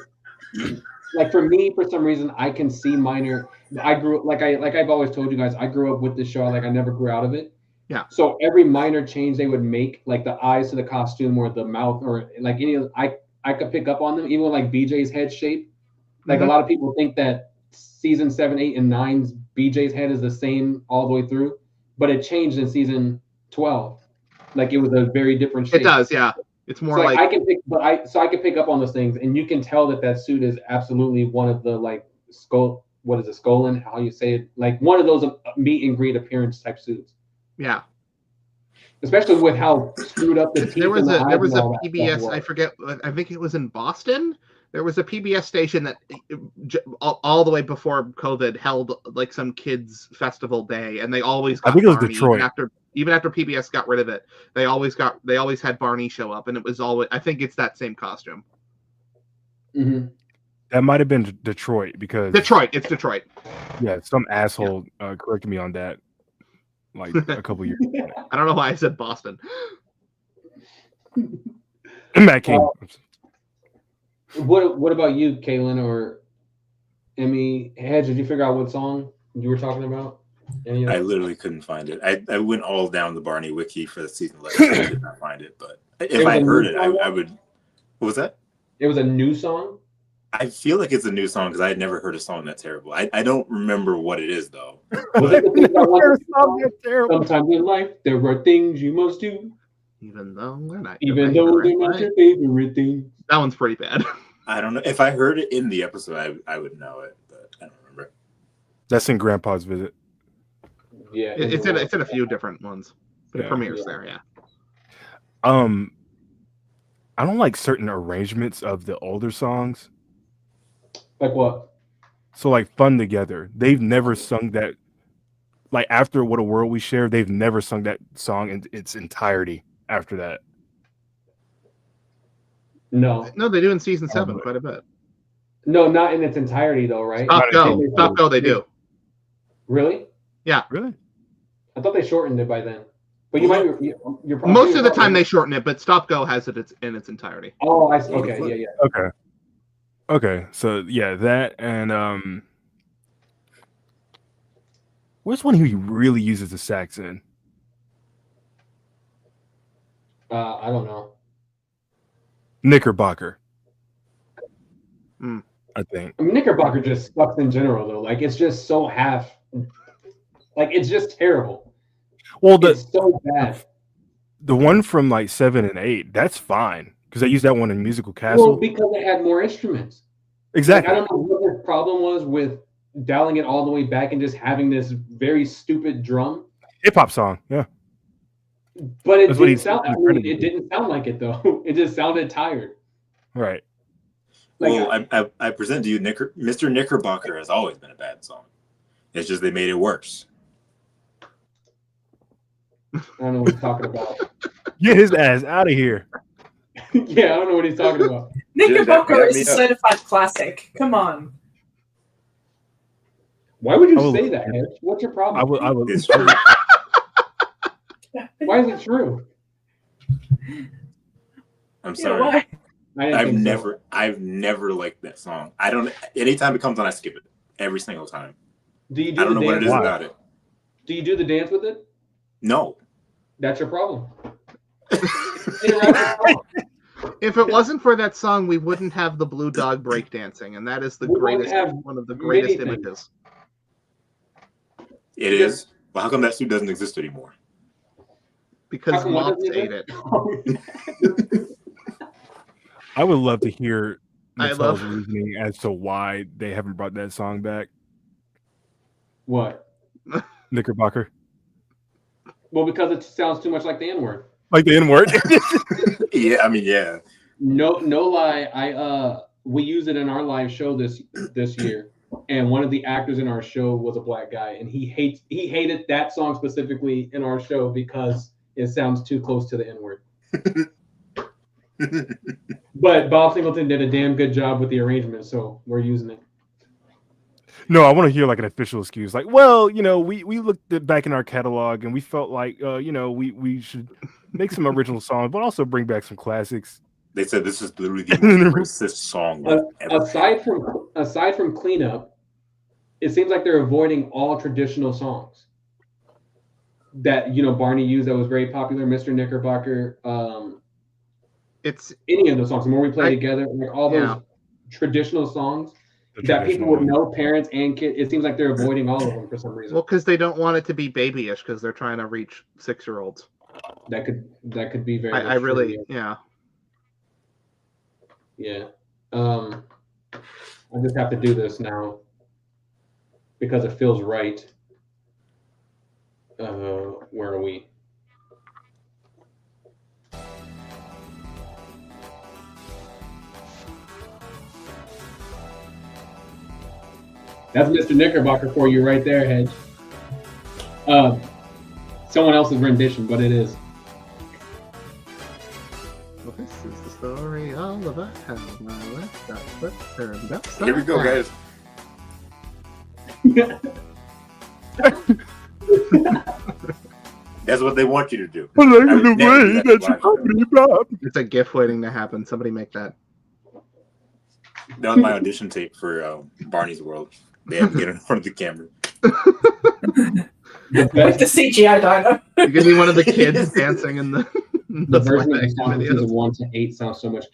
Like for me, for some reason, I can see minor. I grew like I've always told you guys, I grew up with this show. Like I never grew out of it. Yeah. So every minor change they would make, like the eyes to the costume or the mouth or like any of, I could pick up on them. Even like BJ's head shape. Like a lot of people think that season 7, 8, and 9's BJ's head is the same all the way through, but it changed in season 12. Like it was a very different shape. It does, yeah. It's more so like I can pick up on those things, and you can tell that suit is absolutely one of the like skull. What is it, Skolin? How you say it? Like one of those meet and greet appearance type suits. Yeah. Especially with how screwed up the teeth. There was a PBS. I forget. I think it was in Boston. There was a PBS station that all the way before COVID held like some kids festival day, and they always got I think it was Barney, Detroit. Even after PBS got rid of it, they always had Barney show up, and it was always, I think it's that same costume. Mm-hmm. That might have been Detroit because it's Detroit. Yeah, some asshole corrected me on that like a couple years ago. I don't know why I said Boston. Matt King. What about you, Kaylin or Emmy? Hedge, did you figure out what song you were talking about? I literally couldn't find it. I went all down the Barney wiki for the season 11. I did not find it, but if I heard it, I would. What was that? It was a new song? I feel like it's a new song because I had never heard a song that terrible. I don't remember what it is though. Was it the thing I wanted to do? Sometimes in life there are things you must do, even though they're not your favorite things. That one's pretty bad. I don't know if I heard it in the episode, I would know it, but I don't remember. That's in Grandpa's Visit. Yeah, it's in a few different ones, but it premieres there. Yeah. I don't like certain arrangements of the older songs. Like what? So like Fun Together. They've never sung that. Like after What a World We Share, they've never sung that song in its entirety after that. No, they do in season 7 quite a bit. No, not in its entirety though, right? Stop Go. They do. Really? Yeah. Really? I thought they shortened it by then. But you might. You're probably most of the time they shorten it, but Stop Go has it in its entirety. Oh, I see. Okay, yeah. Okay. So yeah, that and where's one he really uses the sax in? I don't know. Knickerbocker. I think. I mean, Knickerbocker just sucks in general though. Like it's just so half. Like it's just terrible. Well, it's so bad. The one from like 7 and 8, that's fine because I used that one in Musical Castle. Well, because it had more instruments. Exactly. Like, I don't know what the problem was with dialing it all the way back and just having this very stupid drum. Hip hop song, yeah. But it didn't sound. I mean, it didn't sound like it though. It just sounded tired. Right. Like, well, I present to you, Mr. Knickerbocker has always been a bad song. It's just they made it worse. I don't know what he's talking about. Get his ass out of here. Yeah, I don't know what he's talking about. Knickerbocker is a certified classic. Come on. Why would you say that, Hedge? What's your problem? I would. It's true. Why is it true? I'm sorry. Yeah, I've never liked that song. I don't. Anytime it comes on, I skip it every single time. Do you do I don't know what it is Why? about it. Do you do the dance with it? No. That's your problem. If it wasn't for that song, we wouldn't have the Blue Dog breakdancing, and that is the greatest, one of the greatest images. It is. Well, how come that suit doesn't exist anymore? Because Mops ate it. I would love to hear Mattel's reasoning as to why they haven't brought that song back. What? Knickerbocker. Well, because it sounds too much like the N-word. Like the N-word? Yeah, I mean, yeah. No lie. We use it in our live show this year, and one of the actors in our show was a black guy, and he hated that song specifically in our show because it sounds too close to the N-word. But Bob Singleton did a damn good job with the arrangement, so we're using it. No, I want to hear like an official excuse. Like, well, we looked back in our catalog and we felt like, we should make some original songs, but also bring back some classics. They said this is literally the most racist song ever. Aside from cleanup, it seems like they're avoiding all traditional songs that Barney used that was very popular. Mr. Knickerbocker, it's any of those songs. The More We Play Together, like all those traditional songs that people would know, parents and kids. It seems like they're avoiding all of them for some reason. Well, because they don't want it to be babyish, because they're trying to reach 6-year-olds. That could be very. I really, true, yeah. Yeah. I just have to do this now because it feels right. Where are we? That's Mr. Knickerbocker for you right there, Hedge. Someone else's rendition, but it is. Well, this is the story all about how my life got flipped turned upside Here we go, guys. That's what they want you to do. It's a GIF waiting to happen. Somebody make that. That was my audition tape for Barney's World. They have to get in front of the camera. With the CGI dino. You're gonna be one of the kids dancing in the version of the song from 1 to 8 sounds so much.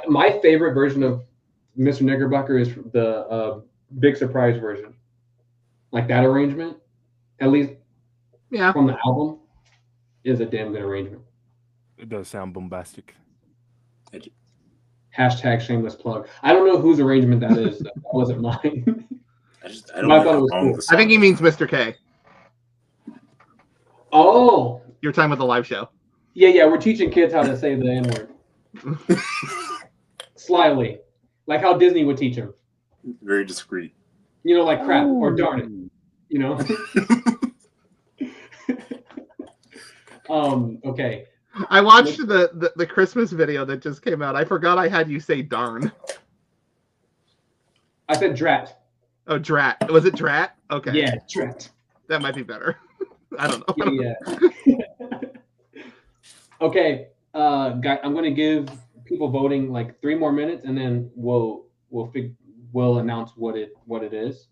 My favorite version of Mr. Knickerbocker is the Big Surprise version. Like that arrangement, at least from the album, is a damn good arrangement. It does sound bombastic. Hashtag shameless plug. I don't know whose arrangement that is. That wasn't mine. I thought it was cool. I think he means Mr. K. Oh. You're talking about the live show. Yeah. We're teaching kids how to say the N-word. Slyly. Like how Disney would teach them. Very discreet. Like crap or darn it. Okay. I watched the Christmas video that just came out. I forgot I had you say darn. I said drat. Oh, drat. Was it drat? Okay. Yeah, drat. That might be better. I don't know. Yeah. Okay, guys, I'm going to give people voting like 3 more minutes, and then we'll announce what it is.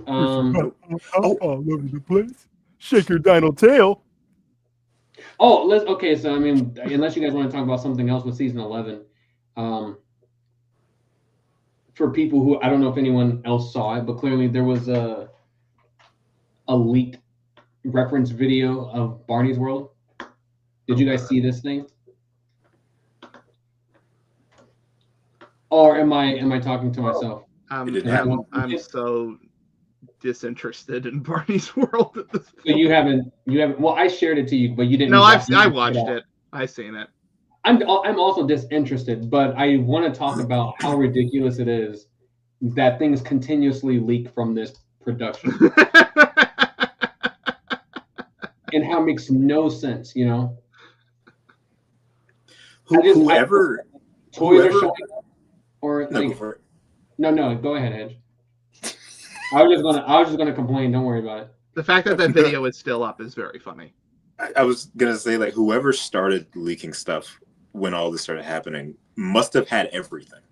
All over the place. Shake your dino tail. Oh, okay. So I mean, unless you guys want to talk about something else with season 11, for people who I don't know if anyone else saw it, but clearly there was a leaked reference video of Barney's World. Did you guys see this thing? Or am I talking to myself? didn't happen. I'm so disinterested in Barney's World at this point. So you haven't. Well, I shared it to you, but you didn't. No, I watched it. I seen it. I'm also disinterested, but I want to talk about how ridiculous it is that things continuously leak from this production, and how it makes no sense. You know. Whoever toys are showing up, or no, like, no, go ahead, Edge. I was just gonna complain. Don't worry about it. The fact that video is still up is very funny. I was gonna say, like, whoever started leaking stuff when all this started happening must have had everything,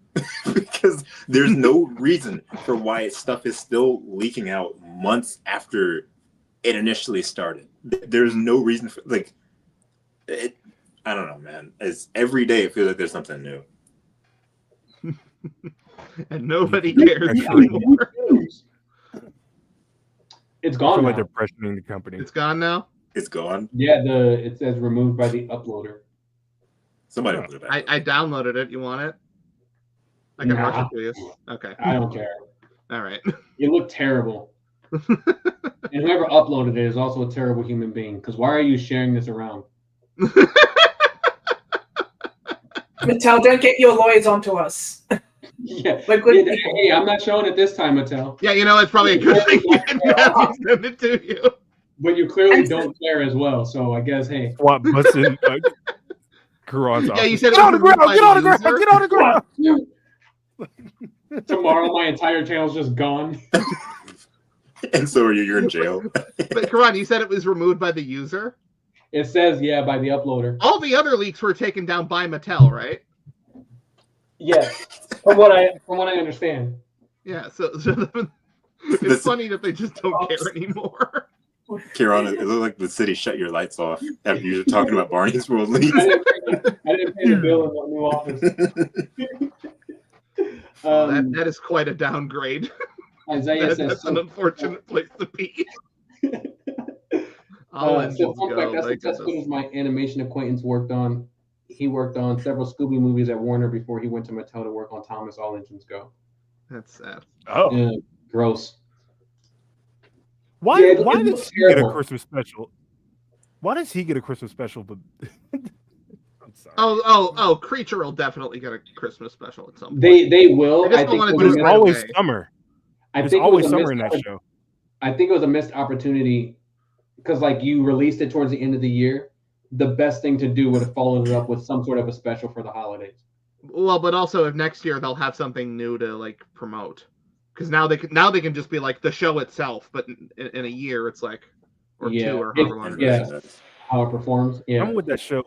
because there's no reason for why stuff is still leaking out months after it initially started. There's no reason for, like, it. I don't know, man. It's every day it feels like there's something new, and nobody cares anymore. It's gone. Like they're pressuring the company. It's gone now. It's gone. Yeah, it says removed by the uploader. Somebody put it back. I downloaded it. You want it? I can watch it for you. Okay. I don't care. All right. It looked terrible. And whoever uploaded it is also a terrible human being. Because why are you sharing this around? Mattel, don't get your lawyers onto us. Yeah. We're good people. Hey, I'm not showing it this time, Mattel. Yeah, you know, it's probably a good thing you didn't have me send it to you. But you clearly don't care as well, so I guess, hey. Swap busting Kerron's Yeah, you said get on the ground, get on the ground, get on the ground. Tomorrow my entire channel's just gone. And so are you. You're in jail. But Kerron, you said it was removed by the user? It says, yeah, by the uploader. All the other leaks were taken down by Mattel, right? Yes. From what I understand. Yeah, so it's funny that they just don't care anymore. Kerron, it looked like the city shut your lights off after you were talking about Barney's World leaks. I didn't pay the bill in the new office. That is quite a downgrade. Isaiah says that's an unfortunate place to be. That's as good as my animation acquaintance worked on. He worked on several Scooby movies at Warner before he went to Mattel to work on Thomas All Engines Go. That's sad. Oh, yeah, gross. Why does he get a Christmas special? Why does he get a Christmas special? But I'm sorry. Oh! Creature will definitely get a Christmas special at some point. They will. I think it's always summer. It's always summer in that show. I think it was a missed opportunity because, like, you released it towards the end of the year. The best thing to do would have followed it up with some sort of a special for the holidays. Well, but also if next year they'll have something new to like promote, because now they can just be like the show itself, but in a year it's like two or however long. Yeah, how it performs. Yeah, I'm with that show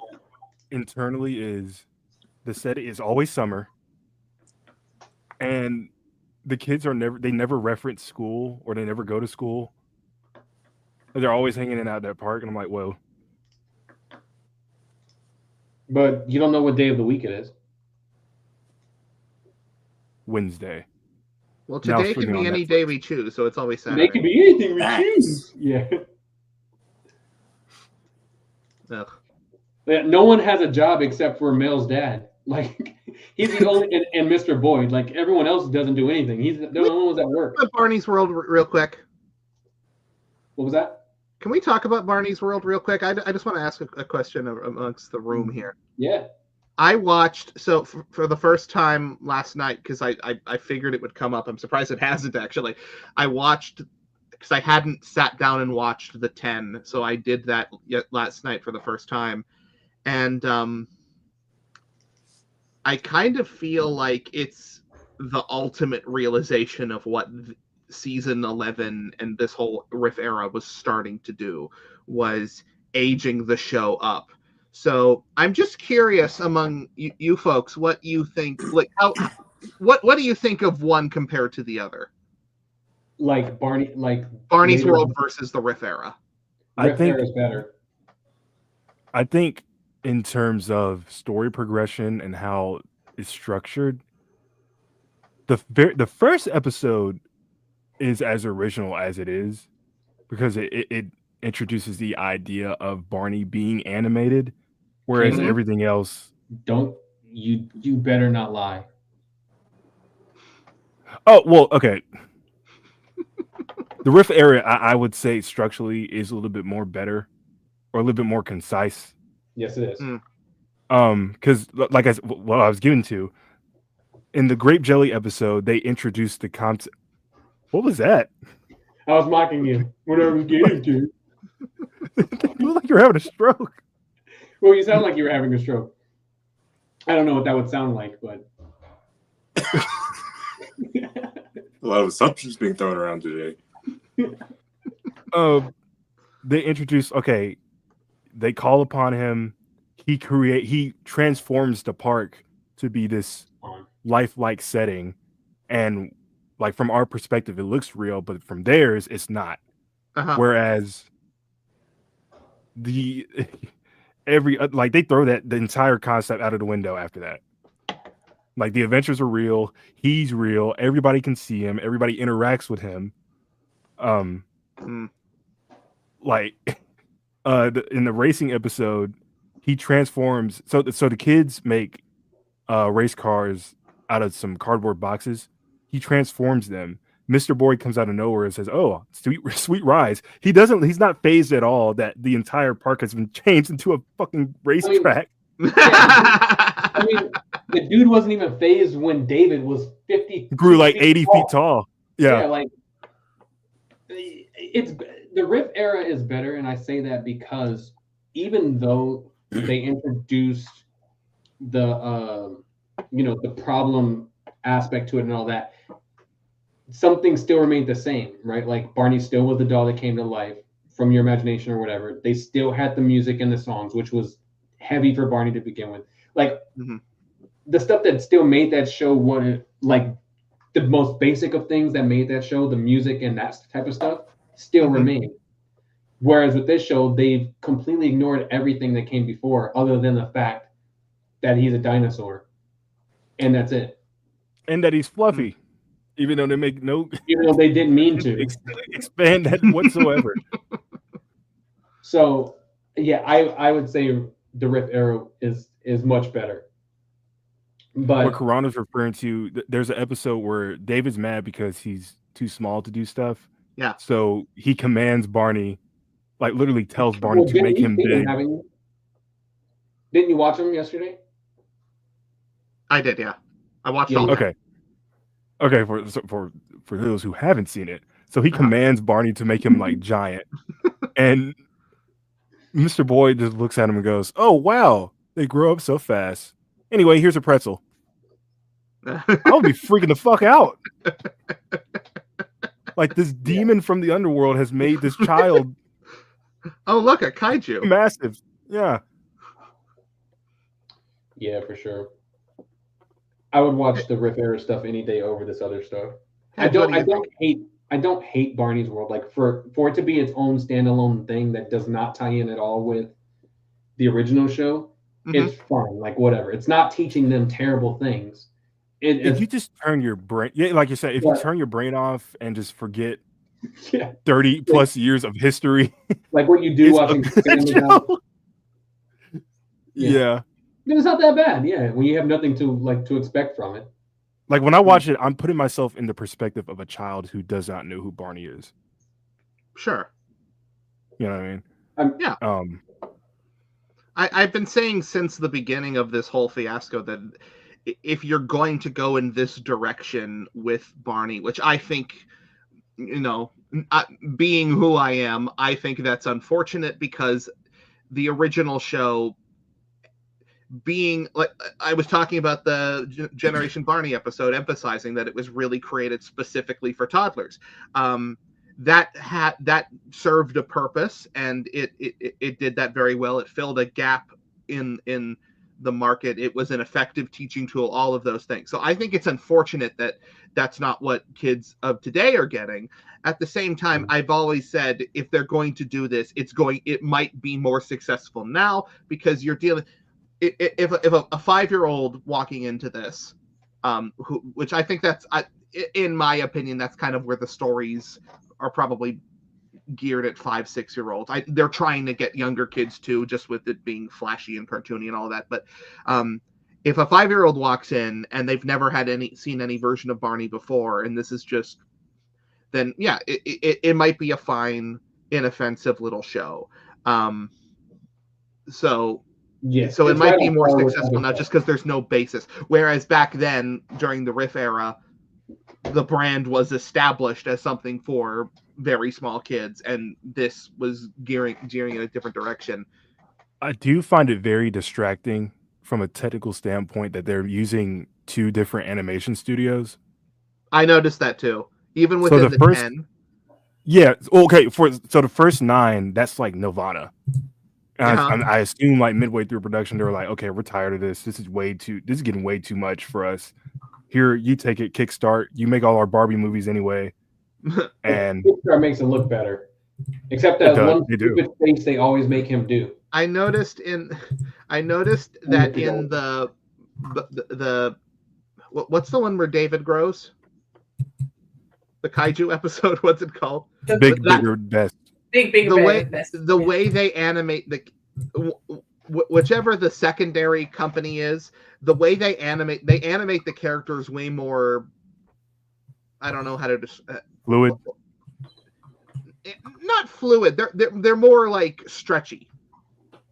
internally is the set is always summer, and the kids never reference school or they never go to school. They're always hanging out at that park, and I'm like, whoa. But you don't know what day of the week it is. Wednesday. Well, today can be any day we choose, so it's always Saturday. Today can be anything we choose. Yeah. Ugh. No one has a job except for Mel's dad. Like, he's the only, and Mr. Boyd. Like, everyone else doesn't do anything. He's the only one at work. Barney's World real quick. What was that? Can we talk about Barney's World real quick? I just want to ask a question amongst the room here. Yeah. I watched, so for the first time last night, because I figured it would come up. I'm surprised it hasn't, actually. I watched, because I hadn't sat down and watched the 10, so I did that last night for the first time. And I kind of feel like it's the ultimate realization of what season 11 and this whole riff era was starting to do, was aging the show up. So I'm just curious among you folks what you think, like what do you think of one compared to the other? Like Barney's World versus the riff era. Riff era is better. I think in terms of story progression and how it's structured, the first episode is as original as it is, because it introduces the idea of Barney being animated, whereas everything else. You better not lie. Oh well, okay. The Riff area, I would say structurally is a little bit more better, or a little bit more concise. Yes, it is. Because like what I was getting to in the grape jelly episode, they introduced the concept. What was that? I was mocking you when I was getting to. You look like you're having a stroke. Well, you sound like you were having a stroke. I don't know what that would sound like, but A lot of assumptions being thrown around today. They introduce. Okay, they call upon him. He transforms the park to be this lifelike setting, and like from our perspective, it looks real, but from theirs, it's not. Whereas they throw the entire concept out of the window after that. Like the adventures are real, he's real, everybody can see him, everybody interacts with him. Like in the racing episode, he transforms. So the kids make race cars out of some cardboard boxes. He transforms them. Mr. Boyd comes out of nowhere and says, "Oh, sweet rise." He's not phased at all that the entire park has been changed into a fucking racetrack. I mean, the dude wasn't even phased when David was 50. Grew like 80 feet tall. Yeah, like it's the Riff era is better, and I say that because even though they introduced the the problem aspect to it and all that, something still remained the same, right? Like Barney still was the doll that came to life from your imagination or whatever. They still had the music and the songs, which was heavy for Barney to begin with. Like the stuff that still made that show like the most basic of things that made that show, the music and that type of stuff, still remain. Whereas with this show, they've completely ignored everything that came before, other than the fact that he's a dinosaur, and that's it. And that he's fluffy, even though they didn't mean to expand that whatsoever. So, yeah, I would say the Riff era is much better. But what Kerron is referring to, there's an episode where David's mad because he's too small to do stuff. Yeah. So he commands Barney, like literally tells Barney to make him big. Didn't you watch him yesterday? I did, yeah. I watched all that. Okay, for those who haven't seen it. So he commands Barney to make him like giant. And Mr. Boyd just looks at him and goes, "Oh, wow, they grow up so fast. Anyway, here's a pretzel." I would be freaking the fuck out. Like this demon from the underworld has made this child. Oh, look, a kaiju. Massive. Yeah. Yeah, for sure. I would watch the Riff era stuff any day over this other stuff. I don't hate Barney's World. Like for it to be its own standalone thing that does not tie in at all with the original show, it's fun. Like whatever. It's not teaching them terrible things. If you just turn your brain, like you said, if you turn your brain off and just forget 30 plus years of history, like what you do watching Family Guy. Yeah. It's not that bad, when you have nothing to expect from it. Like when I watch it, I'm putting myself in the perspective of a child who does not know who Barney is. Sure. You know what I mean? I've been saying since the beginning of this whole fiasco that if you're going to go in this direction with Barney, which I think, being who I am, I think that's unfortunate because the original show, being like I was talking about the Generation Barney episode, emphasizing that it was really created specifically for toddlers. That served a purpose, and it did that very well. It filled a gap in the market. It was an effective teaching tool, all of those things. So I think it's unfortunate that that's not what kids of today are getting. At the same time, I've always said if they're going to do this, it might be more successful now because you're dealing. If a 5-year-old walking into this, which I think in my opinion, that's kind of where the stories are probably geared at 5-6-year-olds. They're trying to get younger kids too, just with it being flashy and cartoony and all that. But if a 5-year-old walks in and they've never seen any version of Barney before, and this is just, then yeah, it might be a fine, inoffensive little show. So it might be more successful now just because there's no basis. Whereas back then, during the Riff era, the brand was established as something for very small kids, and this was gearing in a different direction. I do find it very distracting from a technical standpoint that they're using 2 different animation studios. I noticed that too. Even within the first 10. Yeah, okay. So the first 9, that's like Nirvana. I assume like midway through production, they were like, okay, we're tired of this. This is getting way too much for us. Here, you take it, Kickstart. You make all our Barbie movies anyway. And Kickstart makes it look better. Except that one stupid face they always make him do. I noticed that in the what's the one where David grows? The kaiju episode, what's it called? Bigger, Best. The way they animate whichever the secondary company is, the way they animate the characters way more, I don't know how to fluid. Not fluid. They're more like stretchy.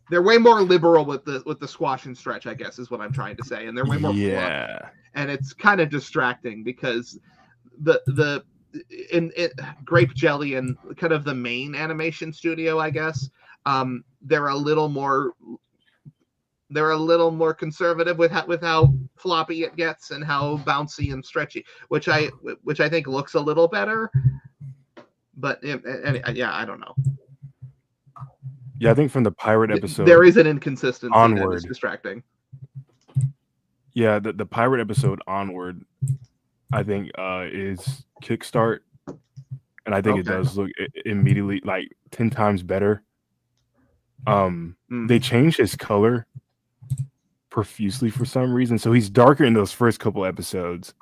They're way more liberal with the squash and stretch, I guess is what I'm trying to say, and they're way more fluff. And it's kind of distracting because in Grape Jelly and kind of the main animation studio, I guess, they're a little more conservative with how floppy it gets and how bouncy and stretchy, which I think looks a little better. But yeah, I don't know. Yeah, I think from the pirate episode, there is an inconsistency onward. that is distracting. Yeah, the pirate episode onward, I think, is Kickstart, and I think it does look immediately like 10 times better. They changed his color profusely for some reason, so he's darker in those first couple episodes.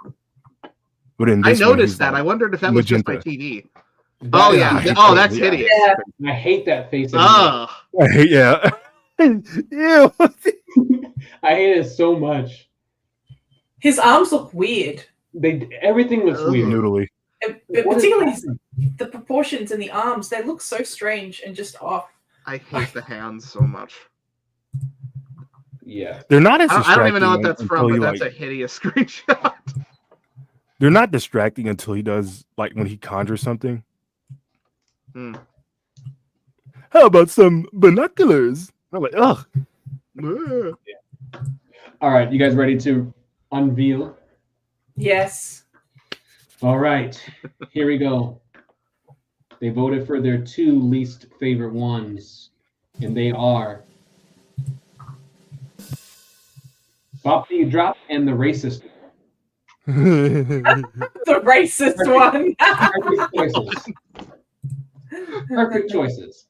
But in this I noticed that. Like, I wondered if that was just my TV. That's hideous. Yeah. I hate that face. Oh, yeah. Ew. I hate it so much. His arms look weird. Everything looks weird. Noodly. Particularly the proportions in the arms, they look so strange and just off. I hate the hands so much. Yeah. They're not as I don't even know what that's from, but that's a hideous screenshot. They're not distracting until he does, like, when he conjures something. How about some binoculars? I'm like, ugh. Yeah. All right, you guys ready to unveil? Yes. All right, here we go. They voted for their 2 least favorite ones, and they are Bop Till You Drop and the Racist. The racist one. Perfect choices. Perfect choices.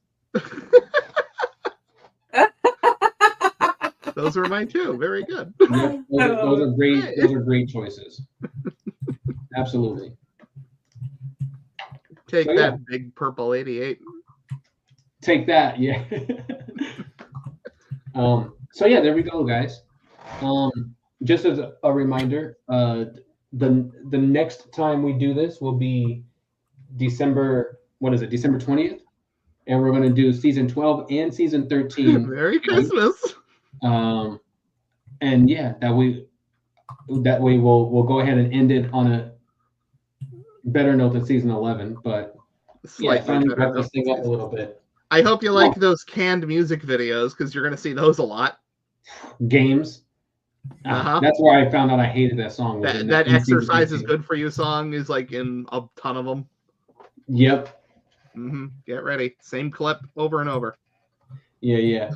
Those were mine too. Very good. Yep, those are great. Those are great choices. Absolutely. Take that, big purple 88. Take that, yeah. So yeah, there we go, guys. Just as a reminder, the next time we do this will be December 20th, and we're going to do season 12 and season 13. Merry Christmas. And yeah, that way we'll go ahead and end it on a better note than season 11, but finally wrap this thing up a little bit. I hope you like those canned music videos because you're going to see those a lot. Games. That's where I found out I hated that song. That exercise is good for you song is like in a ton of them. Yep. Get ready. Same clip over and over. Yeah.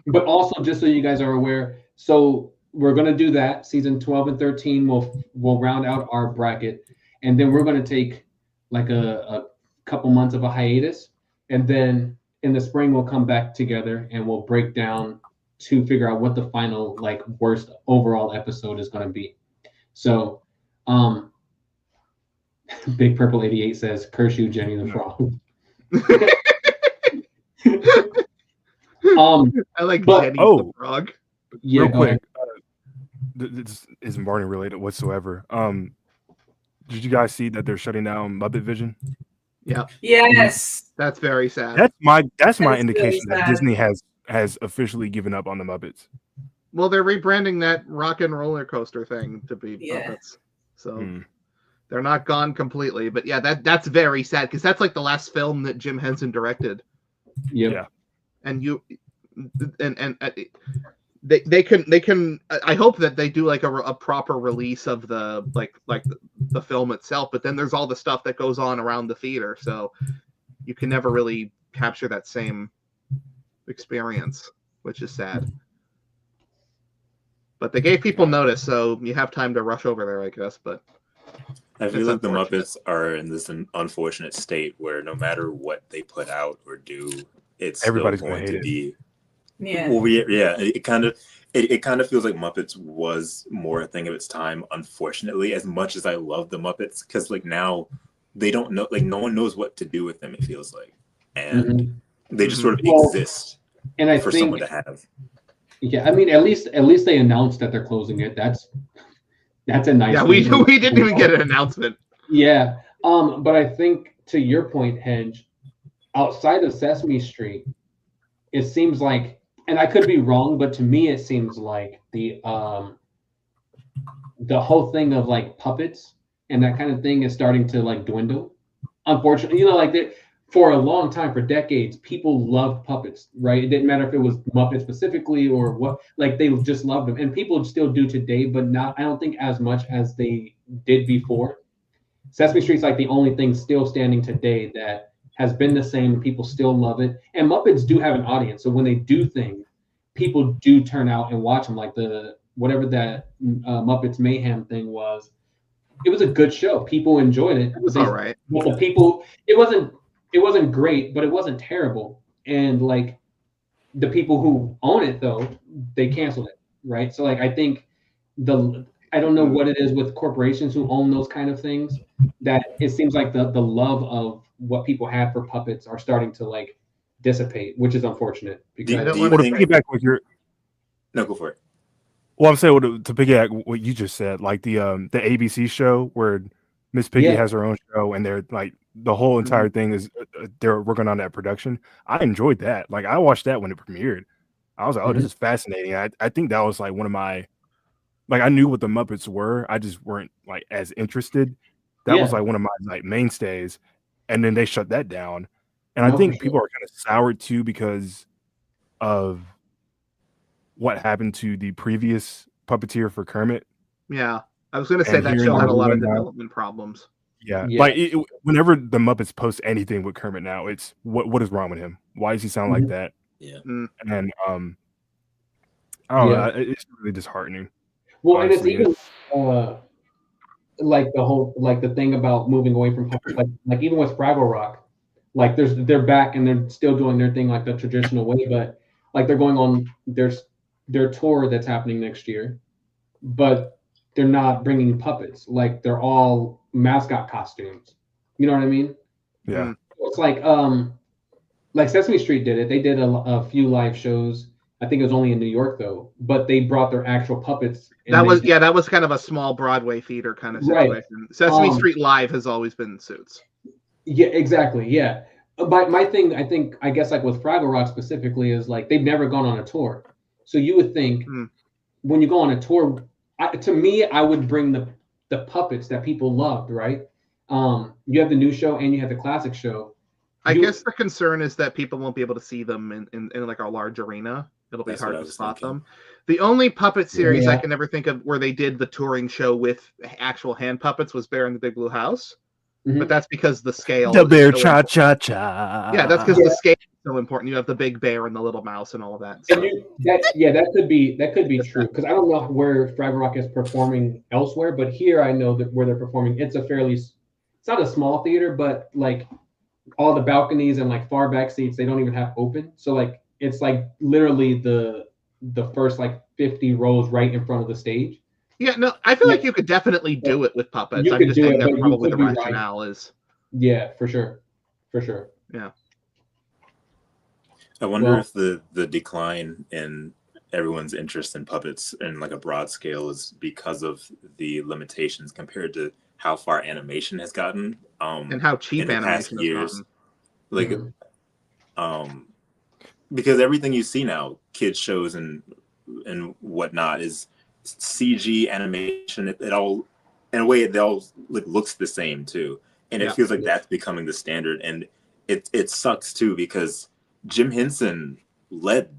But also, just so you guys are aware, so we're gonna do that. Season 12 and 13 we'll round out our bracket, and then we're gonna take like a couple months of a hiatus, and then in the spring we'll come back together and we'll break down to figure out what the final like worst overall episode is gonna be. So, Big Purple 88 says, "Curse you, Jenny the Frog." I like Jenny the Frog. Yeah, real quick, this isn't Barney related whatsoever. Did you guys see that they're shutting down Muppet Vision? Yeah. Yes. That's very sad. That's my Really indication that sad. Disney has officially given up on the Muppets. Well, they're rebranding that rock and roller coaster thing to be Yeah. Muppets. So they're not gone completely. But yeah, that's very sad because that's like the last film that Jim Henson directed. Yep. Yeah. And they can I hope that they do like a proper release of the like the film itself, but then there's all the stuff that goes on around the theater, so you can never really capture that same experience, which is sad. But they gave people notice, so you have time to rush over there, I guess. But I feel like the Muppets are in this unfortunate state where no matter what they put out or do, it's Everybody's still gonna going to hate be. Yeah. Well, it kind of feels like Muppets was more a thing of its time. Unfortunately, as much as I love the Muppets, because like now they don't know, like no one knows what to do with them. It feels like, and they just sort of exist and I for think, someone to have. Yeah, I mean, at least they announced that they're closing it. That's a nice. Yeah, we didn't even get an announcement. Yeah, but I think to your point, Hedge, outside of Sesame Street, it seems like, and I could be wrong, but to me it seems like the whole thing of like puppets and that kind of thing is starting to like dwindle. Unfortunately, like for a long time, for decades, people loved puppets, right? It didn't matter if it was Muppet specifically or what, like they just loved them. And people still do today, but not, I don't think as much as they did before. Sesame Street's like the only thing still standing today that has been the same. People still love it. And Muppets do have an audience. So when they do things, people do turn out and watch them, like whatever that Muppets Mayhem thing was. It was a good show. People enjoyed it. It was all right. But the people, it wasn't great, but it wasn't terrible. And like the people who own it though, they canceled it, right? So like I think I don't know what it is with corporations who own those kind of things, that it seems like the love of what people had for puppets are starting to like dissipate, which is unfortunate. Because I don't want to piggyback with your. No, go for it. Well, I'm saying to piggyback what you just said, like the ABC show where Miss Piggy has her own show, and they're like the whole entire thing is they're working on that production. I enjoyed that. Like I watched that when it premiered. I was like, oh, this is fascinating. I think that was like one of my, like I knew what the Muppets were. I just weren't like as interested. That was like one of my like mainstays, and then they shut that down. And I think people are kind of soured too because of what happened to the previous puppeteer for Kermit. Yeah, I was going to say that show had a lot of development problems. Yeah. Like whenever the Muppets post anything with Kermit now, it's what is wrong with him? Why does he sound like that? Yeah. And I don't know. It's really disheartening. Well, honestly. And it's even like the whole the thing about moving away from puppets, like even with Fraggle Rock, like they're back and they're still doing their thing like the traditional way, but like they're going on their tour that's happening next year, but they're not bringing puppets. Like they're all mascot costumes. You know what I mean? Yeah. It's like Sesame Street did it. They did a few live shows. I think it was only in New York though, but they brought their actual puppets. That was kind of a small Broadway theater kind of situation. Right. Sesame Street Live has always been suits. Yeah, exactly. Yeah. But my thing, I guess like with Fraggle Rock specifically is like they've never gone on a tour. So you would think when you go on a tour, to me, I would bring the puppets that people loved, right? You have the new show and you have the classic show. I guess the concern is that people won't be able to see them in like a large arena. It'll be hard to spot them. The only puppet series I can ever think of where they did the touring show with actual hand puppets was Bear in the Big Blue House. But that's because the scale. The bear cha cha cha. Yeah, that's because the scale is so important. You have the big bear and the little mouse and all of that. So. That could be true because I don't know where Fraggle Rock is performing elsewhere, but here I know that where they're performing, it's not a small theater, but like all the balconies and like far back seats they don't even have open. So like it's like literally the first like 50 rows right in front of the stage. Yeah, no, I feel like you could definitely do it with puppets. I'm just saying that probably the rationale is. Yeah, for sure. Yeah. I wonder if the decline in everyone's interest in puppets in like a broad scale is because of the limitations compared to how far animation has gotten and how cheap in the past animation has years. gotten. Like because everything you see now, kids shows and whatnot, is CG animation. It all, in a way, it all like looks the same too, and it feels like that's becoming the standard. And it sucks too, because Jim Henson led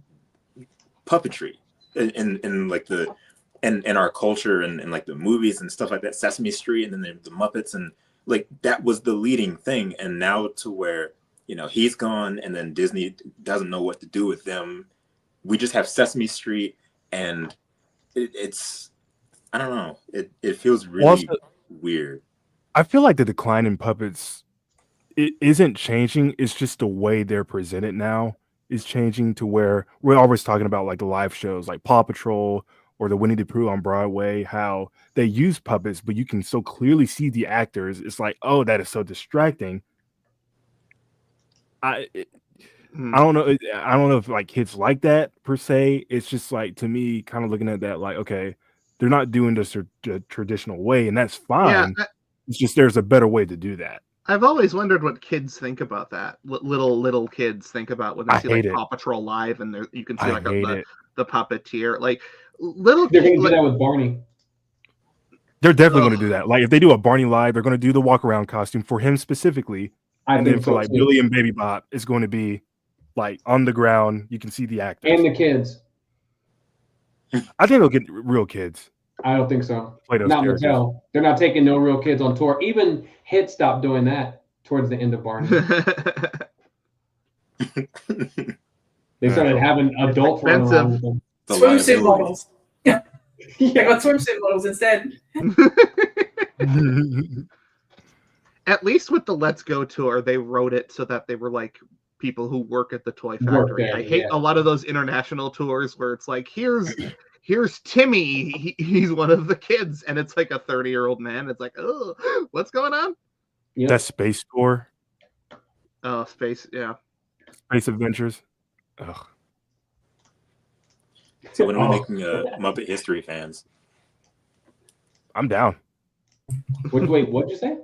puppetry in like the in our culture and like the movies and stuff like that, Sesame Street, and then the Muppets, and like that was the leading thing. And now to where, you know, he's gone, and then Disney doesn't know what to do with them. We just have Sesame Street, and it's I don't know. It feels really weird. I feel like the decline in puppets, it isn't changing. It's just the way they're presented now is changing to where we're always talking about like the live shows like Paw Patrol or the Winnie the Pooh on Broadway, how they use puppets, but you can so clearly see the actors. It's like, oh, that is so distracting. I don't know. I don't know if like kids like that per se. It's just like, to me, kind of looking at that like, okay, they're not doing this the traditional way, and that's fine. Yeah, it's just there's a better way to do that. I've always wondered what kids think about that. Little kids think about when they see like Paw Patrol live, and you can see like the puppeteer. Like little they're kids, gonna do that with Barney. They're definitely going to do that. Like if they do a Barney live, they're going to do the walk around costume for him specifically. And then for like Billy and Baby Bop, it's going to be like on the ground. You can see the actors and the kids. I think they'll get real kids. I don't think so. Not Mattel. They're not taking no real kids on tour. Even Hit stopped doing that towards the end of Barney. They started having adults run around with them. Swimsuit models. Yeah, got swimsuit models instead. At least with the Let's Go tour, they wrote it so that they were like people who work at the toy factory. I hate a lot of those international tours where it's like, here's Timmy. He's one of the kids, and it's like a 30-year-old man. It's like, oh, what's going on? Yep. That Space Tour. Oh, Space, yeah. Space Adventures. Ugh. So when are we making Muppet History Fans? I'm down. Wait, what'd you say?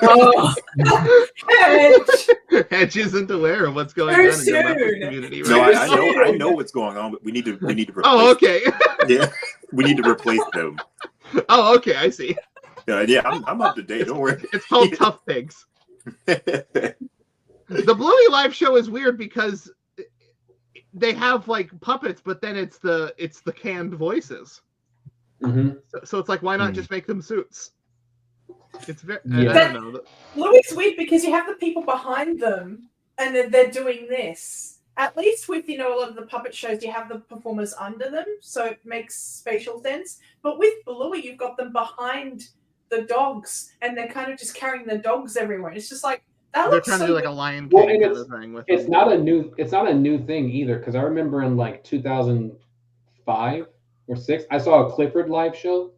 Oh, Hedge isn't aware of what's going on in the Muppet community. Right? No, I know what's going on, but we need to replace Oh, okay. Yeah, we need to replace them. Oh, okay, I see. Yeah, I'm up to date. Don't worry. It's called Tough Pigs. The Bluey live show is weird because they have like puppets, but then it's the canned voices. Mm-hmm. So it's like, why not just make them suits? It's very. Yeah. I don't know. Bluey's weird because you have the people behind them, and then they're doing this. At least with a lot of the puppet shows, you have the performers under them, so it makes spatial sense. But with Bluey, you've got them behind the dogs, and they're kind of just carrying the dogs everywhere. It's just like that. They're trying to do like a Lion King kind of thing with it's not a new thing either, because I remember in like 2005 or 6, I saw a Clifford live show,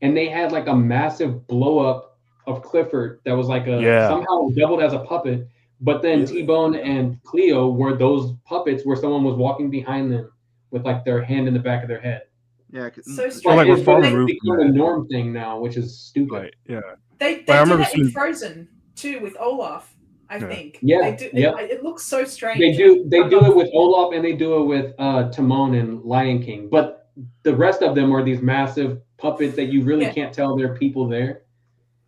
and they had like a massive blow up of Clifford that was like somehow doubled as a puppet, but then T-Bone and Cleo were those puppets where someone was walking behind them with like their hand in the back of their head. Yeah, so like we're far removed from a norm thing now, which is stupid. Right. Yeah, they do that in Frozen too with Olaf. I think. Yeah. They do, it looks so strange. They do it with Olaf, and they do it with Timon and Lion King, but the rest of them are these massive puppets that you really can't tell there are people there.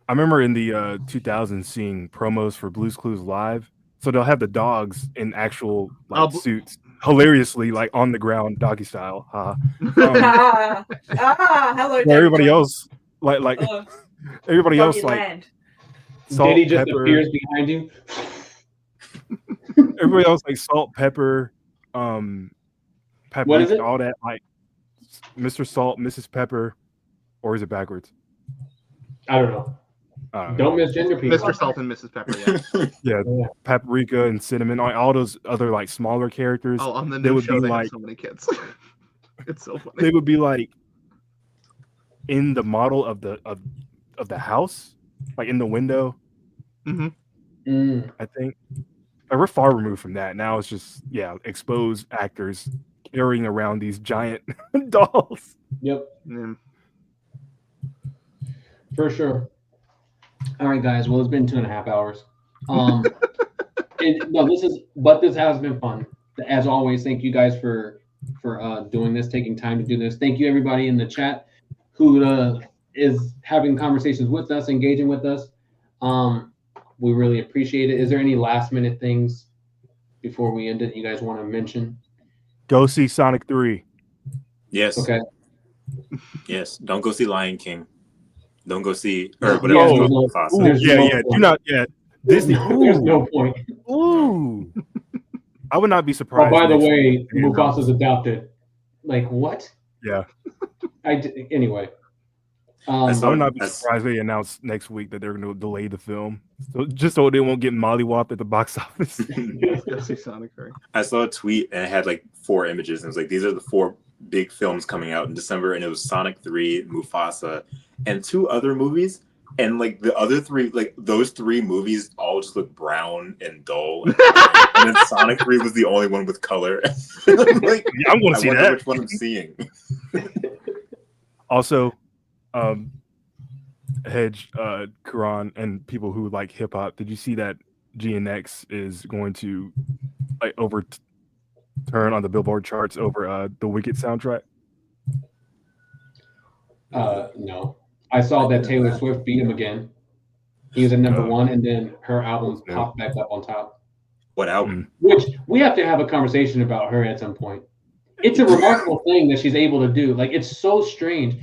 I remember in the 2000s seeing promos for Blue's Clues live. So they'll have the dogs in actual suits, hilariously like on the ground, doggy style. Hello. Everybody else, like everybody else, like land. Salt, Diddy just pepper. appears behind you. Everybody else like Salt, Pepper, Paprika, all that, like Mr. Salt, Mrs. Pepper, or is it backwards? I don't know. Don't misgender people. Mr. Salt and Mrs. Pepper, yeah. Paprika and Cinnamon, all those other like smaller characters. Oh, on the new show, they have so many kids. It's so funny. They would be like in the model of the house, like in the window. Mm-hmm. I think like, we're far removed from that. Now it's just exposed actors carrying around these giant dolls. Yep, Yeah. for sure. All right, guys. Well, it's been 2.5 hours. This has been fun. As always, thank you guys for doing this, taking time to do this. Thank you everybody in the chat who is having conversations with us, engaging with us. We really appreciate it. Is there any last minute things before we end it you guys want to mention? Go see Sonic 3. Yes. Okay. Yes. Don't go see Lion King. Don't go see or whatever. Yeah, Do not. Yeah. Disney. There's no point. Ooh. I would not be Oh, surprised. by the next way, week they Mufasa's announce- adopted. Like what? Yeah. Anyway. I would not be surprised they announce next week that they're going to delay the film, so they won't get mollywopped at the box office. Go see Sonic 3. I saw a tweet and it had like 4 images and it was like, these are the 4 big films coming out in December, and it was Sonic 3, Mufasa, and 2 other movies. And like the other 3, like those 3 movies all just look brown and dull. And then Sonic 3 was the only one with color. I'm like, Yeah, I'm going to see that. Which one I'm seeing. Also, Hedge, Kerron, and people who like hip hop, did you see that GNX is going to like overturn on the Billboard charts over the Wicked soundtrack? No. I saw that Taylor Swift beat him again. He was at number 1, and then her album popped back up on top. What album? Which we have to have a conversation about her at some point. It's a remarkable thing that she's able to do. Like, it's so strange.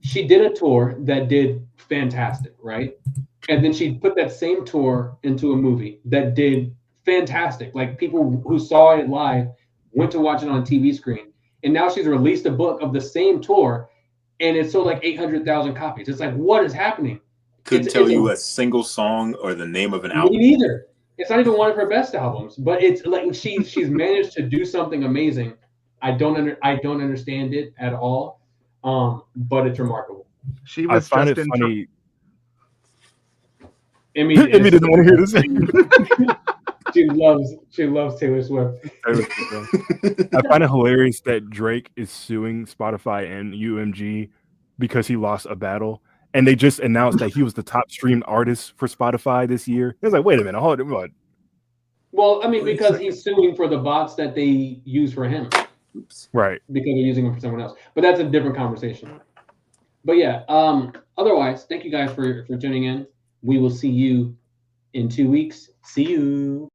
She did a tour that did fantastic, right? And then she put that same tour into a movie that did fantastic. Like, people who saw it live went to watch it on a TV screen. And now she's released a book of the same tour, and it sold like 800,000 copies. It's like, what is happening? Couldn't tell you a single song or the name of an album. Me neither. It's not even one of her best albums, but it's like she's managed to do something amazing. I don't understand it at all, but it's remarkable. She was I find just it funny. Emmy doesn't want to hear this. She loves Taylor Swift. I find it hilarious that Drake is suing Spotify and UMG because he lost a battle, and they just announced that he was the top streamed artist for Spotify this year. It's like, wait a minute, hold on. Well, I mean, because he's suing for the bots that they use for him. Oops. Right. Because they're using them for someone else. But that's a different conversation. But yeah, otherwise, thank you guys for tuning in. We will see you in 2 weeks. See you.